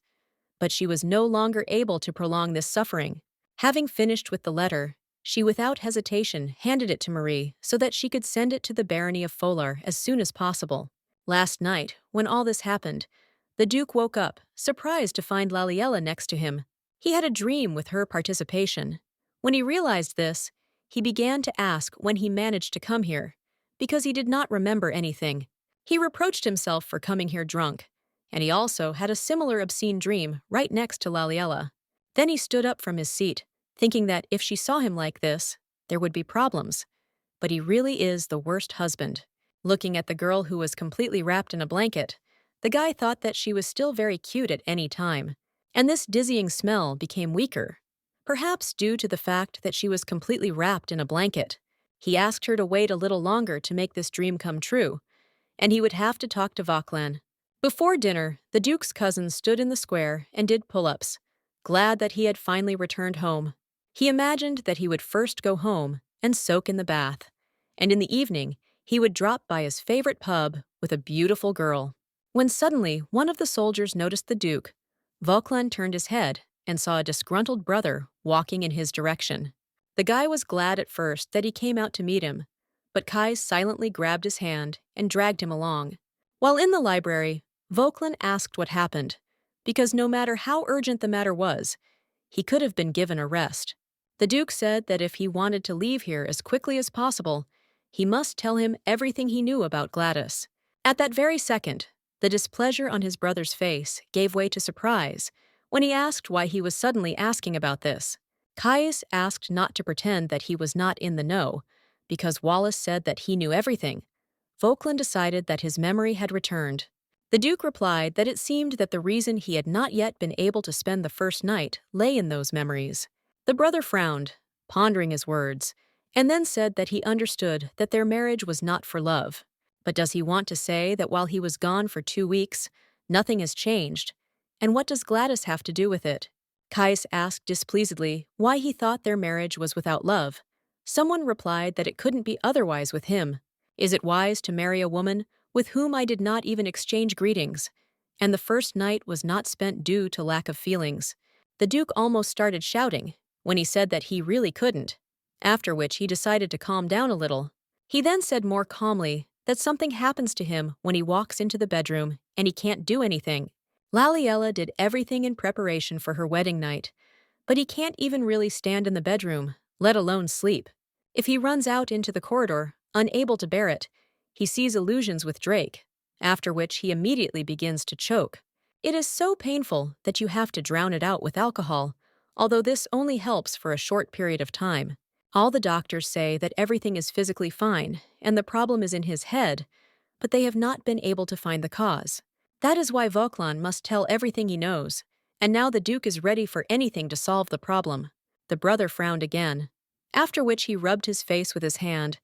but she was no longer able to prolong this suffering. Having finished with the letter, she without hesitation handed it to Marie so that she could send it to the barony of Folar as soon as possible. Last night, when all this happened, the Duke woke up, surprised to find Laliella next to him. He had a dream with her participation. When he realized this, he began to ask when he managed to come here, because he did not remember anything. He reproached himself for coming here drunk, and he also had a similar obscene dream right next to Laliella. Then he stood up from his seat, thinking that if she saw him like this, there would be problems. But he really is the worst husband. Looking at the girl who was completely wrapped in a blanket, the guy thought that she was still very cute at any time, and this dizzying smell became weaker, perhaps due to the fact that she was completely wrapped in a blanket. He asked her to wait a little longer to make this dream come true, and he would have to talk to Vauquelin. Before dinner, the Duke's cousin stood in the square and did pull-ups, glad that he had finally returned home. He imagined that he would first go home and soak in the bath, and in the evening, he would drop by his favorite pub with a beautiful girl. When suddenly one of the soldiers noticed the Duke, Vauquelin turned his head and saw a disgruntled brother walking in his direction. The guy was glad at first that he came out to meet him, but Kai silently grabbed his hand and dragged him along. While in the library, Vauquelin asked what happened, because no matter how urgent the matter was, he could have been given a rest. The Duke said that if he wanted to leave here as quickly as possible, he must tell him everything he knew about Gladys. At that very second, the displeasure on his brother's face gave way to surprise when he asked why he was suddenly asking about this. Caius asked not to pretend that he was not in the know, because Wallace said that he knew everything. Vauquelin decided that his memory had returned. The Duke replied that it seemed that the reason he had not yet been able to spend the first night lay in those memories. The brother frowned, pondering his words, and then said that he understood that their marriage was not for love. But does he want to say that while he was gone for 2 weeks, nothing has changed? And what does Gladys have to do with it? Caius asked displeasedly why he thought their marriage was without love. Someone replied that it couldn't be otherwise with him. Is it wise to marry a woman with whom I did not even exchange greetings? And the first night was not spent due to lack of feelings. The Duke almost started shouting when he said that he really couldn't, after which he decided to calm down a little. He then said more calmly that something happens to him when he walks into the bedroom and he can't do anything. Laliella did everything in preparation for her wedding night, but he can't even really stand in the bedroom, let alone sleep. If he runs out into the corridor, unable to bear it, he sees illusions with Drake, after which he immediately begins to choke. It is so painful that you have to drown it out with alcohol, although this only helps for a short period of time. All the doctors say that everything is physically fine and the problem is in his head, but they have not been able to find the cause. That is why Voklan must tell everything he knows, and now the Duke is ready for anything to solve the problem. The brother frowned again, after which he rubbed his face with his hand,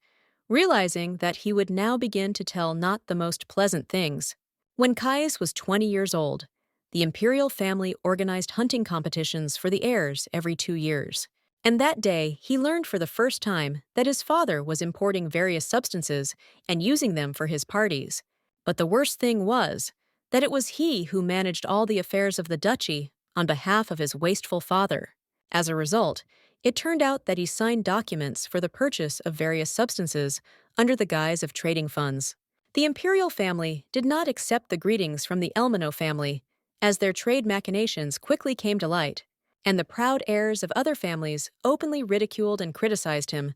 realizing that he would now begin to tell not the most pleasant things. When Caius was 20 years old, the imperial family organized hunting competitions for the heirs every 2 years. And that day, he learned for the first time that his father was importing various substances and using them for his parties. But the worst thing was that it was he who managed all the affairs of the duchy on behalf of his wasteful father. As a result, it turned out that he signed documents for the purchase of various substances under the guise of trading funds. The imperial family did not accept the greetings from the Elmano family, as their trade machinations quickly came to light, and the proud heirs of other families openly ridiculed and criticized him,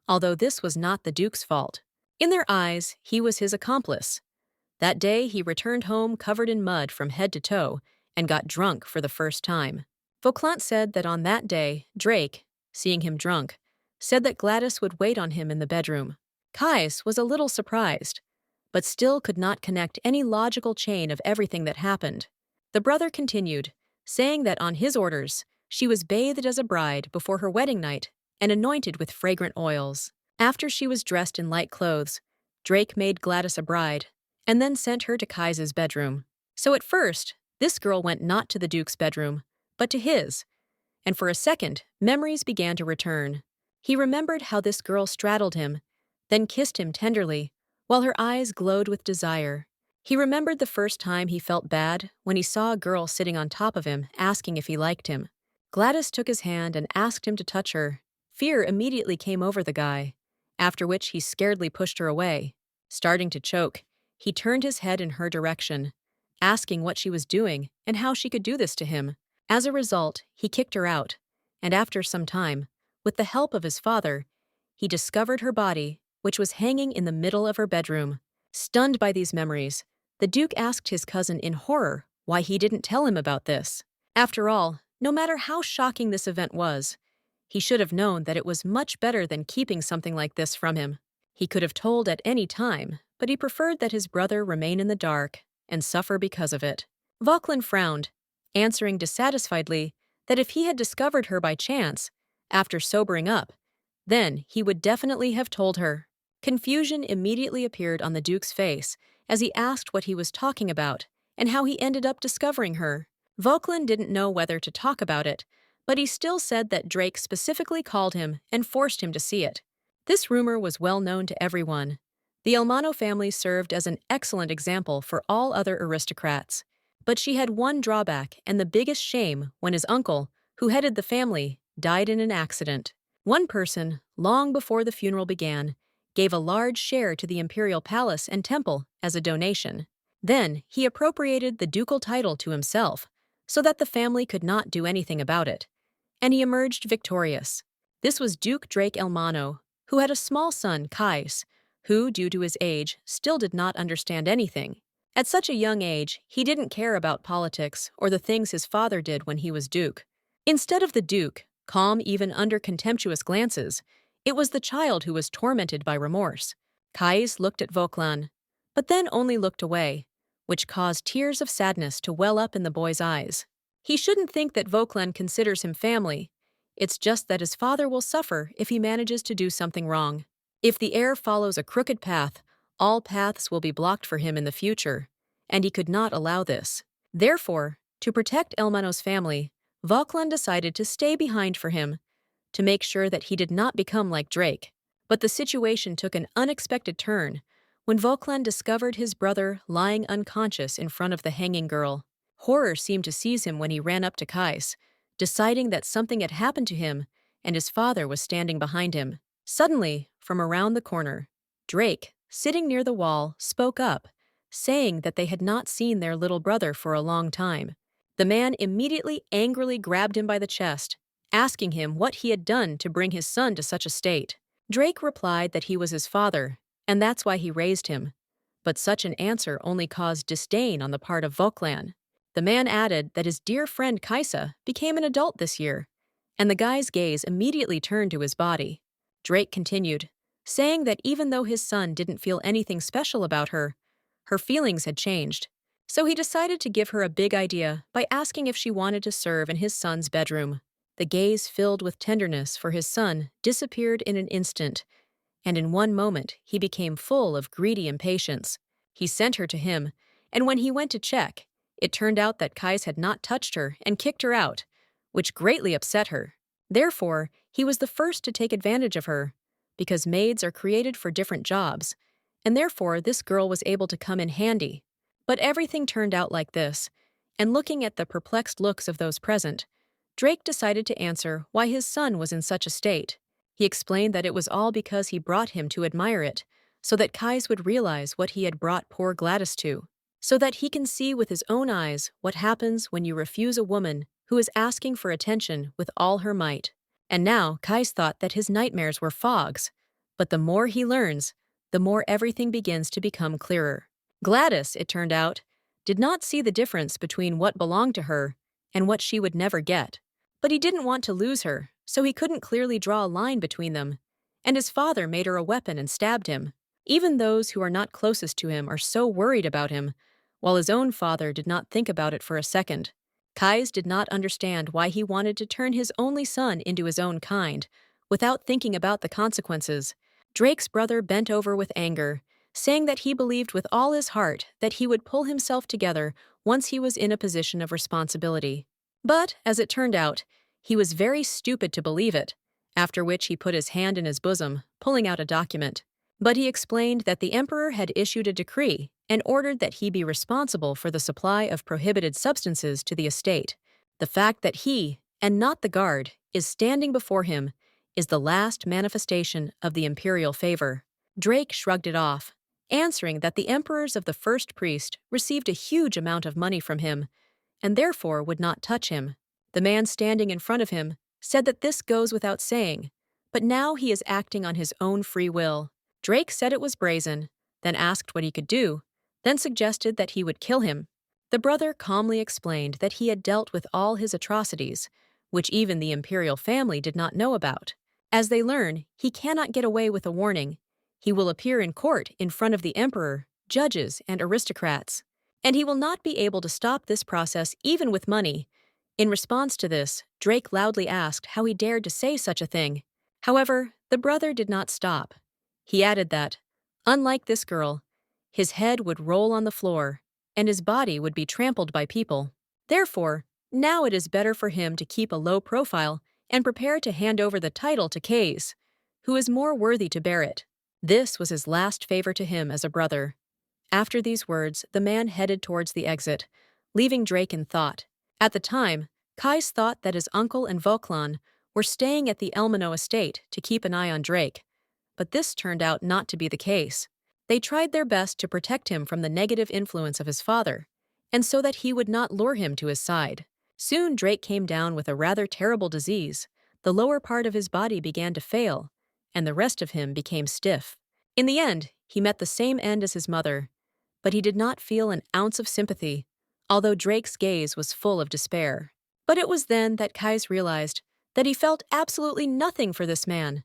although this was not the Duke's fault. In their eyes, he was his accomplice. That day he returned home covered in mud from head to toe and got drunk for the first time. Vauclante said that on that day, Drake, seeing him drunk, said that Gladys would wait on him in the bedroom. Caius was a little surprised, but still could not connect any logical chain of everything that happened. The brother continued, saying that on his orders, she was bathed as a bride before her wedding night and anointed with fragrant oils. After she was dressed in light clothes, Drake made Gladys a bride and then sent her to Caius's bedroom. So at first, this girl went not to the Duke's bedroom, but to his, and for a second, memories began to return. He remembered how this girl straddled him, then kissed him tenderly, while her eyes glowed with desire. He remembered the first time he felt bad when he saw a girl sitting on top of him asking if he liked him. Gladys took his hand and asked him to touch her. Fear immediately came over the guy, after which he scaredly pushed her away. Starting to choke, he turned his head in her direction, asking what she was doing and how she could do this to him. As a result, he kicked her out, and after some time, with the help of his father, he discovered her body, which was hanging in the middle of her bedroom. Stunned by these memories, the Duke asked his cousin in horror why he didn't tell him about this. After all, no matter how shocking this event was, he should have known that it was much better than keeping something like this from him. He could have told at any time, but he preferred that his brother remain in the dark and suffer because of it. Vauclin frowned, answering dissatisfiedly that if he had discovered her by chance, after sobering up, then he would definitely have told her. Confusion immediately appeared on the Duke's face as he asked what he was talking about and how he ended up discovering her. Vauclin didn't know whether to talk about it, but he still said that Drake specifically called him and forced him to see it. This rumor was well known to everyone. The Elmano family served as an excellent example for all other aristocrats. But she had one drawback and the biggest shame when his uncle, who headed the family, died in an accident. One person, long before the funeral began, gave a large share to the imperial palace and temple as a donation. Then he appropriated the ducal title to himself, so that the family could not do anything about it, and he emerged victorious. This was Duke Drake Elmano, who had a small son, Caius, who, due to his age, still did not understand anything. At such a young age, he didn't care about politics or the things his father did when he was Duke. Instead of the Duke, calm even under contemptuous glances, it was the child who was tormented by remorse. Caius looked at Vauclin, but then only looked away, which caused tears of sadness to well up in the boy's eyes. He shouldn't think that Vauclin considers him family. It's just that his father will suffer if he manages to do something wrong. If the heir follows a crooked path, all paths will be blocked for him in the future, and he could not allow this. Therefore, to protect Elmano's family, Vauclin decided to stay behind for him, to make sure that he did not become like Drake. But the situation took an unexpected turn when Vauclin discovered his brother lying unconscious in front of the hanging girl. Horror seemed to seize him when he ran up to Caius, deciding that something had happened to him and his father was standing behind him. Suddenly, from around the corner, Drake, sitting near the wall, spoke up, saying that they had not seen their little brother for a long time. The man immediately angrily grabbed him by the chest, asking him what he had done to bring his son to such a state. Drake replied that he was his father, and that's why he raised him. But such an answer only caused disdain on the part of Vauclin. The man added that his dear friend Kaisa became an adult this year, and the guy's gaze immediately turned to his body. Drake continued, saying that even though his son didn't feel anything special about her, her feelings had changed. So he decided to give her a big idea by asking if she wanted to serve in his son's bedroom. The gaze filled with tenderness for his son disappeared in an instant, and in one moment he became full of greedy impatience. He sent her to him, and when he went to check, it turned out that Kais had not touched her and kicked her out, which greatly upset her. Therefore, he was the first to take advantage of her, because maids are created for different jobs, and therefore this girl was able to come in handy. But everything turned out like this, and looking at the perplexed looks of those present, Drake decided to answer why his son was in such a state. He explained that it was all because he brought him to admire it, so that Kais would realize what he had brought poor Gladys to, so that he can see with his own eyes what happens when you refuse a woman who is asking for attention with all her might. And now Kais thought that his nightmares were fogs, but the more he learns, the more everything begins to become clearer. Gladys, it turned out, did not see the difference between what belonged to her and what she would never get. But he didn't want to lose her, so he couldn't clearly draw a line between them, and his father made her a weapon and stabbed him. Even those who are not closest to him are so worried about him, while his own father did not think about it for a second. Kais did not understand why he wanted to turn his only son into his own kind, without thinking about the consequences. Drake's brother bent over with anger, saying that he believed with all his heart that he would pull himself together once he was in a position of responsibility. But, as it turned out, he was very stupid to believe it, after which he put his hand in his bosom, pulling out a document. But he explained that the emperor had issued a decree and ordered that he be responsible for the supply of prohibited substances to the estate. The fact that he, and not the guard, is standing before him is the last manifestation of the imperial favor. Drake shrugged it off, answering that the emperors of the first priest received a huge amount of money from him, and therefore would not touch him. The man standing in front of him said that this goes without saying, but now he is acting on his own free will. Drake said it was brazen, then asked what he could do, then suggested that he would kill him. The brother calmly explained that he had dealt with all his atrocities, which even the imperial family did not know about. As they learn, he cannot get away with a warning. He will appear in court in front of the emperor, judges, and aristocrats, and he will not be able to stop this process even with money. In response to this, Drake loudly asked how he dared to say such a thing. However, the brother did not stop. He added that, unlike this girl, his head would roll on the floor, and his body would be trampled by people. Therefore, now it is better for him to keep a low profile and prepare to hand over the title to Kais, who is more worthy to bear it. This was his last favor to him as a brother. After these words, the man headed towards the exit, leaving Drake in thought. At the time, Kais thought that his uncle and Voklan were staying at the Elmano estate to keep an eye on Drake, but this turned out not to be the case. They tried their best to protect him from the negative influence of his father, and so that he would not lure him to his side. Soon Drake came down with a rather terrible disease. The lower part of his body began to fail, and the rest of him became stiff. In the end, he met the same end as his mother, but he did not feel an ounce of sympathy, although Drake's gaze was full of despair. But it was then that Kais realized that he felt absolutely nothing for this man,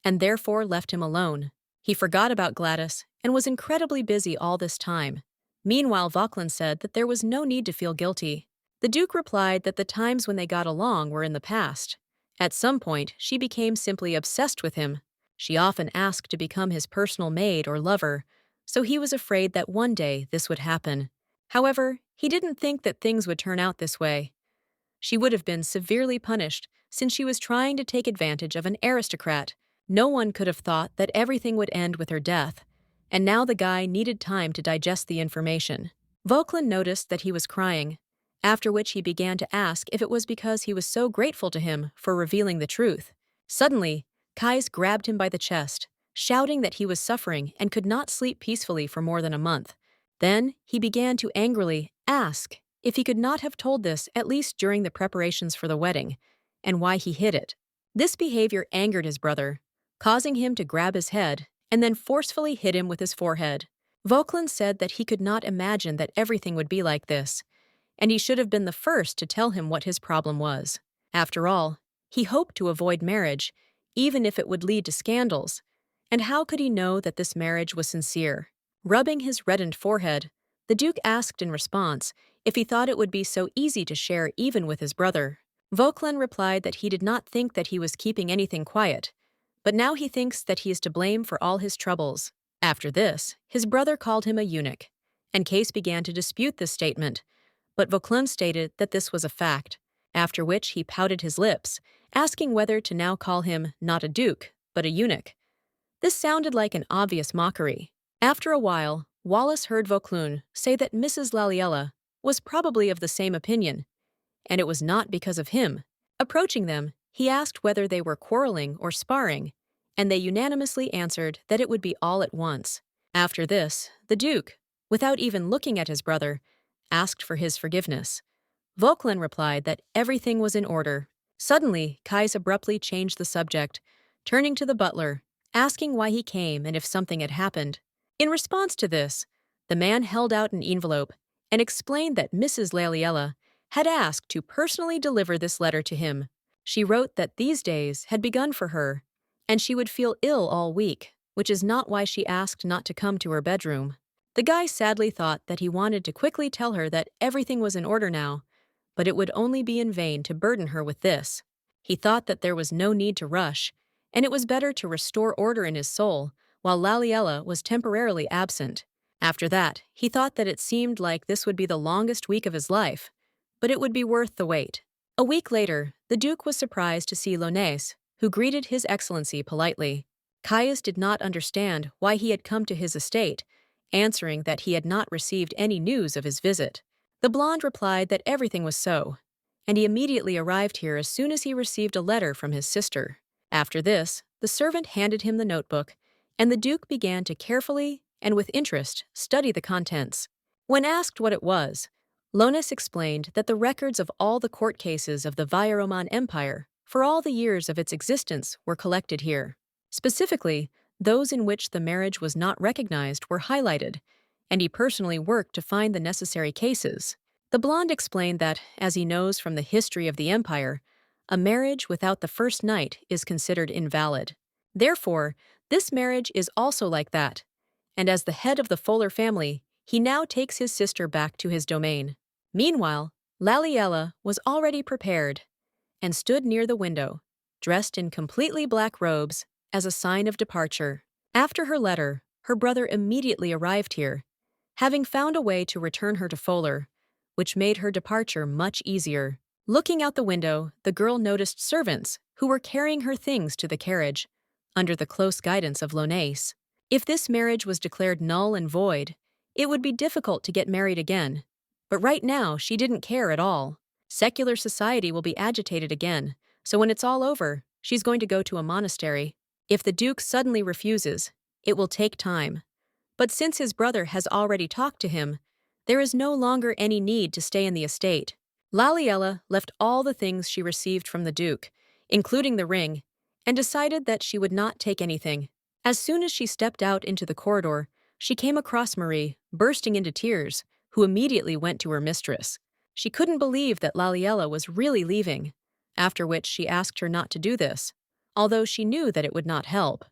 and therefore left him alone. He forgot about Gladys and was incredibly busy all this time. Meanwhile, Voklan said that there was no need to feel guilty. The Duke replied that the times when they got along were in the past. At some point, she became simply obsessed with him. She often asked to become his personal maid or lover, so he was afraid that one day this would happen. However, he didn't think that things would turn out this way. She would have been severely punished since she was trying to take advantage of an aristocrat. No one could have thought that everything would end with her death, and now the guy needed time to digest the information. Voklan noticed that he was crying, after which he began to ask if it was because he was so grateful to him for revealing the truth. Suddenly, Kais grabbed him by the chest, shouting that he was suffering and could not sleep peacefully for more than a month. Then he began to angrily ask if he could not have told this at least during the preparations for the wedding, and why he hid it. This behavior angered his brother, causing him to grab his head and then forcefully hit him with his forehead. Voklan said that he could not imagine that everything would be like this, and he should have been the first to tell him what his problem was. After all, he hoped to avoid marriage, even if it would lead to scandals. And how could he know that this marriage was sincere? Rubbing his reddened forehead, the Duke asked in response if he thought it would be so easy to share even with his brother. Vauquelin replied that he did not think that he was keeping anything quiet, but now he thinks that he is to blame for all his troubles. After this, his brother called him a eunuch, and Case began to dispute this statement, but Vauquelin stated that this was a fact, after which he pouted his lips, asking whether to now call him not a duke, but a eunuch. This sounded like an obvious mockery. After a while, Wallace heard Vauquelin say that Mrs. Laliella was probably of the same opinion, and it was not because of him. Approaching them, he asked whether they were quarreling or sparring, and they unanimously answered that it would be all at once. After this, the Duke, without even looking at his brother, asked for his forgiveness. Vauquelin replied that everything was in order. Suddenly, Cais abruptly changed the subject, turning to the butler, asking why he came and if something had happened. In response to this, the man held out an envelope and explained that Mrs. Laliella had asked to personally deliver this letter to him. She wrote that these days had begun for her, and she would feel ill all week, which is not why she asked not to come to her bedroom. The guy sadly thought that he wanted to quickly tell her that everything was in order now, but it would only be in vain to burden her with this. He thought that there was no need to rush, and it was better to restore order in his soul while Laliella was temporarily absent. After that, he thought that it seemed like this would be the longest week of his life, but it would be worth the wait. A week later, the Duke was surprised to see Lonace, who greeted His Excellency politely. Caius did not understand why he had come to his estate, answering that he had not received any news of his visit. The blonde replied that everything was so, and he immediately arrived here as soon as he received a letter from his sister. After this, the servant handed him the notebook, and the Duke began to carefully and with interest study the contents. When asked what it was, Lonace explained that the records of all the court cases of the Vajraman Empire for all the years of its existence were collected here. Specifically, those in which the marriage was not recognized were highlighted, and he personally worked to find the necessary cases. The blonde explained that, as he knows from the history of the empire, a marriage without the first night is considered invalid. Therefore, this marriage is also like that, and as the head of the Fuller family, he now takes his sister back to his domain. Meanwhile, Laliella was already prepared and stood near the window, dressed in completely black robes as a sign of departure. After her letter, her brother immediately arrived here, having found a way to return her to Fuller, which made her departure much easier. Looking out the window, the girl noticed servants who were carrying her things to the carriage, under the close guidance of Lonace. If this marriage was declared null and void, it would be difficult to get married again. But right now, she didn't care at all. Secular society will be agitated again, so when it's all over, she's going to go to a monastery. If the Duke suddenly refuses, it will take time. But since his brother has already talked to him, there is no longer any need to stay in the estate. Laliella left all the things she received from the Duke, including the ring, and decided that she would not take anything. As soon as she stepped out into the corridor, she came across Marie, bursting into tears, who immediately went to her mistress. She couldn't believe that Laliella was really leaving, after which she asked her not to do this, although she knew that it would not help.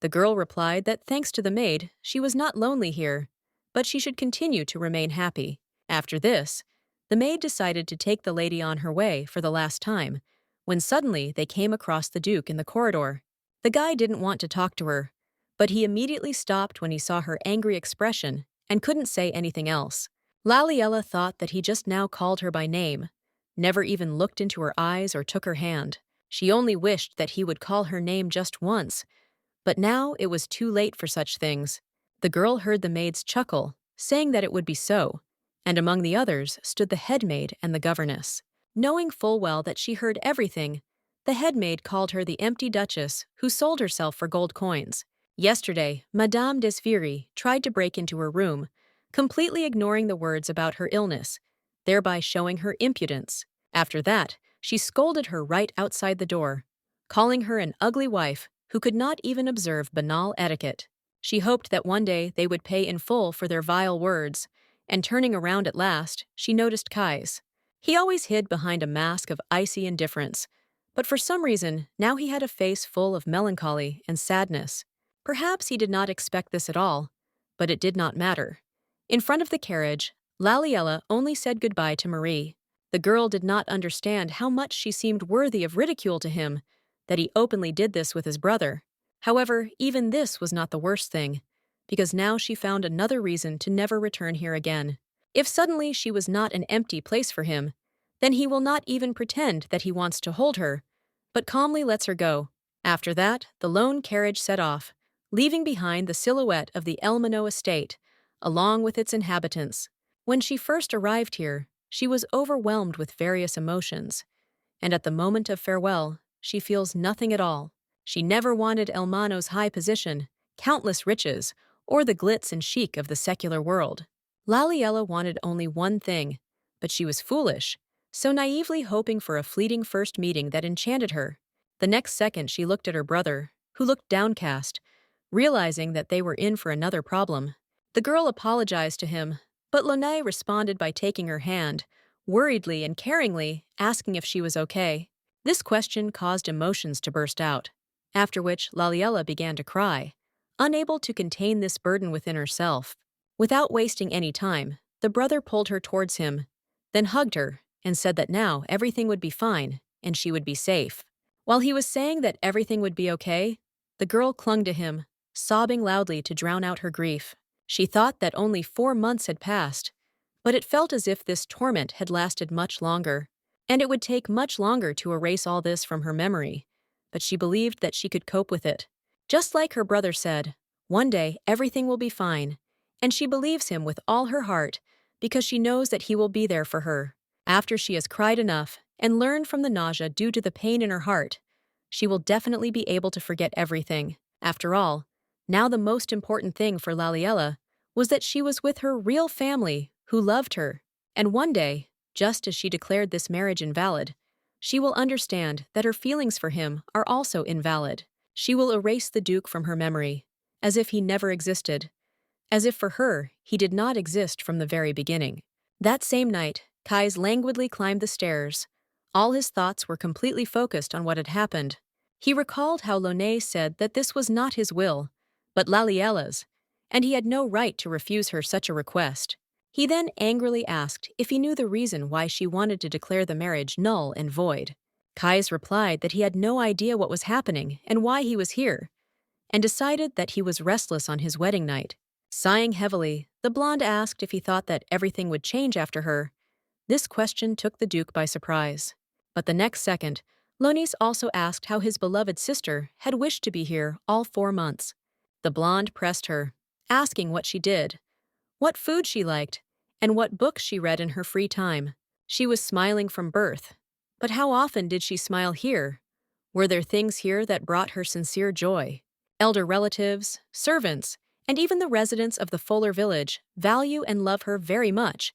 The girl replied that thanks to the maid, she was not lonely here, but she should continue to remain happy. After this, the maid decided to take the lady on her way for the last time, when suddenly they came across the Duke in the corridor. The guy didn't want to talk to her, but he immediately stopped when he saw her angry expression and couldn't say anything else. Laliella thought that he just now called her by name, never even looked into her eyes or took her hand. She only wished that he would call her name just once, but now it was too late for such things. The girl heard the maids chuckle, saying that it would be so, and among the others stood the head maid and the governess. Knowing full well that she heard everything, the head maid called her the empty Duchess who sold herself for gold coins. Yesterday, Madame Desviry tried to break into her room, completely ignoring the words about her illness, thereby showing her impudence. After that, she scolded her right outside the door, calling her an ugly wife who could not even observe banal etiquette. She hoped that one day they would pay in full for their vile words, and turning around at last, she noticed Kai's. He always hid behind a mask of icy indifference, but for some reason, now he had a face full of melancholy and sadness. Perhaps he did not expect this at all, but it did not matter. In front of the carriage, Laliella only said goodbye to Marie. The girl did not understand how much she seemed worthy of ridicule to him, that he openly did this with his brother. However, even this was not the worst thing, because now she found another reason to never return here again. If suddenly she was not an empty place for him, then he will not even pretend that he wants to hold her, but calmly lets her go. After that, the lone carriage set off, leaving behind the silhouette of the Elmano estate, along with its inhabitants. When she first arrived here, she was overwhelmed with various emotions, and at the moment of farewell, she feels nothing at all. She never wanted Elmano's high position, countless riches, or the glitz and chic of the secular world. Laliella wanted only one thing, but she was foolish, so naively hoping for a fleeting first meeting that enchanted her. The next second she looked at her brother, who looked downcast, realizing that they were in for another problem. The girl apologized to him, but Lone responded by taking her hand, worriedly and caringly, asking if she was okay. This question caused emotions to burst out, after which Laliella began to cry, unable to contain this burden within herself. Without wasting any time, the brother pulled her towards him, then hugged her and said that now everything would be fine and she would be safe. While he was saying that everything would be okay, the girl clung to him, sobbing loudly to drown out her grief. She thought that only 4 months had passed, but it felt as if this torment had lasted much longer, and it would take much longer to erase all this from her memory, but she believed that she could cope with it. Just like her brother said, one day everything will be fine, and she believes him with all her heart because she knows that he will be there for her. After she has cried enough and learned from the nausea due to the pain in her heart, she will definitely be able to forget everything. After all, now the most important thing for Laliella was that she was with her real family who loved her, and one day, just as she declared this marriage invalid, she will understand that her feelings for him are also invalid. She will erase the Duke from her memory, as if he never existed, as if for her he did not exist from the very beginning. That same night, Kais languidly climbed the stairs. All his thoughts were completely focused on what had happened. He recalled how Lone said that this was not his will, but Laliella's, and he had no right to refuse her such a request. He then angrily asked if he knew the reason why she wanted to declare the marriage null and void. Kais replied that he had no idea what was happening and why he was here, and decided that he was restless on his wedding night. Sighing heavily, the blonde asked if he thought that everything would change after her. This question took the Duke by surprise. But the next second, Lonis also asked how his beloved sister had wished to be here all 4 months. The blonde pressed her, asking what she did, what food she liked, and what books she read in her free time. She was smiling from birth. But how often did she smile here? Were there things here that brought her sincere joy? Elder relatives, servants, and even the residents of the Fuller village value and love her very much.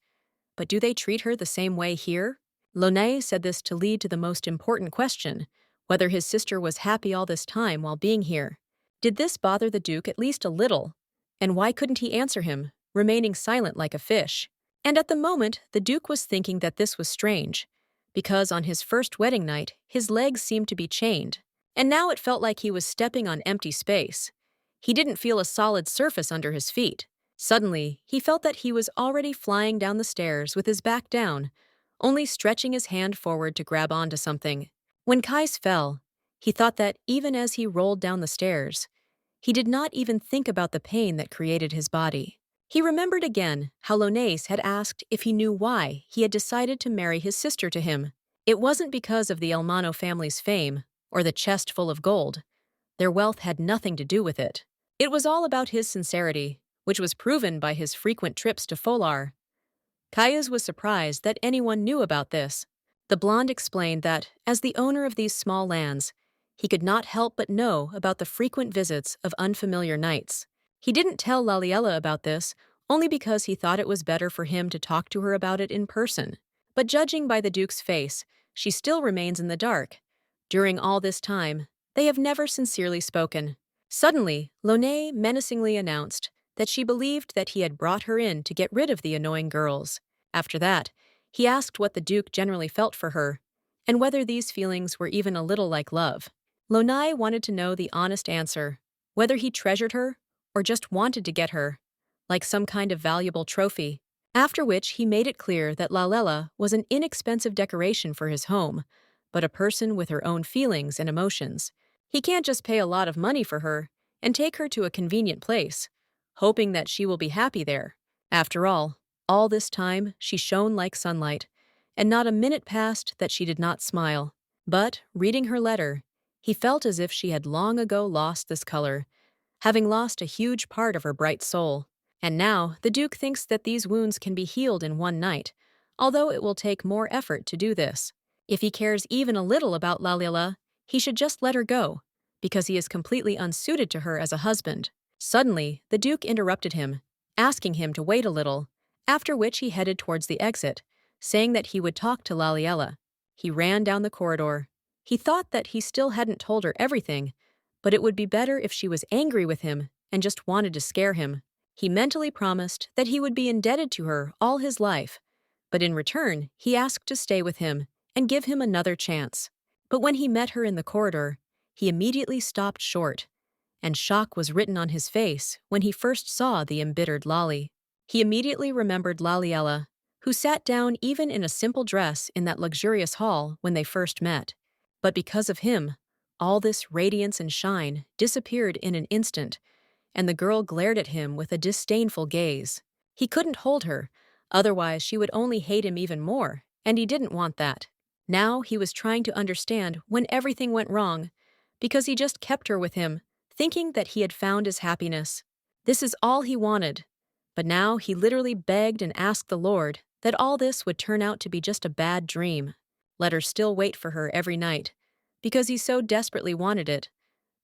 But do they treat her the same way here? Lone said this to lead to the most important question, whether his sister was happy all this time while being here. Did this bother the Duke at least a little? And why couldn't he answer him, remaining silent like a fish? And at the moment, the Duke was thinking that this was strange, because on his first wedding night, his legs seemed to be chained, and now it felt like he was stepping on empty space. He didn't feel a solid surface under his feet. Suddenly, he felt that he was already flying down the stairs with his back down, only stretching his hand forward to grab onto something. When Kais fell, he thought that even as he rolled down the stairs, he did not even think about the pain that created his body. He remembered again how Lonace had asked if he knew why he had decided to marry his sister to him. It wasn't because of the Elmano family's fame or the chest full of gold. Their wealth had nothing to do with it. It was all about his sincerity, which was proven by his frequent trips to Folar. Kayas was surprised that anyone knew about this. The blonde explained that, as the owner of these small lands, he could not help but know about the frequent visits of unfamiliar knights. He didn't tell Laliella about this, only because he thought it was better for him to talk to her about it in person. But judging by the Duke's face, she still remains in the dark. During all this time, they have never sincerely spoken. Suddenly, Lone menacingly announced that she believed that he had brought her in to get rid of the annoying girls. After that, he asked what the Duke generally felt for her, and whether these feelings were even a little like love. Lonai wanted to know the honest answer, whether he treasured her or just wanted to get her, like some kind of valuable trophy. After which he made it clear that Laliella was an inexpensive decoration for his home, but a person with her own feelings and emotions. He can't just pay a lot of money for her and take her to a convenient place, hoping that she will be happy there. After all this time she shone like sunlight, and not a minute passed that she did not smile. But, reading her letter, he felt as if she had long ago lost this color, having lost a huge part of her bright soul. And now the Duke thinks that these wounds can be healed in one night, although it will take more effort to do this. If he cares even a little about Laliella, he should just let her go, because he is completely unsuited to her as a husband. Suddenly, the Duke interrupted him, asking him to wait a little, after which he headed towards the exit, saying that he would talk to Laliella. He ran down the corridor. He thought that he still hadn't told her everything, but it would be better if she was angry with him and just wanted to scare him. He mentally promised that he would be indebted to her all his life, but in return, he asked to stay with him and give him another chance. But when he met her in the corridor, he immediately stopped short, and shock was written on his face when he first saw the embittered Lali. He immediately remembered Laliella, who sat down even in a simple dress in that luxurious hall when they first met. But because of him, all this radiance and shine disappeared in an instant, and the girl glared at him with a disdainful gaze. He couldn't hold her, otherwise she would only hate him even more, and he didn't want that. Now he was trying to understand when everything went wrong, because he just kept her with him, thinking that he had found his happiness. This is all he wanted. But now he literally begged and asked the Lord that all this would turn out to be just a bad dream. Let her still wait for her every night, because he so desperately wanted it.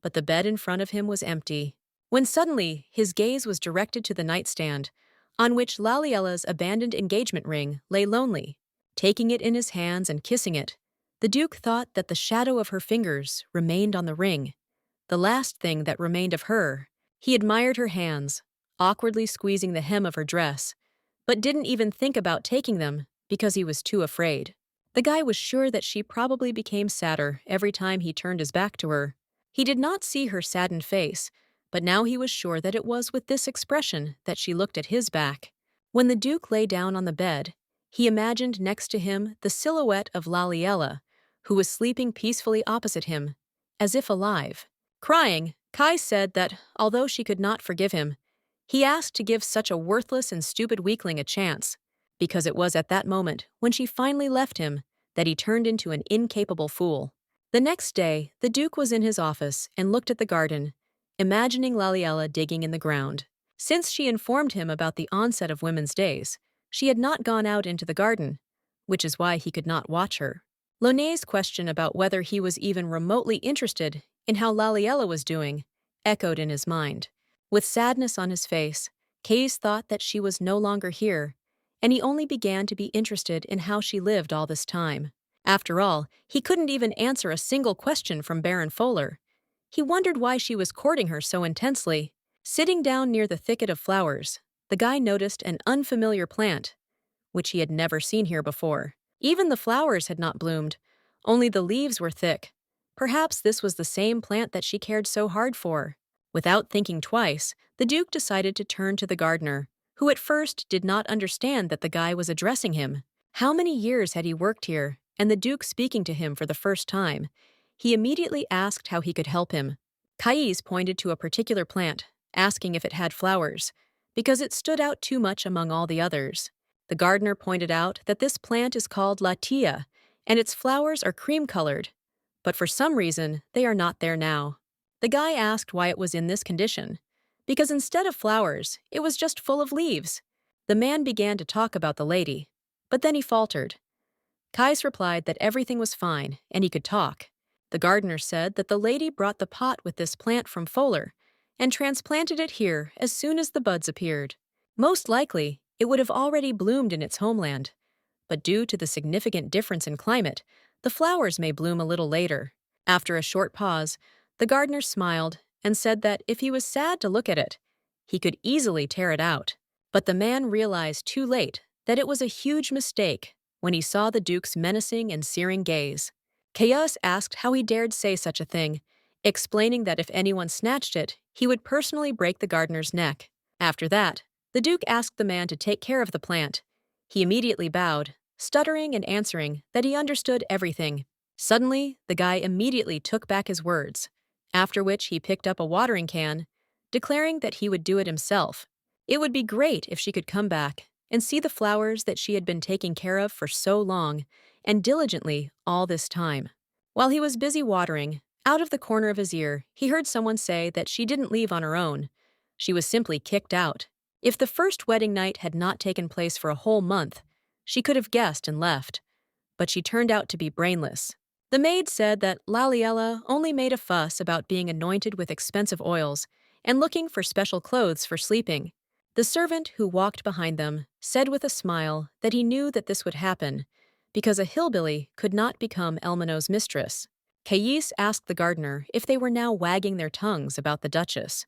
But the bed in front of him was empty, when suddenly his gaze was directed to the nightstand, on which Laliella's abandoned engagement ring lay lonely. Taking it in his hands and kissing it, the Duke thought that the shadow of her fingers remained on the ring, the last thing that remained of her. He admired her hands, awkwardly squeezing the hem of her dress, but didn't even think about taking them because he was too afraid. The guy was sure that she probably became sadder every time he turned his back to her. He did not see her saddened face, but now he was sure that it was with this expression that she looked at his back. When the Duke lay down on the bed, he imagined next to him the silhouette of Laliella, who was sleeping peacefully opposite him, as if alive. Crying, Kai said that, although she could not forgive him, he asked to give such a worthless and stupid weakling a chance, because it was at that moment, when she finally left him, that he turned into an incapable fool. The next day, the Duke was in his office and looked at the garden, imagining Laliella digging in the ground. Since she informed him about the onset of Women's Days, she had not gone out into the garden, which is why he could not watch her. Lonai's question about whether he was even remotely interested in how Laliella was doing echoed in his mind. With sadness on his face, Kay's thought that she was no longer here, and he only began to be interested in how she lived all this time. After all, he couldn't even answer a single question from Baron Fowler. He wondered why she was courting her so intensely. Sitting down near the thicket of flowers, the guy noticed an unfamiliar plant, which he had never seen here before. Even the flowers had not bloomed, only the leaves were thick. Perhaps this was the same plant that she cared so hard for. Without thinking twice, the Duke decided to turn to the gardener, who at first did not understand that the guy was addressing him. How many years had he worked here, and the Duke speaking to him for the first time? He immediately asked how he could help him. Kais pointed to a particular plant, asking if it had flowers, because it stood out too much among all the others. The gardener pointed out that this plant is called Laliella, and its flowers are cream-colored, but for some reason, they are not there now. The guy asked why it was in this condition, because instead of flowers, it was just full of leaves. The man began to talk about the lady, but then he faltered. Kais replied that everything was fine and he could talk. The gardener said that the lady brought the pot with this plant from Fowler and transplanted it here as soon as the buds appeared. Most likely, it would have already bloomed in its homeland, but due to the significant difference in climate, the flowers may bloom a little later. After a short pause, the gardener smiled and said that if he was sad to look at it, he could easily tear it out. But the man realized too late that it was a huge mistake when he saw the Duke's menacing and searing gaze. Chaos asked how he dared say such a thing, explaining that if anyone snatched it, he would personally break the gardener's neck. After that, the Duke asked the man to take care of the plant. He immediately bowed, stuttering and answering that he understood everything. Suddenly, the guy immediately took back his words, after which he picked up a watering can, declaring that he would do it himself. It would be great if she could come back and see the flowers that she had been taking care of for so long and diligently all this time. While he was busy watering, out of the corner of his ear, he heard someone say that she didn't leave on her own. She was simply kicked out. If the first wedding night had not taken place for a whole month, she could have guessed and left. But she turned out to be brainless. The maid said that Laliella only made a fuss about being anointed with expensive oils and looking for special clothes for sleeping. The servant who walked behind them said with a smile that he knew that this would happen because a hillbilly could not become Elmano's mistress. Cais asked the gardener if they were now wagging their tongues about the Duchess.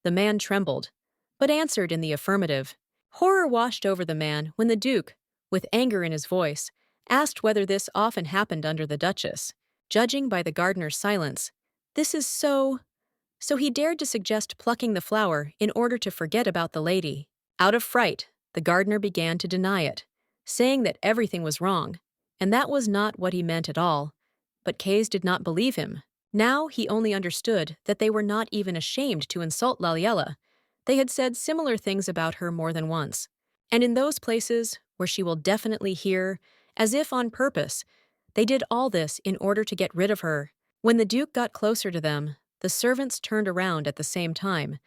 The man trembled, but answered in the affirmative. Horror washed over the man when the Duke, with anger in his voice, asked whether this often happened under the Duchess. Judging by the gardener's silence, this is so he dared to suggest plucking the flower in order to forget about the lady. Out of fright, the gardener began to deny it, saying that everything was wrong, and that was not what he meant at all. But Cais did not believe him. Now he only understood that they were not even ashamed to insult Laliella. They had said similar things about her more than once. And in those places where she will definitely hear, as if on purpose, they did all this in order to get rid of her. When the Duke got closer to them, the servants turned around at the same time,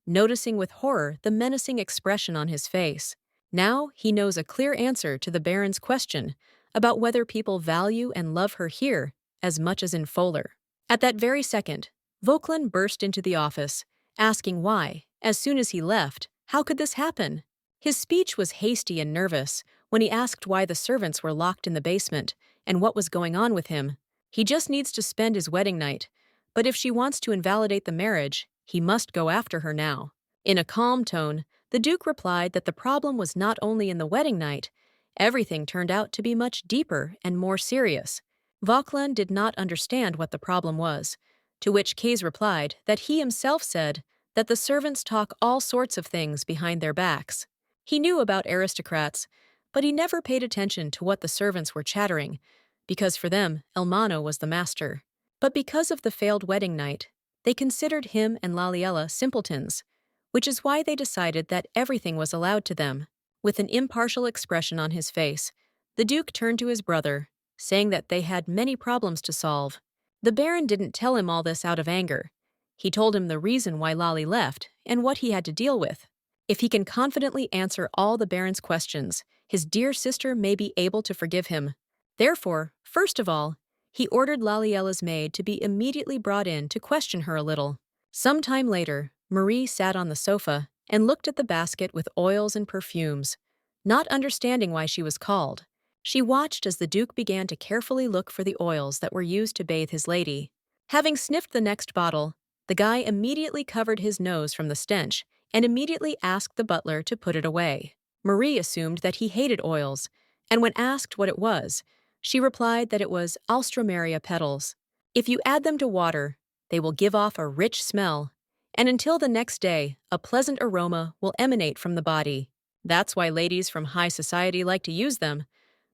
noticing with horror the menacing expression on his face. Now he knows a clear answer to the Baron's question about whether people value and love her here as much as in Foler. At that very second, Vauquelin burst into the office, asking why, as soon as he left, how could this happen? His speech was hasty and nervous when he asked why the servants were locked in the basement and what was going on with him. He just needs to spend his wedding night, but if she wants to invalidate the marriage, he must go after her now. In a calm tone, the Duke replied that the problem was not only in the wedding night, everything turned out to be much deeper and more serious. Vauquelin did not understand what the problem was, to which Cais replied that he himself said that the servants talk all sorts of things behind their backs. He knew about aristocrats, but he never paid attention to what the servants were chattering, because for them, Elmano was the master. But because of the failed wedding night, they considered him and Laliella simpletons, which is why they decided that everything was allowed to them. With an impartial expression on his face, the Duke turned to his brother, saying that they had many problems to solve. The Baron didn't tell him all this out of anger. He told him the reason why Lali left and what he had to deal with. If he can confidently answer all the Baron's questions, his dear sister may be able to forgive him. Therefore, first of all, he ordered Laliella's maid to be immediately brought in to question her a little. Some time later, Marie sat on the sofa and looked at the basket with oils and perfumes, not understanding why she was called. She watched as the Duke began to carefully look for the oils that were used to bathe his lady. Having sniffed the next bottle, the guy immediately covered his nose from the stench and immediately asked the butler to put it away. Marie assumed that he hated oils, and when asked what it was, she replied that it was alstroemeria petals. If you add them to water, they will give off a rich smell, and until the next day, a pleasant aroma will emanate from the body. That's why ladies from high society like to use them.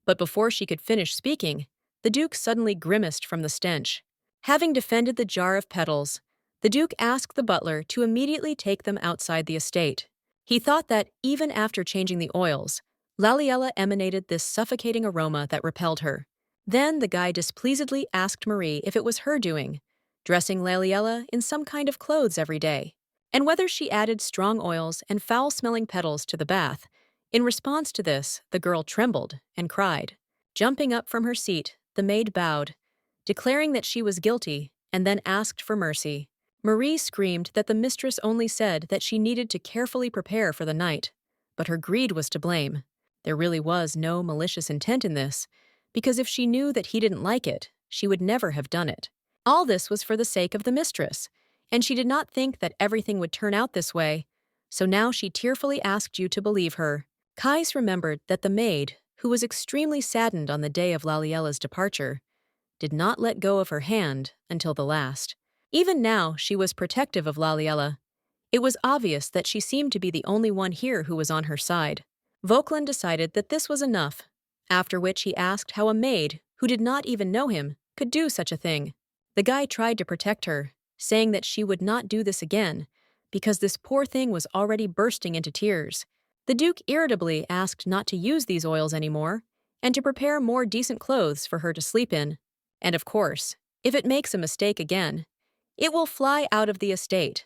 But before she could finish speaking, the Duke suddenly grimaced from the stench. Having defended the jar of petals, the Duke asked the butler to immediately take them outside the estate. He thought that, even after changing the oils, Laliella emanated this suffocating aroma that repelled her. Then the guy displeasedly asked Marie if it was her doing, dressing Laliella in some kind of clothes every day, and whether she added strong oils and foul-smelling petals to the bath. In response to this, the girl trembled and cried. Jumping up from her seat, the maid bowed, declaring that she was guilty, and then asked for mercy. Marie screamed that the mistress only said that she needed to carefully prepare for the night, but her greed was to blame. There really was no malicious intent in this, because if she knew that he didn't like it, she would never have done it. All this was for the sake of the mistress, and she did not think that everything would turn out this way. so now she tearfully asked you to believe her. Kais remembered that the maid, who was extremely saddened on the day of Laliella's departure, did not let go of her hand until the last. Even now, she was protective of Laliella. It was obvious that she seemed to be the only one here who was on her side. Vauquelin decided that this was enough, after which he asked how a maid, who did not even know him, could do such a thing. The guy tried to protect her, saying that she would not do this again, because this poor thing was already bursting into tears. The Duke irritably asked not to use these oils anymore, and to prepare more decent clothes for her to sleep in. And of course, if it makes a mistake again, it will fly out of the estate,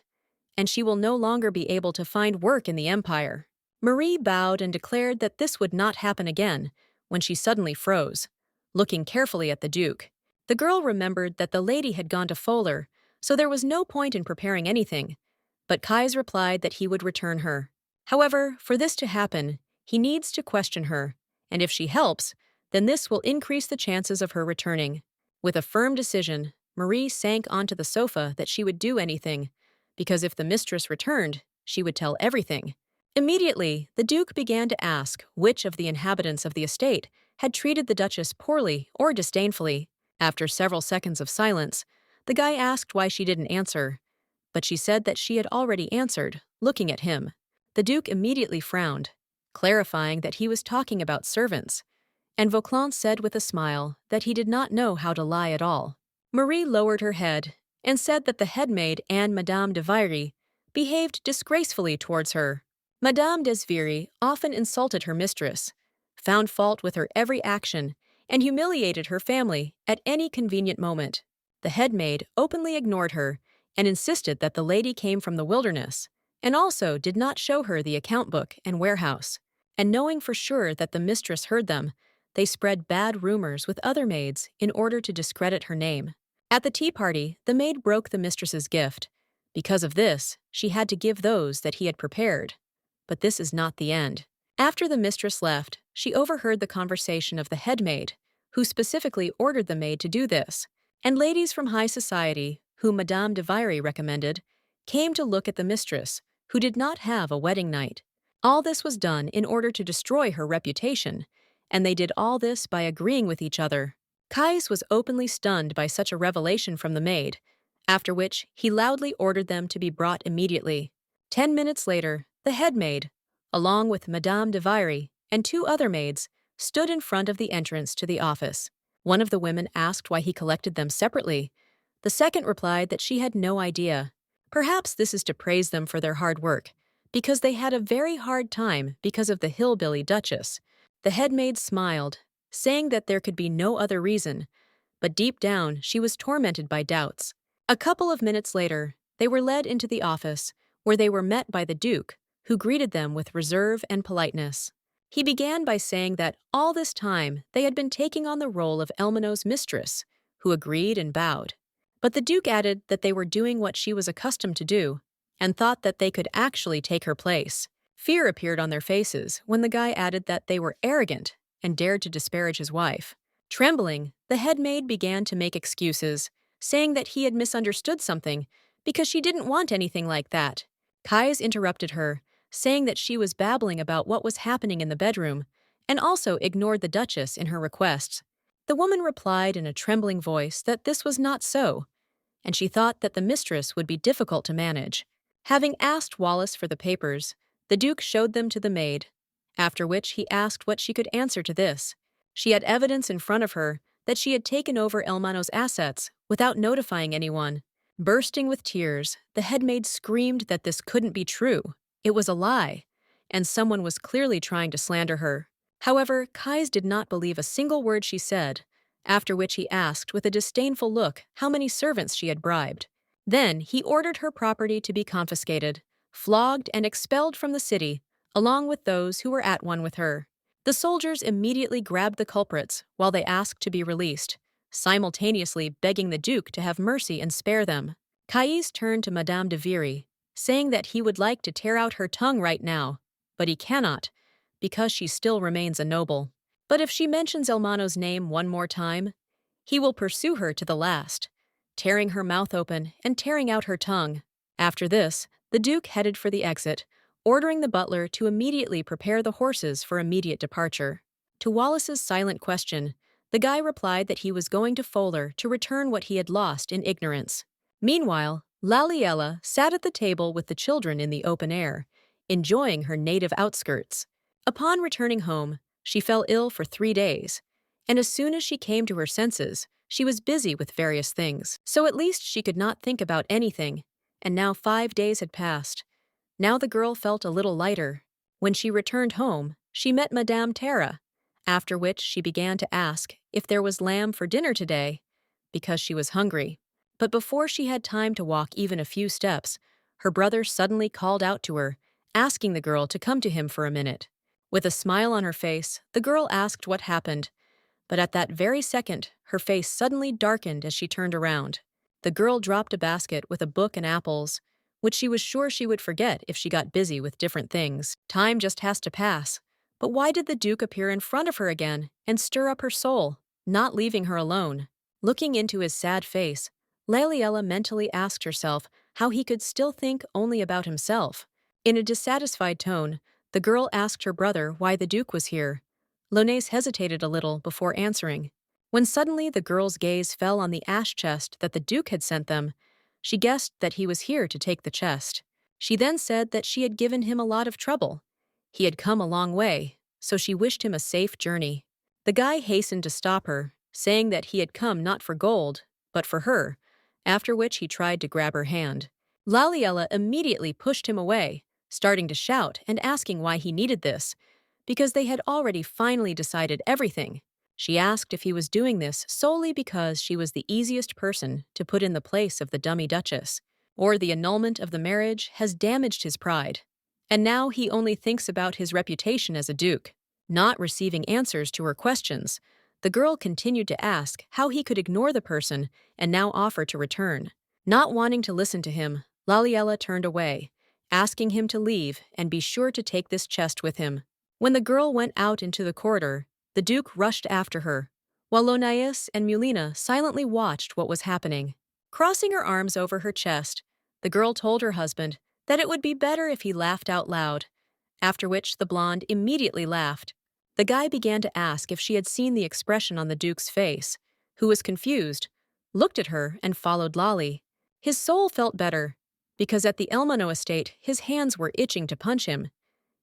and she will no longer be able to find work in the Empire. Marie bowed and declared that this would not happen again, when she suddenly froze, looking carefully at the Duke. The girl remembered that the lady had gone to Fowler, so there was no point in preparing anything, but Kais replied that he would return her. However, for this to happen, he needs to question her, and if she helps, then this will increase the chances of her returning. With a firm decision, Marie sank onto the sofa that she would do anything, because if the mistress returned, she would tell everything. Immediately, the Duke began to ask which of the inhabitants of the estate had treated the Duchess poorly or disdainfully. After several seconds of silence, the guy asked why she didn't answer, but she said that she had already answered, looking at him. The Duke immediately frowned, clarifying that he was talking about servants, and Vauquelin said with a smile that he did not know how to lie at all. Marie lowered her head and said that the headmaid and Madame de Viry behaved disgracefully towards her. Madame Desviry often insulted her mistress, found fault with her every action, and humiliated her family at any convenient moment. The headmaid openly ignored her and insisted that the lady came from the wilderness, and also did not show her the account book and warehouse. And knowing for sure that the mistress heard them, they spread bad rumors with other maids in order to discredit her name. At the tea party, the maid broke the mistress's gift. Because of this, she had to give those that he had prepared. But this is not the end. After the mistress left, she overheard the conversation of the headmaid, who specifically ordered the maid to do this, and ladies from high society, whom Madame de Viry recommended, came to look at the mistress, who did not have a wedding night. All this was done in order to destroy her reputation, and they did all this by agreeing with each other. Kais was openly stunned by such a revelation from the maid, after which he loudly ordered them to be brought immediately. 10 minutes later, the headmaid, along with Madame de Viry and 2 other maids, stood in front of the entrance to the office. One of the women asked why he collected them separately. The second replied that she had no idea. Perhaps this is to praise them for their hard work, because they had a very hard time because of the hillbilly Duchess. The headmaid smiled, saying that there could be no other reason, but deep down she was tormented by doubts. A couple of minutes later, they were led into the office, where they were met by the Duke, who greeted them with reserve and politeness. He began by saying that all this time they had been taking on the role of Elmano's mistress, who agreed and bowed. But the Duke added that they were doing what she was accustomed to do, and thought that they could actually take her place. Fear appeared on their faces when the guy added that they were arrogant and dared to disparage his wife. Trembling, the headmaid began to make excuses, saying that he had misunderstood something because she didn't want anything like that. Kais interrupted her, saying that she was babbling about what was happening in the bedroom, and also ignored the Duchess in her requests. The woman replied in a trembling voice that this was not so, and she thought that the mistress would be difficult to manage. Having asked Wallace for the papers, the Duke showed them to the maid, after which he asked what she could answer to this. She had evidence in front of her that she had taken over Elmano's assets without notifying anyone. Bursting with tears, the headmaid screamed that this couldn't be true. It was a lie, and someone was clearly trying to slander her. However, Kais did not believe a single word she said, after which he asked with a disdainful look how many servants she had bribed. Then he ordered her property to be confiscated, flogged and expelled from the city, along with those who were at one with her. The soldiers immediately grabbed the culprits while they asked to be released, simultaneously begging the Duke to have mercy and spare them. Kais turned to Madame de Viry, saying that he would like to tear out her tongue right now, but he cannot, because she still remains a noble. But if she mentions Elmano's name one more time, he will pursue her to the last, tearing her mouth open and tearing out her tongue. After this, the Duke headed for the exit, ordering the butler to immediately prepare the horses for immediate departure. To Wallace's silent question, the guy replied that he was going to Fowler to return what he had lost in ignorance. Meanwhile, Laliella sat at the table with the children in the open air, enjoying her native outskirts. Upon returning home, she fell ill for 3 days, and as soon as she came to her senses, she was busy with various things. So at least she could not think about anything, and now 5 days had passed. Now the girl felt a little lighter. When she returned home, she met Madame Terra, after which she began to ask if there was lamb for dinner today, because she was hungry. But before she had time to walk even a few steps, her brother suddenly called out to her, asking the girl to come to him for a minute. With a smile on her face, the girl asked what happened, but at that very second, her face suddenly darkened as she turned around. The girl dropped a basket with a book and apples, which she was sure she would forget if she got busy with different things. Time just has to pass. But why did the Duke appear in front of her again and stir up her soul, not leaving her alone? Looking into his sad face, Laliella mentally asked herself how he could still think only about himself. In a dissatisfied tone, the girl asked her brother why the Duke was here. Lonace hesitated a little before answering. When suddenly the girl's gaze fell on the ash chest that the Duke had sent them, she guessed that he was here to take the chest. She then said that she had given him a lot of trouble. He had come a long way, so she wished him a safe journey. The guy hastened to stop her, saying that he had come not for gold, but for her, after which he tried to grab her hand. Laliella immediately pushed him away, starting to shout and asking why he needed this, because they had already finally decided everything. She asked if he was doing this solely because she was the easiest person to put in the place of the dummy Duchess, or the annulment of the marriage has damaged his pride. And now he only thinks about his reputation as a duke. Not receiving answers to her questions, the girl continued to ask how he could ignore the person and now offer to return. Not wanting to listen to him, Laliella turned away, asking him to leave and be sure to take this chest with him. When the girl went out into the corridor, the Duke rushed after her, while Lonace and Mulina silently watched what was happening. Crossing her arms over her chest, the girl told her husband that it would be better if he laughed out loud, after which the blonde immediately laughed. The guy began to ask if she had seen the expression on the Duke's face, who was confused, looked at her, and followed Lali. His soul felt better, because at the Elmano estate his hands were itching to punch him.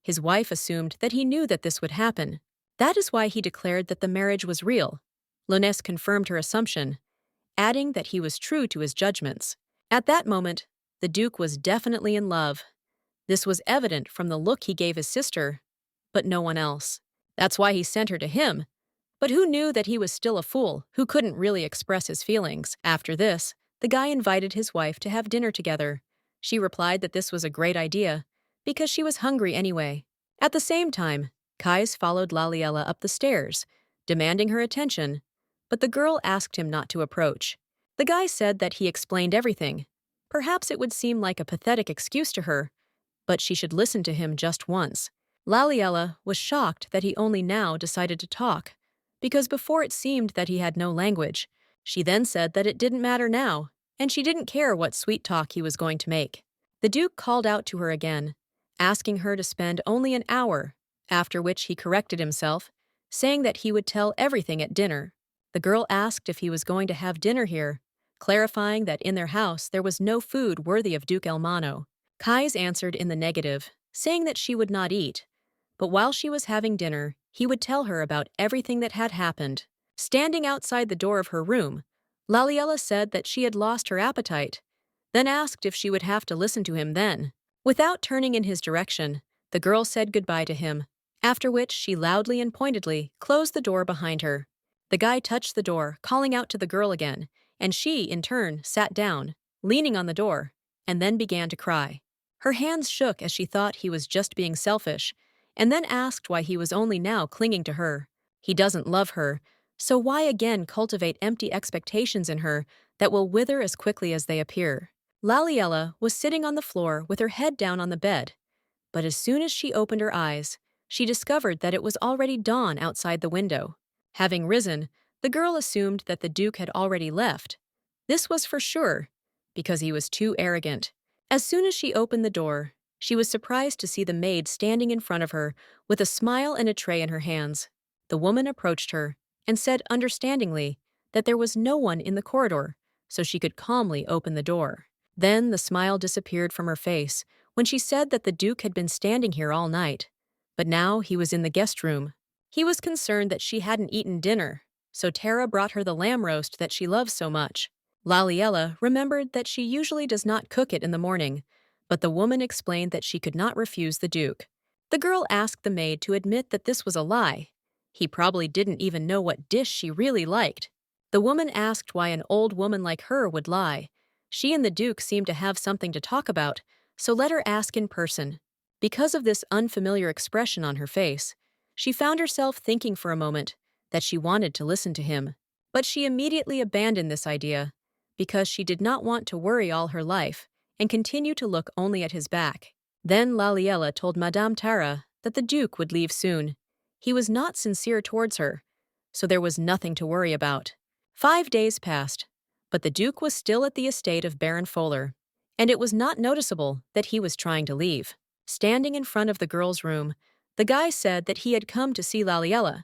His wife assumed that he knew that this would happen. That is why he declared that the marriage was real. Lonace confirmed her assumption, adding that he was true to his judgments. At that moment, the Duke was definitely in love. This was evident from the look he gave his sister, but no one else. That's why he sent her to him. But who knew that he was still a fool who couldn't really express his feelings? After this, the guy invited his wife to have dinner together. She replied that this was a great idea, because she was hungry anyway. At the same time, Kais followed Laliella up the stairs, demanding her attention, but the girl asked him not to approach. The guy said that he explained everything. Perhaps it would seem like a pathetic excuse to her, but she should listen to him just once. Laliella was shocked that he only now decided to talk, because before it seemed that he had no language. She then said that it didn't matter now, and she didn't care what sweet talk he was going to make. The Duke called out to her again, asking her to spend only an hour, after which he corrected himself, saying that he would tell everything at dinner. The girl asked if he was going to have dinner here, clarifying that in their house there was no food worthy of Duke Elmano. Kais answered in the negative, saying that she would not eat, but while she was having dinner, he would tell her about everything that had happened. Standing outside the door of her room, Laliella said that she had lost her appetite, then asked if she would have to listen to him then. Without turning in his direction, the girl said goodbye to him, after which she loudly and pointedly closed the door behind her. The guy touched the door, calling out to the girl again, and she, in turn, sat down, leaning on the door, and then began to cry. Her hands shook as she thought he was just being selfish, and then asked why he was only now clinging to her. He doesn't love her, so why again cultivate empty expectations in her that will wither as quickly as they appear? Laliella was sitting on the floor with her head down on the bed, but as soon as she opened her eyes, she discovered that it was already dawn outside the window. Having risen, the girl assumed that the Duke had already left. This was for sure, because he was too arrogant. As soon as she opened the door, She was surprised to see the maid standing in front of her with a smile and a tray in her hands. The woman approached her and said understandingly that there was no one in the corridor, so she could calmly open the door. Then the smile disappeared from her face when she said that the Duke had been standing here all night, but now he was in the guest room. He was concerned that she hadn't eaten dinner, so Tara brought her the lamb roast that she loves so much. Laliella remembered that she usually does not cook it in the morning, but the woman explained that she could not refuse the Duke. The girl asked the maid to admit that this was a lie. He probably didn't even know what dish she really liked. The woman asked why an old woman like her would lie. She and the Duke seemed to have something to talk about, so let her ask in person. Because of this unfamiliar expression on her face, she found herself thinking for a moment that she wanted to listen to him. But she immediately abandoned this idea because she did not want to worry all her life and continue to look only at his back. Then Laliella told Madame Tara that the Duke would leave soon. He was not sincere towards her, so there was nothing to worry about. 5 days passed, but the Duke was still at the estate of Baron Fowler, and it was not noticeable that he was trying to leave. Standing in front of the girl's room, the guy said that he had come to see Laliella,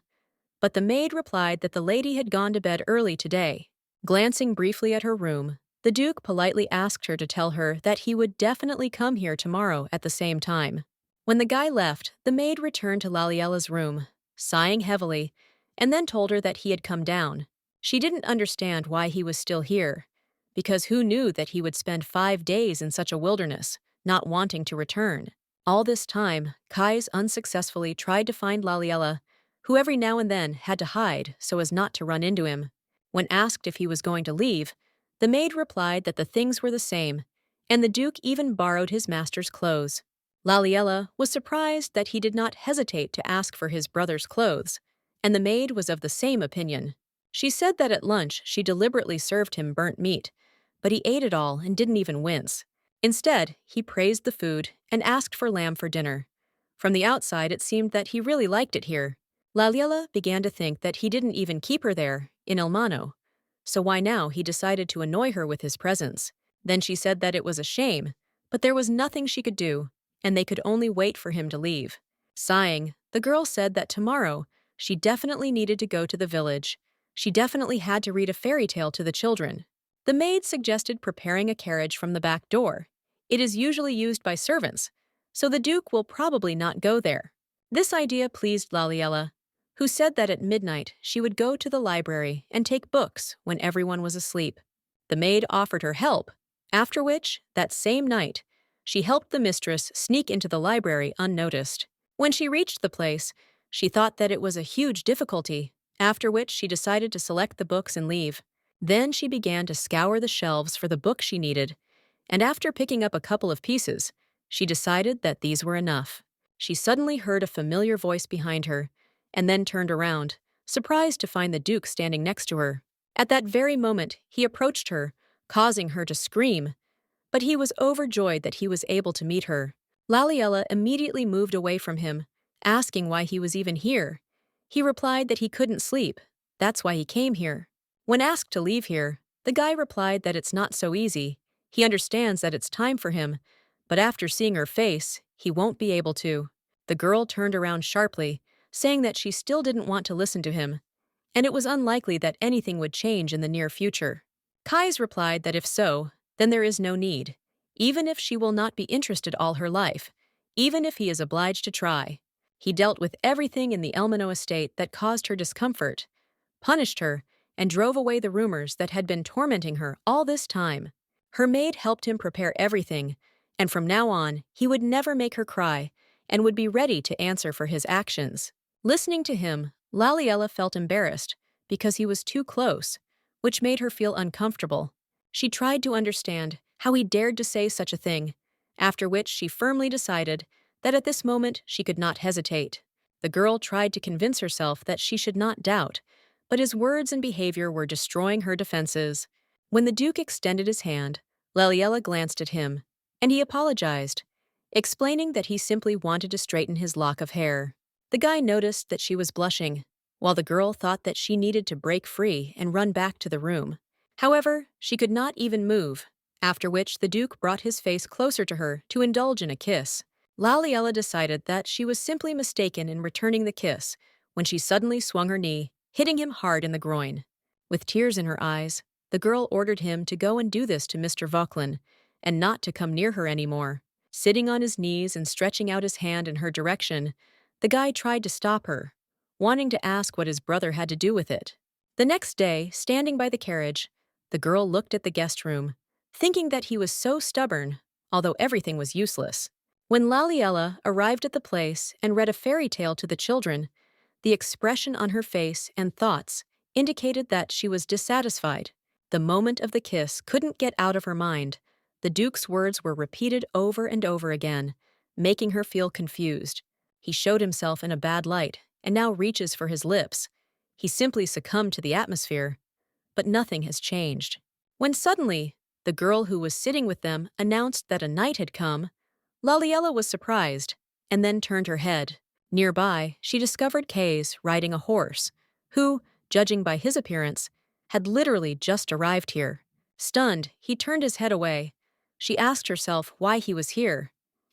but the maid replied that the lady had gone to bed early today. Glancing briefly at her room, the Duke politely asked her to tell her that he would definitely come here tomorrow at the same time. When the guy left, the maid returned to Laliella's room, sighing heavily, and then told her that he had come down. She didn't understand why he was still here, because who knew that he would spend 5 days in such a wilderness, not wanting to return. All this time, Kais unsuccessfully tried to find Laliella, who every now and then had to hide so as not to run into him. When asked if he was going to leave, the maid replied that the things were the same, and the Duke even borrowed his master's clothes. Laliella was surprised that he did not hesitate to ask for his brother's clothes, and the maid was of the same opinion. She said that at lunch she deliberately served him burnt meat, but he ate it all and didn't even wince. Instead, he praised the food and asked for lamb for dinner. From the outside, it seemed that he really liked it here. Laliella began to think that he didn't even keep her there, in Elmano, so why now he decided to annoy her with his presence. Then she said that it was a shame, but there was nothing she could do, and they could only wait for him to leave. Sighing, the girl said that tomorrow she definitely needed to go to the village. She definitely had to read a fairy tale to the children. The maid suggested preparing a carriage from the back door. It is usually used by servants, so the Duke will probably not go there. This idea pleased Laliella, who said that at midnight she would go to the library and take books when everyone was asleep. The maid offered her help, after which, that same night, she helped the mistress sneak into the library unnoticed. When she reached the place, she thought that it was a huge difficulty, after which she decided to select the books and leave. Then she began to scour the shelves for the book she needed, and after picking up a couple of pieces, she decided that these were enough. She suddenly heard a familiar voice behind her, and then turned around, surprised to find the Duke standing next to her. At that very moment, he approached her, causing her to scream, but he was overjoyed that he was able to meet her. Laliella immediately moved away from him, asking why he was even here. He replied that he couldn't sleep, that's why he came here. When asked to leave here, the guy replied that it's not so easy. He understands that it's time for him, but after seeing her face, he won't be able to. The girl turned around sharply, saying that she still didn't want to listen to him, and it was unlikely that anything would change in the near future. Kais replied that if so, then there is no need, even if she will not be interested all her life, even if he is obliged to try. He dealt with everything in the Elmano estate that caused her discomfort, punished her, and drove away the rumors that had been tormenting her all this time. Her maid helped him prepare everything, and from now on, he would never make her cry and would be ready to answer for his actions. Listening to him, Laliella felt embarrassed because he was too close, which made her feel uncomfortable. She tried to understand how he dared to say such a thing, after which she firmly decided that at this moment she could not hesitate. The girl tried to convince herself that she should not doubt, but his words and behavior were destroying her defenses. When the Duke extended his hand, Laliella glanced at him, and he apologized, explaining that he simply wanted to straighten his lock of hair. The guy noticed that she was blushing, while the girl thought that she needed to break free and run back to the room. However, she could not even move, after which the Duke brought his face closer to her to indulge in a kiss. Laliella decided that she was simply mistaken in returning the kiss when she suddenly swung her knee, hitting him hard in the groin. With tears in her eyes, the girl ordered him to go and do this to Mr. Vauquelin, and not to come near her anymore. Sitting on his knees and stretching out his hand in her direction, the guy tried to stop her, wanting to ask what his brother had to do with it. The next day, standing by the carriage, the girl looked at the guest room, thinking that he was so stubborn, although everything was useless. When Laliella arrived at the place and read a fairy tale to the children, the expression on her face and thoughts indicated that she was dissatisfied. The moment of the kiss couldn't get out of her mind. The Duke's words were repeated over and over again, making her feel confused. He showed himself in a bad light and now reaches for his lips. He simply succumbed to the atmosphere. But nothing has changed. When suddenly, the girl who was sitting with them announced that a knight had come, Laliella was surprised and then turned her head. Nearby, she discovered Kays riding a horse, who, judging by his appearance, had literally just arrived here. Stunned, he turned his head away. She asked herself why he was here.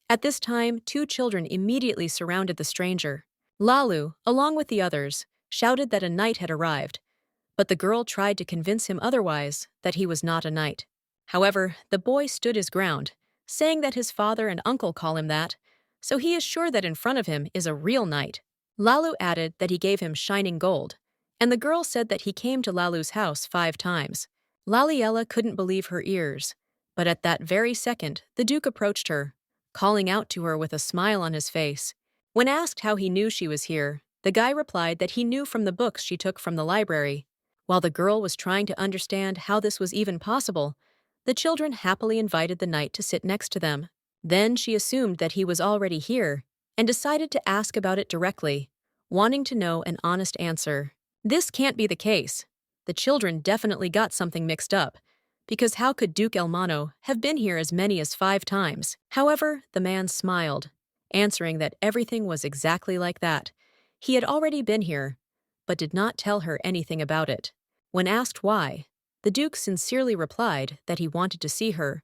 At this time, two children immediately surrounded the stranger. Lalu, along with the others, shouted that a knight had arrived, but the girl tried to convince him otherwise, that he was not a knight. However, the boy stood his ground, saying that his father and uncle call him that, so he is sure that in front of him is a real knight. Lalu added that he gave him shining gold, and the girl said that he came to Lalu's house 5 times. Laliella couldn't believe her ears, but at that very second, the Duke approached her, calling out to her with a smile on his face. When asked how he knew she was here, the guy replied that he knew from the books she took from the library. While the girl was trying to understand how this was even possible, the children happily invited the knight to sit next to them. Then she assumed that he was already here and decided to ask about it directly, wanting to know an honest answer. This can't be the case. The children definitely got something mixed up, because how could Duke Elmano have been here as many as 5 times? However, the man smiled, answering that everything was exactly like that. He had already been here, but did not tell her anything about it. When asked why, the Duke sincerely replied that he wanted to see her,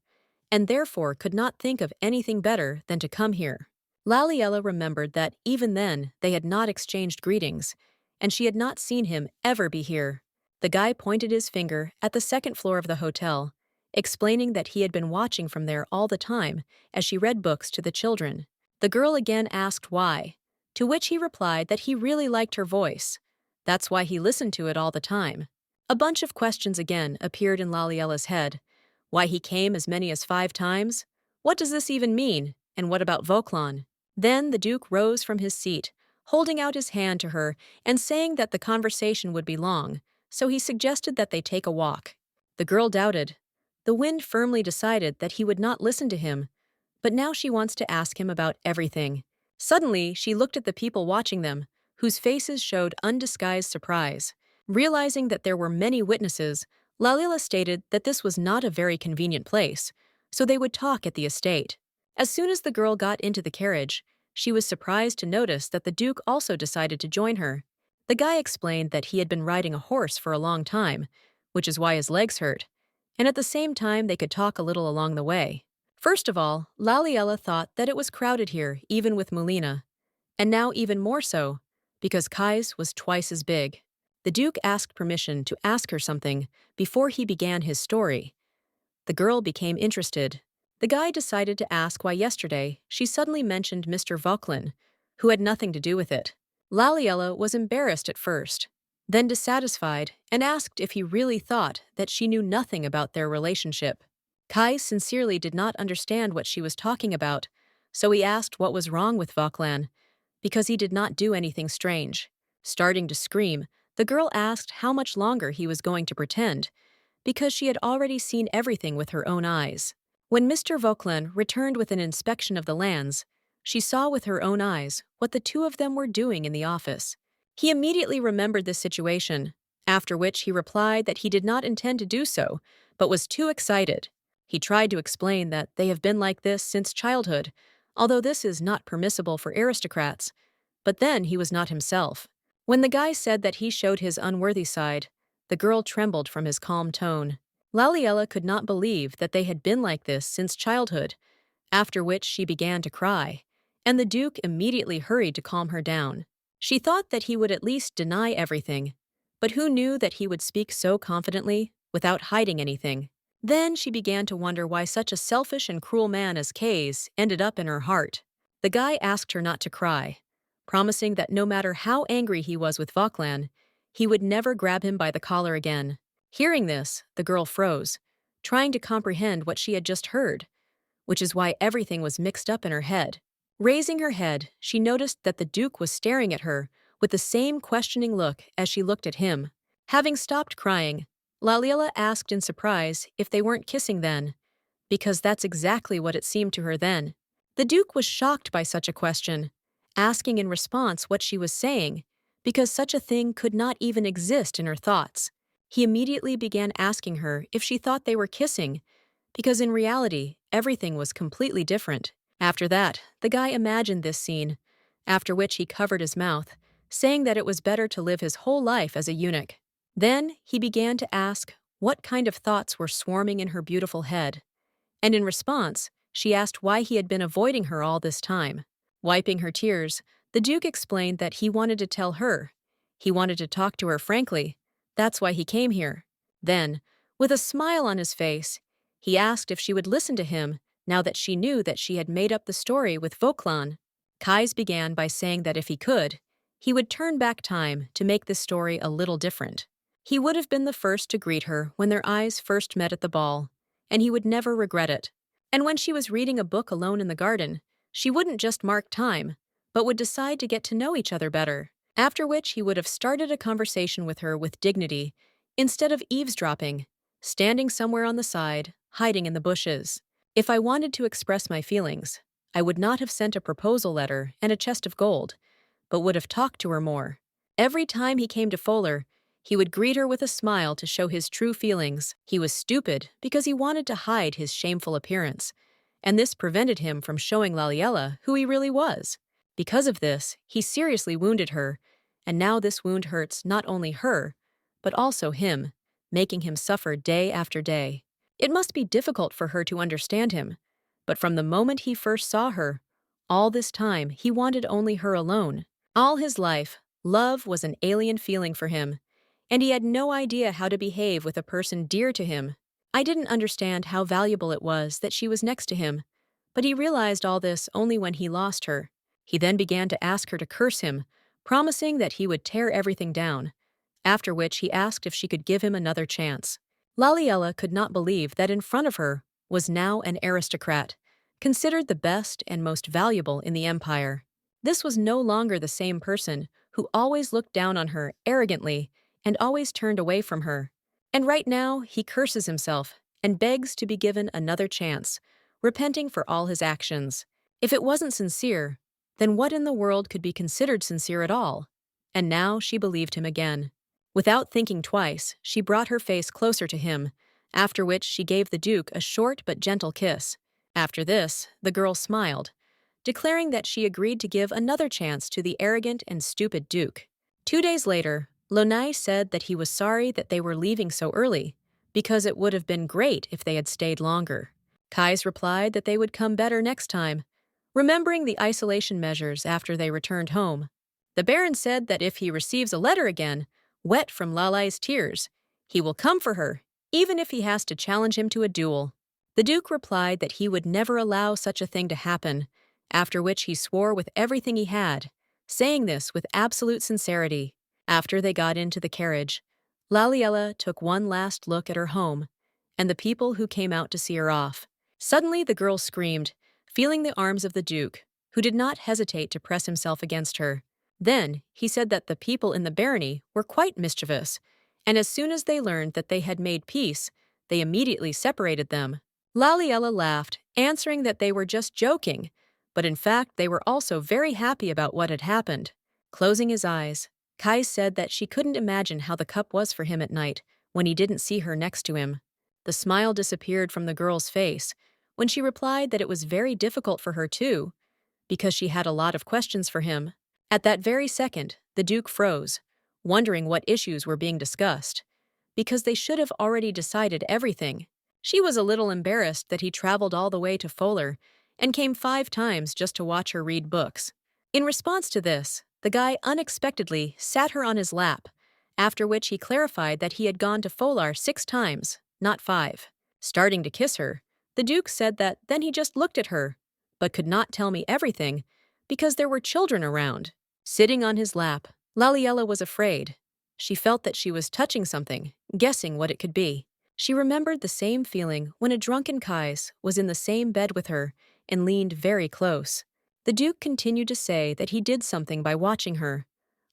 and therefore could not think of anything better than to come here. Laliella remembered that even then they had not exchanged greetings, and she had not seen him ever be here. The guy pointed his finger at the 2nd floor of the hotel, explaining that he had been watching from there all the time as she read books to the children. The girl again asked why, to which he replied that he really liked her voice. That's why he listened to it all the time. A bunch of questions again appeared in Laliella's head. Why he came as many as 5 times? What does this even mean? And what about Vauquelin? Then the Duke rose from his seat, holding out his hand to her and saying that the conversation would be long, so he suggested that they take a walk. The girl doubted. The wind firmly decided that he would not listen to him, but now she wants to ask him about everything. Suddenly, she looked at the people watching them, whose faces showed undisguised surprise. Realizing that there were many witnesses, Laliella stated that this was not a very convenient place, so they would talk at the estate. As soon as the girl got into the carriage, she was surprised to notice that the Duke also decided to join her. The guy explained that he had been riding a horse for a long time, which is why his legs hurt, and at the same time they could talk a little along the way. First of all, Laliella thought that it was crowded here, even with Melina, and now even more so, because Kai's was twice as big. The Duke asked permission to ask her something before he began his story. The girl became interested. The guy decided to ask why yesterday she suddenly mentioned Mr. Vauquelin, who had nothing to do with it. Laliella was embarrassed at first, then dissatisfied, and asked if he really thought that she knew nothing about their relationship. Kai sincerely did not understand what she was talking about, so he asked what was wrong with Vauquelin, because he did not do anything strange. Starting to scream, the girl asked how much longer he was going to pretend, because she had already seen everything with her own eyes. When Mr. Vauquelin returned with an inspection of the lands, she saw with her own eyes what the two of them were doing in the office. He immediately remembered this situation, after which he replied that he did not intend to do so, but was too excited. He tried to explain that they have been like this since childhood, although this is not permissible for aristocrats, but then he was not himself. When the guy said that he showed his unworthy side, the girl trembled from his calm tone. Laliella could not believe that they had been like this since childhood, after which she began to cry, and the Duke immediately hurried to calm her down. She thought that he would at least deny everything, but who knew that he would speak so confidently, without hiding anything? Then she began to wonder why such a selfish and cruel man as Kay's ended up in her heart. The guy asked her not to cry, promising that no matter how angry he was with Voklan, he would never grab him by the collar again. Hearing this, the girl froze, trying to comprehend what she had just heard, which is why everything was mixed up in her head. Raising her head, she noticed that the Duke was staring at her with the same questioning look as she looked at him. Having stopped crying, Laliella asked in surprise if they weren't kissing then, because that's exactly what it seemed to her then. The Duke was shocked by such a question, asking in response what she was saying, because such a thing could not even exist in her thoughts. He immediately began asking her if she thought they were kissing, because in reality, everything was completely different. After that, the guy imagined this scene, after which he covered his mouth, saying that it was better to live his whole life as a eunuch. Then he began to ask what kind of thoughts were swarming in her beautiful head, and in response, she asked why he had been avoiding her all this time. Wiping her tears, the Duke explained that he wanted to tell her. He wanted to talk to her frankly. That's why he came here. Then, with a smile on his face, he asked if she would listen to him now that she knew that she had made up the story with Voklan. Kais began by saying that if he could, he would turn back time to make this story a little different. He would have been the first to greet her when their eyes first met at the ball, and he would never regret it. And when she was reading a book alone in the garden, she wouldn't just mark time, but would decide to get to know each other better, after which he would have started a conversation with her with dignity, instead of eavesdropping, standing somewhere on the side, hiding in the bushes. If I wanted to express my feelings, I would not have sent a proposal letter and a chest of gold, but would have talked to her more. Every time he came to Fowler, he would greet her with a smile to show his true feelings. He was stupid because he wanted to hide his shameful appearance, and this prevented him from showing Laliella who he really was. Because of this, he seriously wounded her, and now this wound hurts not only her, but also him, making him suffer day after day. It must be difficult for her to understand him, but from the moment he first saw her, all this time he wanted only her alone. All his life, love was an alien feeling for him, and he had no idea how to behave with a person dear to him. I didn't understand how valuable it was that she was next to him, but he realized all this only when he lost her. He then began to ask her to curse him, promising that he would tear everything down, after which he asked if she could give him another chance. Laliella could not believe that in front of her was now an aristocrat, considered the best and most valuable in the empire. This was no longer the same person who always looked down on her arrogantly and always turned away from her. And right now, he curses himself and begs to be given another chance, repenting for all his actions. If it wasn't sincere, then what in the world could be considered sincere at all? And now she believed him again. Without thinking twice, she brought her face closer to him, after which she gave the Duke a short but gentle kiss. After this, the girl smiled, declaring that she agreed to give another chance to the arrogant and stupid Duke. 2 days later, Lonai said that he was sorry that they were leaving so early, because it would have been great if they had stayed longer. Kais replied that they would come better next time, remembering the isolation measures after they returned home. The Baron said that if he receives a letter again, wet from Lalai's tears, he will come for her, even if he has to challenge him to a duel. The Duke replied that he would never allow such a thing to happen, after which he swore with everything he had, saying this with absolute sincerity. After they got into the carriage, Laliella took one last look at her home and the people who came out to see her off. Suddenly the girl screamed, feeling the arms of the Duke, who did not hesitate to press himself against her. Then he said that the people in the barony were quite mischievous, and as soon as they learned that they had made peace, they immediately separated them. Laliella laughed, answering that they were just joking, but in fact they were also very happy about what had happened. Closing his eyes, Kai said that she couldn't imagine how the cup was for him at night when he didn't see her next to him. The smile disappeared from the girl's face when she replied that it was very difficult for her too, because she had a lot of questions for him. At that very second, the Duke froze, wondering what issues were being discussed, because they should have already decided everything. She was a little embarrassed that he traveled all the way to Fowler and came 5 times just to watch her read books. In response to this, the guy unexpectedly sat her on his lap, after which he clarified that he had gone to Folar 6 times, not 5. Starting to kiss her, the Duke said that then he just looked at her, but could not tell me everything because there were children around. Sitting on his lap, Laliella was afraid. She felt that she was touching something, guessing what it could be. She remembered the same feeling when a drunken Kais was in the same bed with her and leaned very close. The Duke continued to say that he did something by watching her,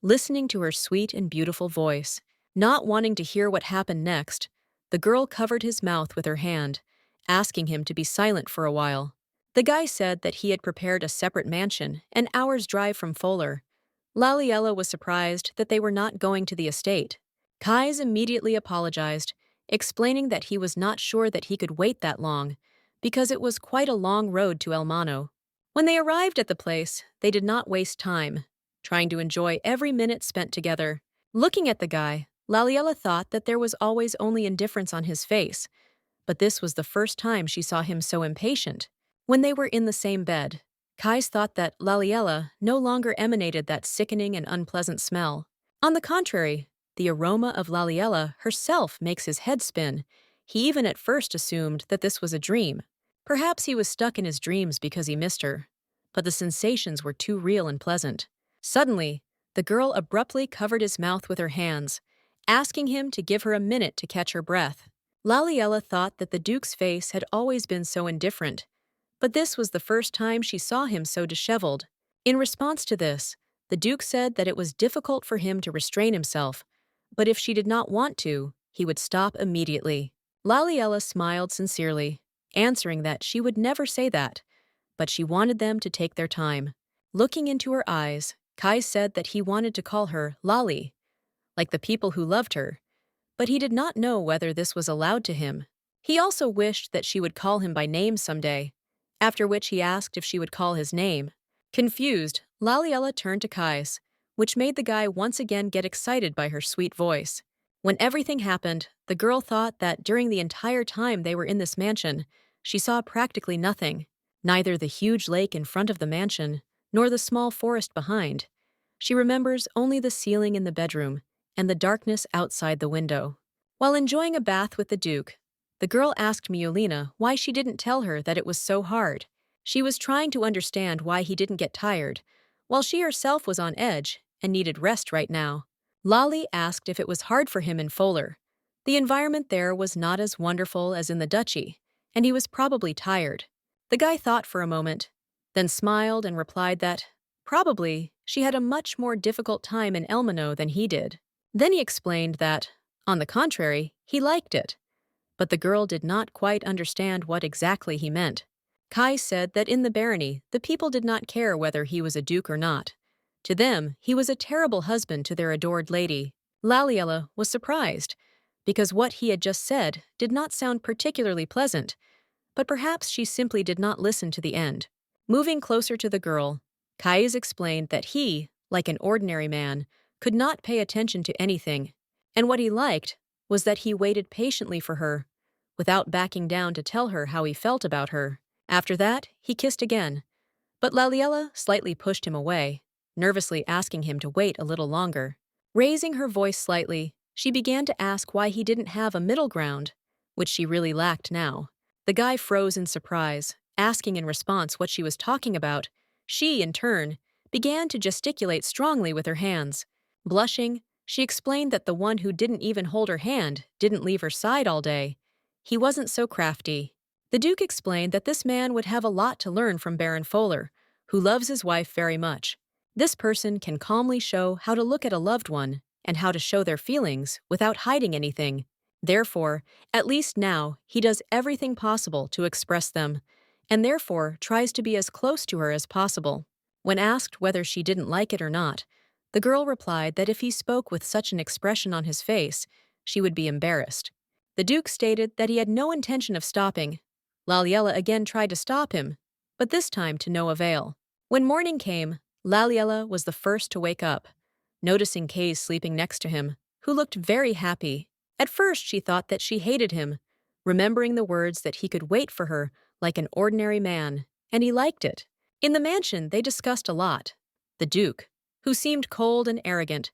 listening to her sweet and beautiful voice. Not wanting to hear what happened next, the girl covered his mouth with her hand, asking him to be silent for a while. The guy said that he had prepared a separate mansion an hour's drive from Folar. Laliella was surprised that they were not going to the estate. Kais immediately apologized, explaining that he was not sure that he could wait that long, because it was quite a long road to Elmano. When they arrived at the place, they did not waste time, trying to enjoy every minute spent together. Looking at the guy, Laliella thought that there was always only indifference on his face, but this was the first time she saw him so impatient. When they were in the same bed, Kais thought that Laliella no longer emanated that sickening and unpleasant smell. On the contrary, the aroma of Laliella herself makes his head spin. He even at first assumed that this was a dream. Perhaps he was stuck in his dreams because he missed her, but the sensations were too real and pleasant. Suddenly, the girl abruptly covered his mouth with her hands, asking him to give her a minute to catch her breath. Laliella thought that the Duke's face had always been so indifferent, but this was the first time she saw him so disheveled. In response to this, the Duke said that it was difficult for him to restrain himself, but if she did not want to, he would stop immediately. Laliella smiled sincerely, answering that she would never say that, but she wanted them to take their time. Looking into her eyes, Kai said that he wanted to call her Lali, like the people who loved her, but he did not know whether this was allowed to him. He also wished that she would call him by name someday, after which he asked if she would call his name. Confused, Laliella turned to Kais, which made the guy once again get excited by her sweet voice. When everything happened, the girl thought that during the entire time they were in this mansion, she saw practically nothing, neither the huge lake in front of the mansion nor the small forest behind. She remembers only the ceiling in the bedroom and the darkness outside the window. While enjoying a bath with the Duke, the girl asked Miolina why she didn't tell her that it was so hard. She was trying to understand why he didn't get tired, while she herself was on edge and needed rest right now. Lali asked if it was hard for him in Folar. The environment there was not as wonderful as in the duchy, and he was probably tired. The guy thought for a moment, then smiled and replied that, probably, she had a much more difficult time in Elmano than he did. Then he explained that, on the contrary, he liked it. But the girl did not quite understand what exactly he meant. Kai said that in the barony, the people did not care whether he was a duke or not. To them, he was a terrible husband to their adored lady. Laliella was surprised, because what he had just said did not sound particularly pleasant, but perhaps she simply did not listen to the end. Moving closer to the girl, Kais explained that he, like an ordinary man, could not pay attention to anything, and what he liked was that he waited patiently for her, without backing down to tell her how he felt about her. After that, he kissed again, but Laliella slightly pushed him away, nervously asking him to wait a little longer. Raising her voice slightly, she began to ask why he didn't have a middle ground, which she really lacked now. The guy froze in surprise, asking in response what she was talking about. She, in turn, began to gesticulate strongly with her hands. Blushing, she explained that the one who didn't even hold her hand didn't leave her side all day. He wasn't so crafty. The Duke explained that this man would have a lot to learn from Baron Folar, who loves his wife very much. This person can calmly show how to look at a loved one and how to show their feelings without hiding anything. Therefore, at least now, he does everything possible to express them, and therefore tries to be as close to her as possible. When asked whether she didn't like it or not, the girl replied that if he spoke with such an expression on his face, she would be embarrassed. The Duke stated that he had no intention of stopping. Laliella again tried to stop him, but this time to no avail. When morning came, Laliella was the first to wake up, noticing Kais sleeping next to him, who looked very happy. At first she thought that she hated him, remembering the words that he could wait for her like an ordinary man, and he liked it. In the mansion, they discussed a lot. The Duke, who seemed cold and arrogant,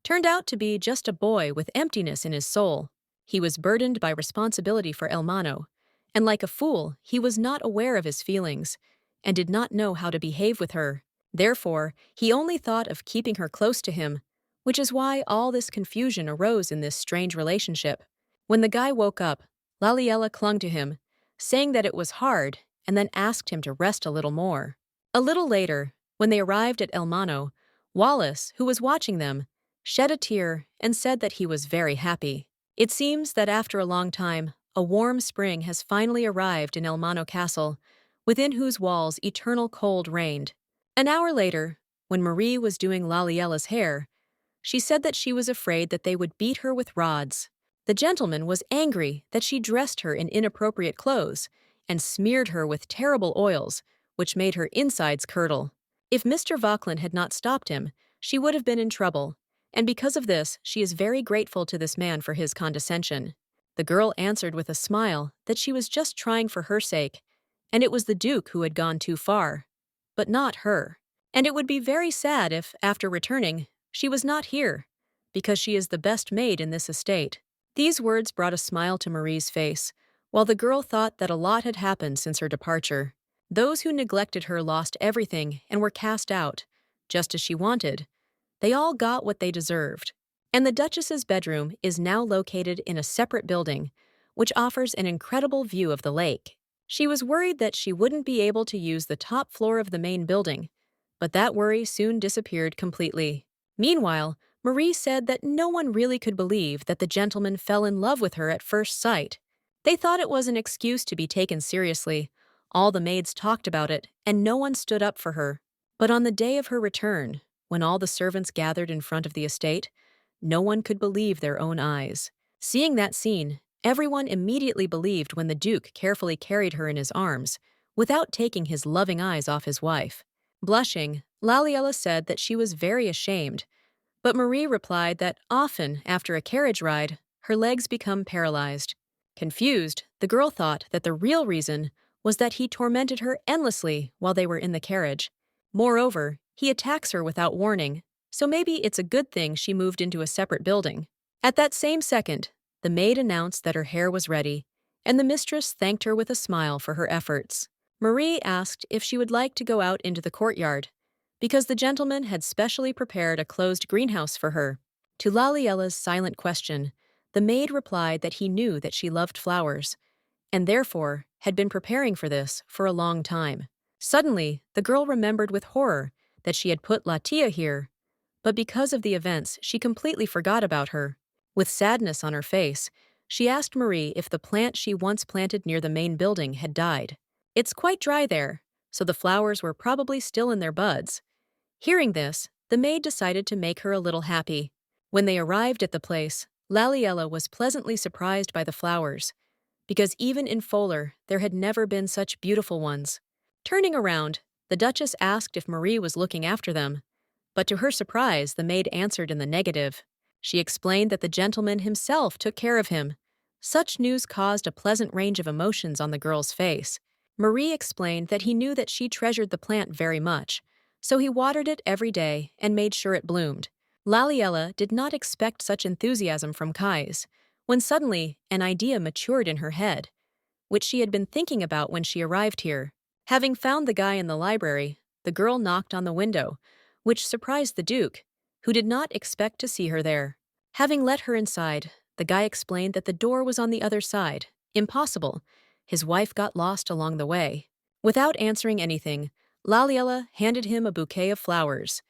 turned out to be just a boy with emptiness in his soul. He was burdened by responsibility for Elmano, and like a fool, he was not aware of his feelings and did not know how to behave with her. Therefore, he only thought of keeping her close to him, which is why all this confusion arose in this strange relationship. When the guy woke up, Laliella clung to him, saying that it was hard, and then asked him to rest a little more. A little later, when they arrived at Elmano, Wallace, who was watching them, shed a tear and said that he was very happy. It seems that after a long time, a warm spring has finally arrived in Elmano Castle, within whose walls eternal cold reigned. An hour later, when Marie was doing Laliella's hair, she said that she was afraid that they would beat her with rods. The gentleman was angry that she dressed her in inappropriate clothes and smeared her with terrible oils, which made her insides curdle. If Mr. Vauquelin had not stopped him, she would have been in trouble, and because of this, she is very grateful to this man for his condescension. The girl answered with a smile that she was just trying for her sake, and it was the Duke who had gone too far, but not her. And it would be very sad if, after returning, she was not here, because she is the best maid in this estate. These words brought a smile to Marie's face, while the girl thought that a lot had happened since her departure. Those who neglected her lost everything and were cast out, just as she wanted. They all got what they deserved. And the Duchess's bedroom is now located in a separate building, which offers an incredible view of the lake. She was worried that she wouldn't be able to use the top floor of the main building, but that worry soon disappeared completely. Meanwhile, Marie said that no one really could believe that the gentleman fell in love with her at first sight. They thought it was an excuse to be taken seriously. All the maids talked about it, and no one stood up for her. But on the day of her return, when all the servants gathered in front of the estate, no one could believe their own eyes. Seeing that scene, everyone immediately believed when the Duke carefully carried her in his arms, without taking his loving eyes off his wife. Blushing, Laliella said that she was very ashamed, but Marie replied that often, after a carriage ride, her legs become paralyzed. Confused, the girl thought that the real reason was that he tormented her endlessly while they were in the carriage. Moreover, he attacks her without warning, so maybe it's a good thing she moved into a separate building. At that same second, the maid announced that her hair was ready, and the mistress thanked her with a smile for her efforts. Marie asked if she would like to go out into the courtyard, because the gentleman had specially prepared a closed greenhouse for her. To Laliella's silent question, the maid replied that he knew that she loved flowers, and therefore had been preparing for this for a long time. Suddenly, the girl remembered with horror that she had put Laliella here, but because of the events, she completely forgot about her. With sadness on her face, she asked Marie if the plant she once planted near the main building had died. It's quite dry there, so the flowers were probably still in their buds. Hearing this, the maid decided to make her a little happy. When they arrived at the place, Laliella was pleasantly surprised by the flowers, because even in Foler there had never been such beautiful ones. Turning around, the Duchess asked if Marie was looking after them, but to her surprise, the maid answered in the negative. She explained that the gentleman himself took care of him. Such news caused a pleasant range of emotions on the girl's face. Marie explained that he knew that she treasured the plant very much, so he watered it every day and made sure it bloomed. Laliella did not expect such enthusiasm from Kais, when suddenly an idea matured in her head, which she had been thinking about when she arrived here. Having found the guy in the library, the girl knocked on the window, which surprised the Duke, who did not expect to see her there. Having let her inside, the guy explained that the door was on the other side. Impossible. His wife got lost along the way. Without answering anything, Laliella handed him a bouquet of flowers,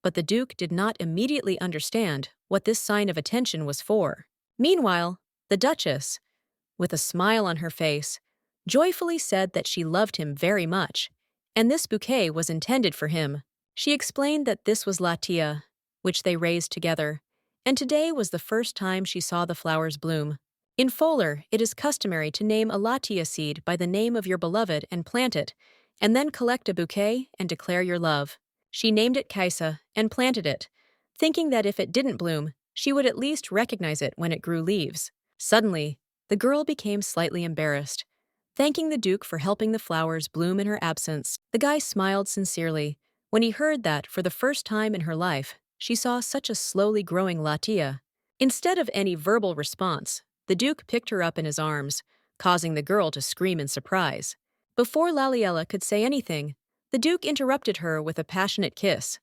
but the Duke did not immediately understand what this sign of attention was for. Meanwhile, the Duchess, with a smile on her face, joyfully said that she loved him very much, and this bouquet was intended for him. She explained that this was Laliella, which they raised together, and today was the first time she saw the flowers bloom. In Foler, it is customary to name a Laliella seed by the name of your beloved and plant it, and then collect a bouquet and declare your love. She named it Kaisa and planted it, thinking that if it didn't bloom, she would at least recognize it when it grew leaves. Suddenly, the girl became slightly embarrassed, thanking the Duke for helping the flowers bloom in her absence. The guy smiled sincerely when he heard that, for the first time in her life, she saw such a slowly growing Laliella. Instead of any verbal response, the Duke picked her up in his arms, causing the girl to scream in surprise. Before Laliella could say anything, the Duke interrupted her with a passionate kiss,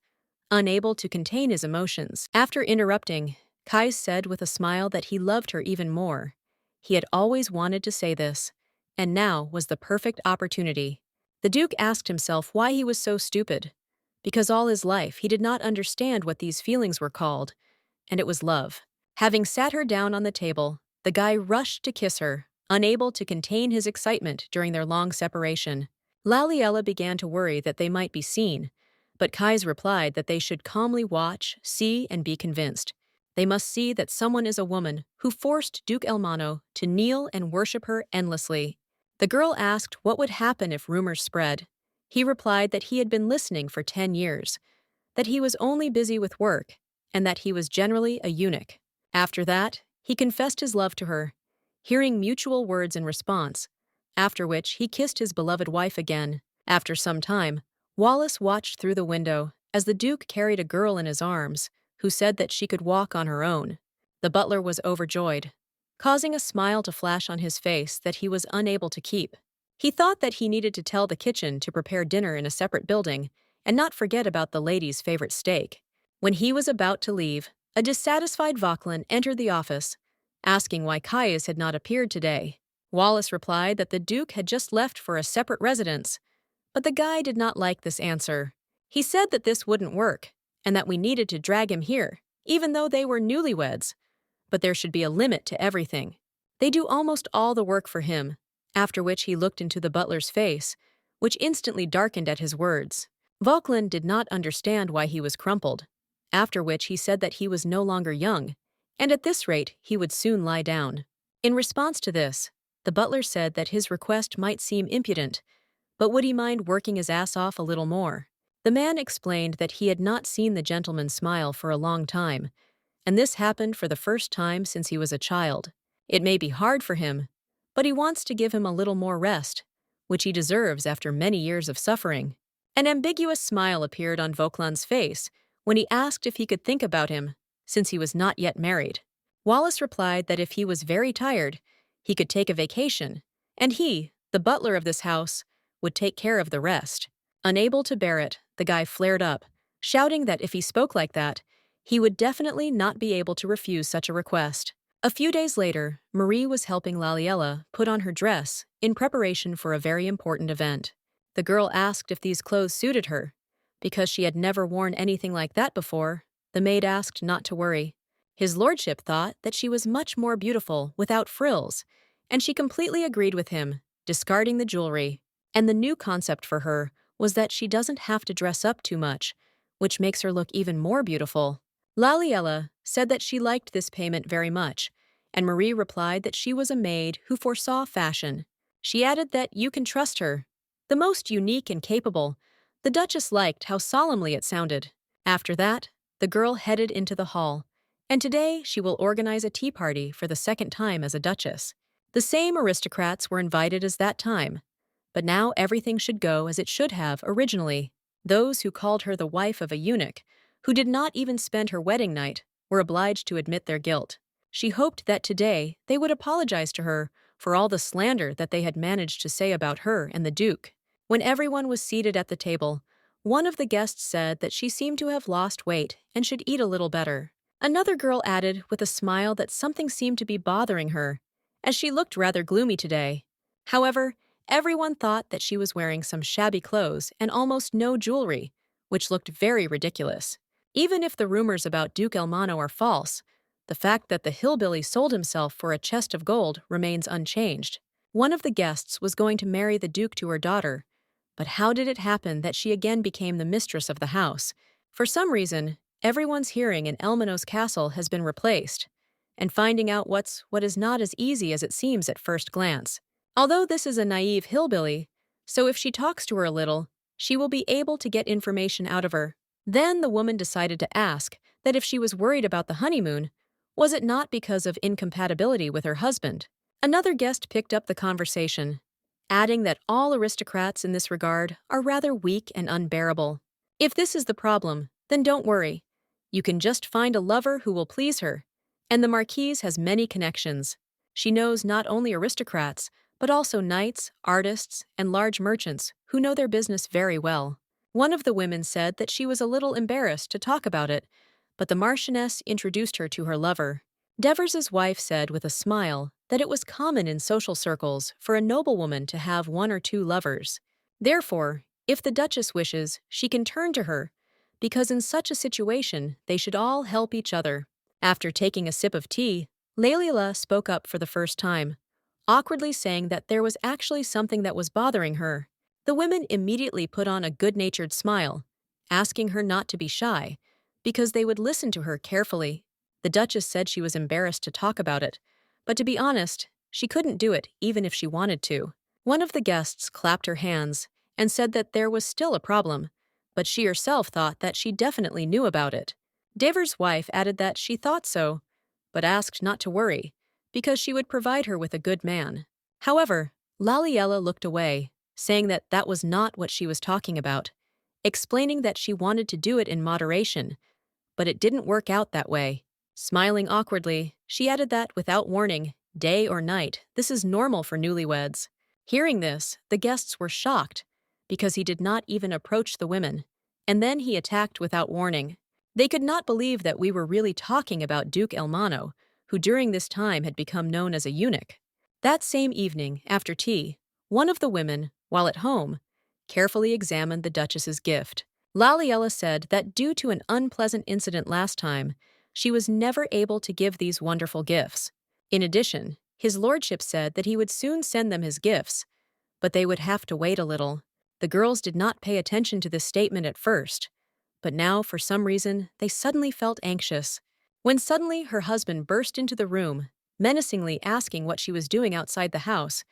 unable to contain his emotions. After interrupting, Kai said with a smile that he loved her even more. He had always wanted to say this, and now was the perfect opportunity. The Duke asked himself why he was so stupid, because all his life he did not understand what these feelings were called, and it was love. Having sat her down on the table, the guy rushed to kiss her, unable to contain his excitement during their long separation. Laliella began to worry that they might be seen, but Kai's replied that they should calmly watch, see, and be convinced. They must see that someone is a woman who forced Duke Elmano to kneel and worship her endlessly. The girl asked what would happen if rumors spread. He replied that he had been listening for 10 years, that he was only busy with work, and that he was generally a eunuch. After that, he confessed his love to her, hearing mutual words in response, after which he kissed his beloved wife again. After some time, Wallace watched through the window as the Duke carried a girl in his arms, who said that she could walk on her own. The butler was overjoyed, causing a smile to flash on his face that he was unable to keep. He thought that he needed to tell the kitchen to prepare dinner in a separate building and not forget about the lady's favorite steak. When he was about to leave, a dissatisfied Vauquelin entered the office, asking why Caius had not appeared today. Wallace replied that the Duke had just left for a separate residence, but the guy did not like this answer. He said that this wouldn't work, and that we needed to drag him here, even though they were newlyweds. But there should be a limit to everything. They do almost all the work for him, after which he looked into the butler's face, which instantly darkened at his words. Vauquelin did not understand why he was crumpled, after which he said that he was no longer young, and at this rate he would soon lie down. In response to this, the butler said that his request might seem impudent, but would he mind working his ass off a little more? The man explained that he had not seen the gentleman smile for a long time, and this happened for the first time since he was a child. It may be hard for him, but he wants to give him a little more rest, which he deserves after many years of suffering. An ambiguous smile appeared on Vauquelin's face when he asked if he could think about him, since he was not yet married. Wallace replied that if he was very tired, he could take a vacation, and he, the butler of this house, would take care of the rest. Unable to bear it, the guy flared up, shouting that if he spoke like that, he would definitely not be able to refuse such a request. A few days later, Marie was helping Laliella put on her dress in preparation for a very important event. The girl asked if these clothes suited her. Because she had never worn anything like that before, the maid asked not to worry. His lordship thought that she was much more beautiful without frills, and she completely agreed with him, discarding the jewelry. And the new concept for her was that she doesn't have to dress up too much, which makes her look even more beautiful. Laliella said that she liked this payment very much, and Marie replied that she was a maid who foresaw fashion. She added that you can trust her. The most unique and capable, the Duchess liked how solemnly it sounded. After that, the girl headed into the hall, and today she will organize a tea party for the second time as a Duchess. The same aristocrats were invited as that time, but now everything should go as it should have originally. Those who called her the wife of a eunuch, who did not even spend her wedding night, were obliged to admit their guilt. She hoped that today they would apologize to her for all the slander that they had managed to say about her and the Duke. When everyone was seated at the table, one of the guests said that she seemed to have lost weight and should eat a little better. Another girl added with a smile that something seemed to be bothering her, as she looked rather gloomy today. However, everyone thought that she was wearing some shabby clothes and almost no jewelry, which looked very ridiculous. Even if the rumors about Duke Elmano are false, the fact that the hillbilly sold himself for a chest of gold remains unchanged. One of the guests was going to marry the Duke to her daughter, but how did it happen that she again became the mistress of the house? For some reason, everyone's hearing in Elmano's castle has been replaced, and finding out what is not as easy as it seems at first glance. Although this is a naive hillbilly, so if she talks to her a little, she will be able to get information out of her. Then the woman decided to ask that if she was worried about the honeymoon, was it not because of incompatibility with her husband? Another guest picked up the conversation, adding that all aristocrats in this regard are rather weak and unbearable. If this is the problem, then don't worry. You can just find a lover who will please her. And the Marquise has many connections. She knows not only aristocrats, but also knights, artists, and large merchants who know their business very well. One of the women said that she was a little embarrassed to talk about it, but the Marchioness introduced her to her lover. Devers's wife said with a smile that it was common in social circles for a noblewoman to have one or two lovers. Therefore, if the Duchess wishes, she can turn to her, because in such a situation they should all help each other. After taking a sip of tea, Laliella spoke up for the first time, awkwardly saying that there was actually something that was bothering her. The women immediately put on a good-natured smile, asking her not to be shy, because they would listen to her carefully. The Duchess said she was embarrassed to talk about it, but to be honest, she couldn't do it even if she wanted to. One of the guests clapped her hands and said that there was still a problem, but she herself thought that she definitely knew about it. Devers's wife added that she thought so, but asked not to worry, because she would provide her with a good man. However, Laliella looked away, saying that that was not what she was talking about, explaining that she wanted to do it in moderation, but it didn't work out that way. Smiling awkwardly, she added that without warning, day or night, this is normal for newlyweds. Hearing this, the guests were shocked, because he did not even approach the women, and then he attacked without warning. They could not believe that we were really talking about Duke Elmano, who during this time had become known as a eunuch. That same evening, after tea, one of the women, while at home, carefully examined the Duchess's gift. Laliella said that due to an unpleasant incident last time, she was never able to give these wonderful gifts. In addition, his lordship said that he would soon send them his gifts, but they would have to wait a little. The girls did not pay attention to this statement at first, but now, for some reason, they suddenly felt anxious. When suddenly her husband burst into the room, menacingly asking what she was doing outside the house,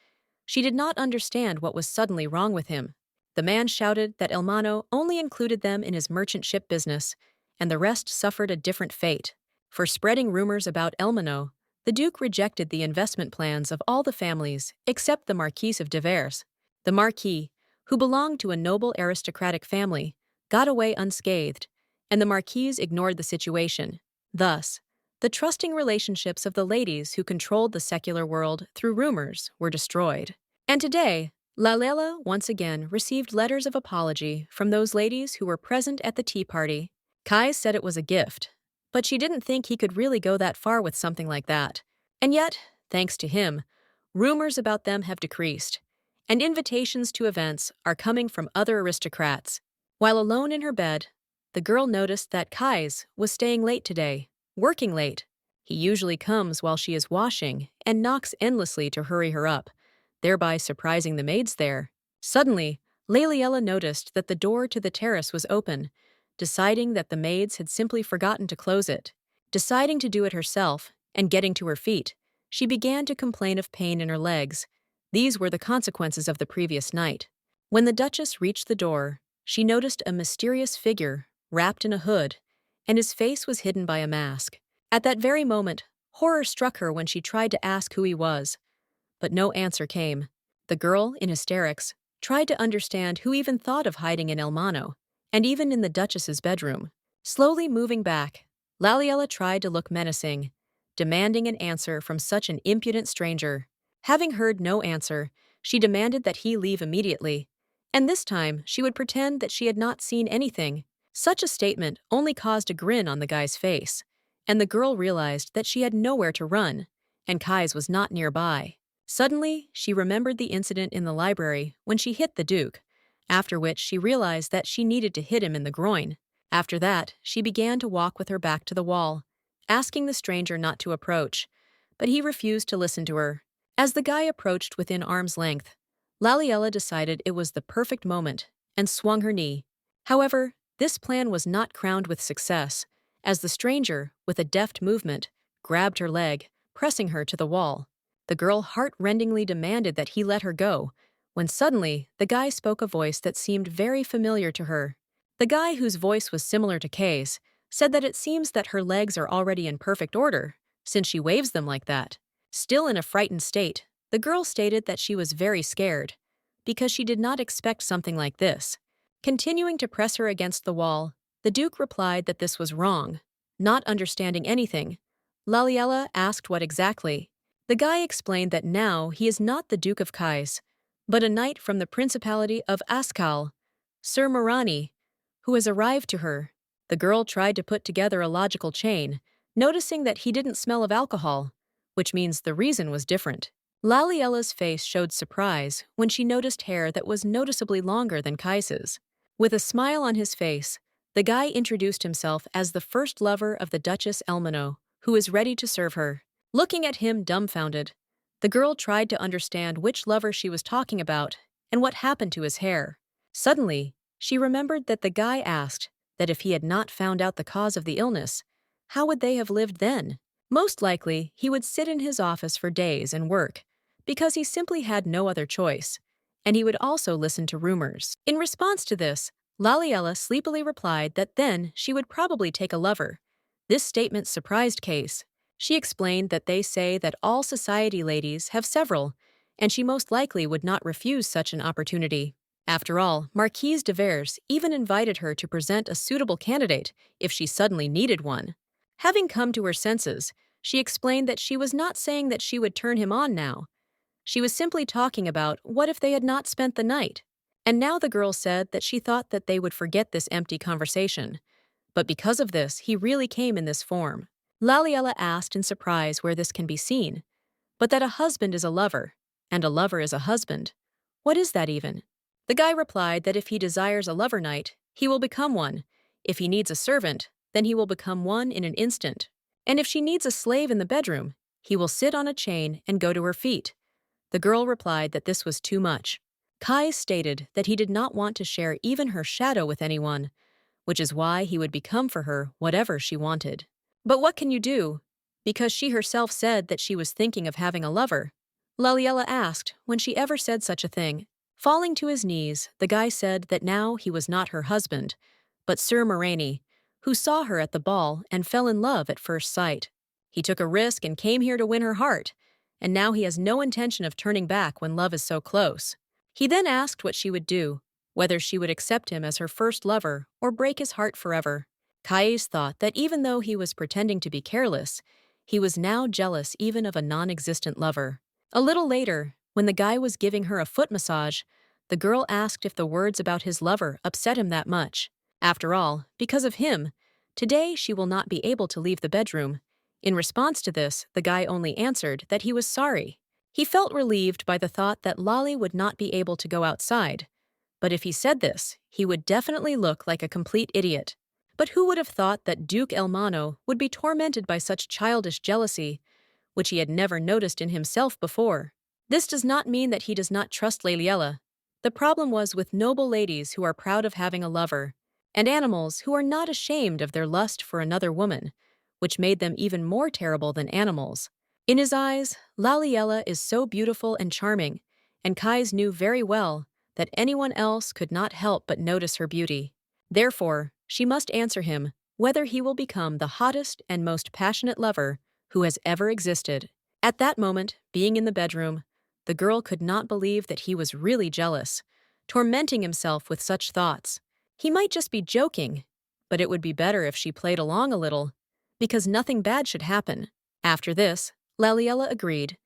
she did not understand what was suddenly wrong with him. The man shouted that Elmano only included them in his merchant ship business, and the rest suffered a different fate. For spreading rumors about Elmano, the Duke rejected the investment plans of all the families except the Marquise of Devers. The Marquis, who belonged to a noble aristocratic family, got away unscathed, and the Marquise ignored the situation. Thus, the trusting relationships of the ladies who controlled the secular world through rumors were destroyed. And today, Laliella once again received letters of apology from those ladies who were present at the tea party. Kai said it was a gift, but she didn't think he could really go that far with something like that. And yet, thanks to him, rumors about them have decreased, and invitations to events are coming from other aristocrats. While alone in her bed, the girl noticed that Kai's was staying late today, working late. He usually comes while she is washing and knocks endlessly to hurry her up, thereby surprising the maids there. Suddenly, Laliella noticed that the door to the terrace was open, deciding that the maids had simply forgotten to close it. Deciding to do it herself and getting to her feet, she began to complain of pain in her legs. These were the consequences of the previous night. When the Duchess reached the door, she noticed a mysterious figure wrapped in a hood, and his face was hidden by a mask. At that very moment, horror struck her when she tried to ask who he was, but no answer came. The girl, in hysterics, tried to understand who even thought of hiding in Elmano, and even in the Duchess's bedroom. Slowly moving back, Laliella tried to look menacing, demanding an answer from such an impudent stranger. Having heard no answer, she demanded that he leave immediately, and this time she would pretend that she had not seen anything. Such a statement only caused a grin on the guy's face, and the girl realized that she had nowhere to run, and Kai's was not nearby. Suddenly, she remembered the incident in the library when she hit the Duke, after which she realized that she needed to hit him in the groin. After that, she began to walk with her back to the wall, asking the stranger not to approach, but he refused to listen to her. As the guy approached within arm's length, Laliella decided it was the perfect moment and swung her knee. However, this plan was not crowned with success, as the stranger, with a deft movement, grabbed her leg, pressing her to the wall. The girl heart-rendingly demanded that he let her go, when suddenly the guy spoke a voice that seemed very familiar to her. The guy, whose voice was similar to Kay's, said that it seems that her legs are already in perfect order, since she waves them like that. Still in a frightened state, the girl stated that she was very scared. because she did not expect something like this. Continuing to press her against the wall, the Duke replied that this was wrong. Not understanding anything, Laliella asked what exactly. The guy explained that now he is not the Duke of Kais, but a knight from the Principality of Askal, Sir Marani, who has arrived to her. The girl tried to put together a logical chain, noticing that he didn't smell of alcohol, which means the reason was different. Laliella's face showed surprise when she noticed hair that was noticeably longer than Kais's. With a smile on his face, the guy introduced himself as the first lover of the Duchess Elmano, who is ready to serve her. Looking at him dumbfounded, the girl tried to understand which lover she was talking about and what happened to his hair. Suddenly, she remembered that the guy asked that if he had not found out the cause of the illness, how would they have lived then? Most likely, he would sit in his office for days and work, because he simply had no other choice, and he would also listen to rumors. In response to this, Laliella sleepily replied that then she would probably take a lover. This statement surprised Case. She explained that they say that all society ladies have several, and she most likely would not refuse such an opportunity. After all, Marquise de Vers even invited her to present a suitable candidate if she suddenly needed one. Having come to her senses, she explained that she was not saying that she would turn him on now. She was simply talking about what if they had not spent the night. And now the girl said that she thought that they would forget this empty conversation. But because of this, he really came in this form. Laliella asked in surprise where this can be seen, but that a husband is a lover, and a lover is a husband. What is that even? The guy replied that if he desires a lover knight, he will become one. If he needs a servant, then he will become one in an instant. And if she needs a slave in the bedroom, he will sit on a chain and go to her feet. The girl replied that this was too much. Kai stated that he did not want to share even her shadow with anyone, which is why he would become for her whatever she wanted. But what can you do? Because she herself said that she was thinking of having a lover. Laliella asked when she ever said such a thing. Falling to his knees, the guy said that now he was not her husband, but Sir Marani, who saw her at the ball and fell in love at first sight. He took a risk and came here to win her heart, and now he has no intention of turning back when love is so close. He then asked what she would do, whether she would accept him as her first lover or break his heart forever. Kais thought that even though he was pretending to be careless, he was now jealous even of a non-existent lover. A little later, when the guy was giving her a foot massage, the girl asked if the words about his lover upset him that much. After all, because of him, today she will not be able to leave the bedroom. In response to this, the guy only answered that he was sorry. He felt relieved by the thought that Lali would not be able to go outside. But if he said this, he would definitely look like a complete idiot. But who would have thought that Duke Elmano would be tormented by such childish jealousy, which he had never noticed in himself before? This does not mean that he does not trust Laliella. The problem was with noble ladies who are proud of having a lover, and animals who are not ashamed of their lust for another woman, which made them even more terrible than animals. In his eyes, Laliella is so beautiful and charming, and Kais knew very well that anyone else could not help but notice her beauty. Therefore, she must answer him whether he will become the hottest and most passionate lover who has ever existed. At that moment, being in the bedroom, the girl could not believe that he was really jealous, tormenting himself with such thoughts. He might just be joking, but it would be better if she played along a little, because nothing bad should happen. After this, Laliella agreed,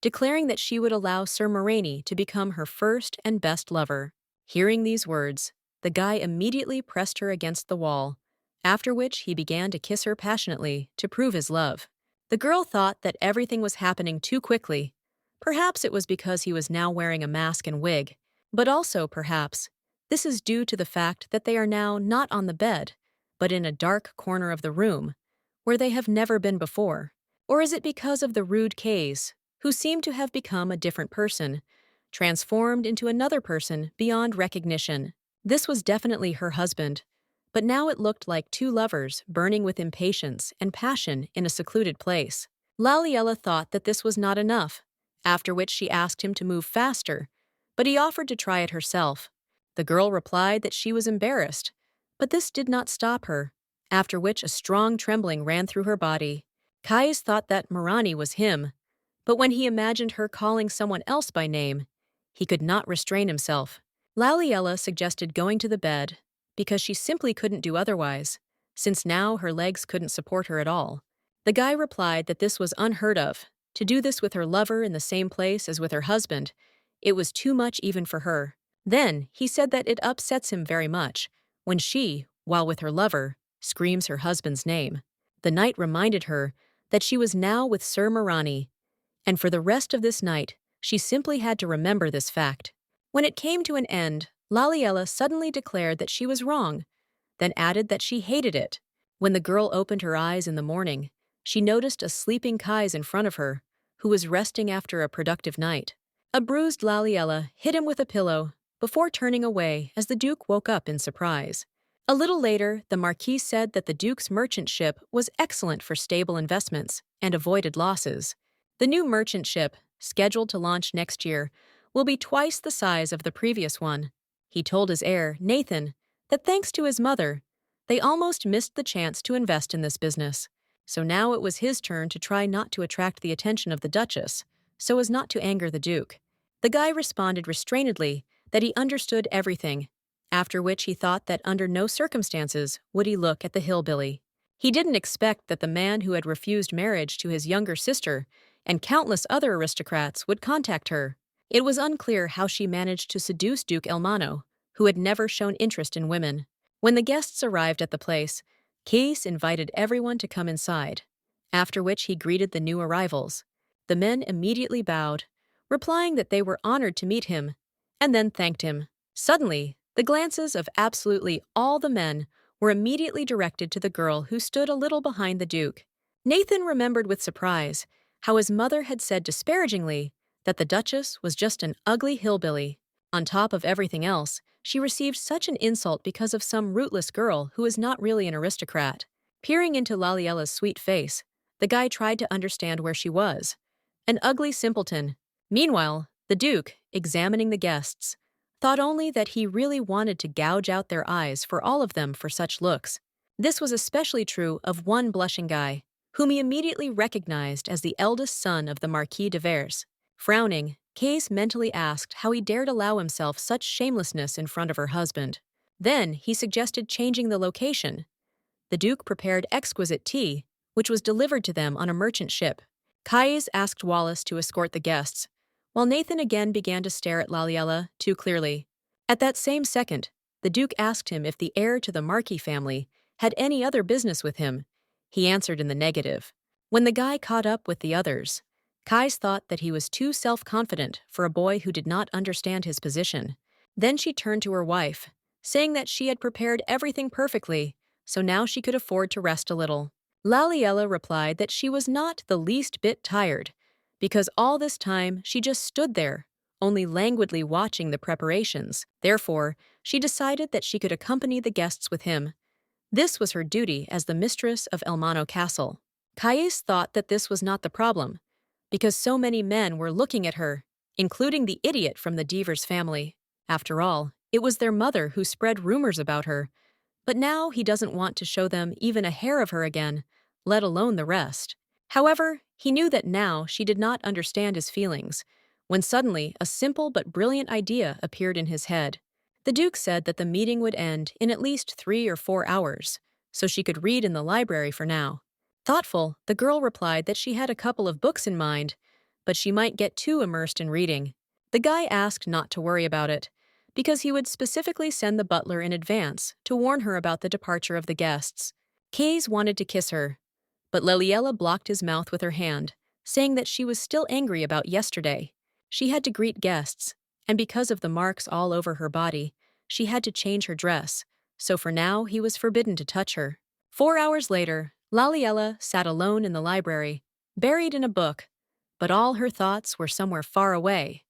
declaring that she would allow Sir Marani to become her first and best lover. Hearing these words, the guy immediately pressed her against the wall, after which he began to kiss her passionately to prove his love. The girl thought that everything was happening too quickly. Perhaps it was because he was now wearing a mask and wig, but also, perhaps, this is due to the fact that they are now not on the bed, but in a dark corner of the room, where they have never been before. Or is it because of the rude Kays, who seemed to have become a different person, transformed into another person beyond recognition? This was definitely her husband, but now it looked like two lovers burning with impatience and passion in a secluded place. Laliella thought that this was not enough, after which she asked him to move faster, but he offered to try it herself. The girl replied that she was embarrassed, but this did not stop her, after which a strong trembling ran through her body. Kais thought that Marani was him, but when he imagined her calling someone else by name, He could not restrain himself. Laliella suggested going to the bed because she simply couldn't do otherwise, since now her legs couldn't support her at all. The guy replied that this was unheard of. To do this with her lover in the same place as with her husband, it was too much even for her. Then he said that it upsets him very much when she, while with her lover, screams her husband's name. The knight reminded her that she was now with Sir Marani, and for the rest of this night, she simply had to remember this fact. When it came to an end, Laliella suddenly declared that she was wrong, then added that she hated it. When the girl opened her eyes in the morning, she noticed a sleeping Kais in front of her, who was resting after a productive night. A bruised Laliella hit him with a pillow before turning away as the Duke woke up in surprise. A little later, the Marquis said that the Duke's merchant ship was excellent for stable investments and avoided losses. The new merchant ship, scheduled to launch next year, will be twice the size of the previous one. He told his heir, Nathan, that thanks to his mother, they almost missed the chance to invest in this business. So now it was his turn to try not to attract the attention of the Duchess, so as not to anger the Duke. The guy responded restrainedly that he understood everything, after which he thought that under no circumstances would he look at the hillbilly. He didn't expect that the man who had refused marriage to his younger sister and countless other aristocrats would contact her. It was unclear how she managed to seduce Duke Elmano, who had never shown interest in women. When the guests arrived at the place, Case invited everyone to come inside, after which he greeted the new arrivals. The men immediately bowed, replying that they were honored to meet him, and then thanked him. Suddenly, the glances of absolutely all the men were immediately directed to the girl who stood a little behind the Duke. Nathan remembered with surprise how his mother had said disparagingly that the Duchess was just an ugly hillbilly. On top of everything else, she received such an insult because of some rootless girl who is not really an aristocrat. Peering into Laliella's sweet face, the guy tried to understand where she was. An ugly simpleton. Meanwhile, the Duke, examining the guests, thought only that he really wanted to gouge out their eyes for all of them for such looks. This was especially true of one blushing guy, whom he immediately recognized as the eldest son of the Marquis de Vers. Frowning, Case mentally asked how he dared allow himself such shamelessness in front of her husband. Then he suggested changing the location. The Duke prepared exquisite tea, which was delivered to them on a merchant ship. Cais asked Wallace to escort the guests, while Nathan again began to stare at Laliella too clearly. At that same second, the Duke asked him if the heir to the Marquis family had any other business with him. He answered in the negative. When the guy caught up with the others, Cais thought that he was too self-confident for a boy who did not understand his position. Then she turned to her wife, saying that she had prepared everything perfectly, so now she could afford to rest a little. Laliella replied that she was not the least bit tired, because all this time she just stood there, only languidly watching the preparations. Therefore, she decided that she could accompany the guests with him. This was her duty as the mistress of Elmano Castle. Cais thought that this was not the problem, because so many men were looking at her, including the idiot from the Devers family. After all, it was their mother who spread rumors about her. But now he doesn't want to show them even a hair of her again, let alone the rest. However, he knew that now she did not understand his feelings, when suddenly a simple but brilliant idea appeared in his head. The Duke said that the meeting would end in at least 3 or 4 hours, so she could read in the library for now. Thoughtful, the girl replied that she had a couple of books in mind, but she might get too immersed in reading. The guy asked not to worry about it, because he would specifically send the butler in advance to warn her about the departure of the guests. Cais wanted to kiss her, but Laliella blocked his mouth with her hand, saying that she was still angry about yesterday. She had to greet guests, and because of the marks all over her body, she had to change her dress, so for now he was forbidden to touch her. 4 hours later, Laliella sat alone in the library, buried in a book, but all her thoughts were somewhere far away.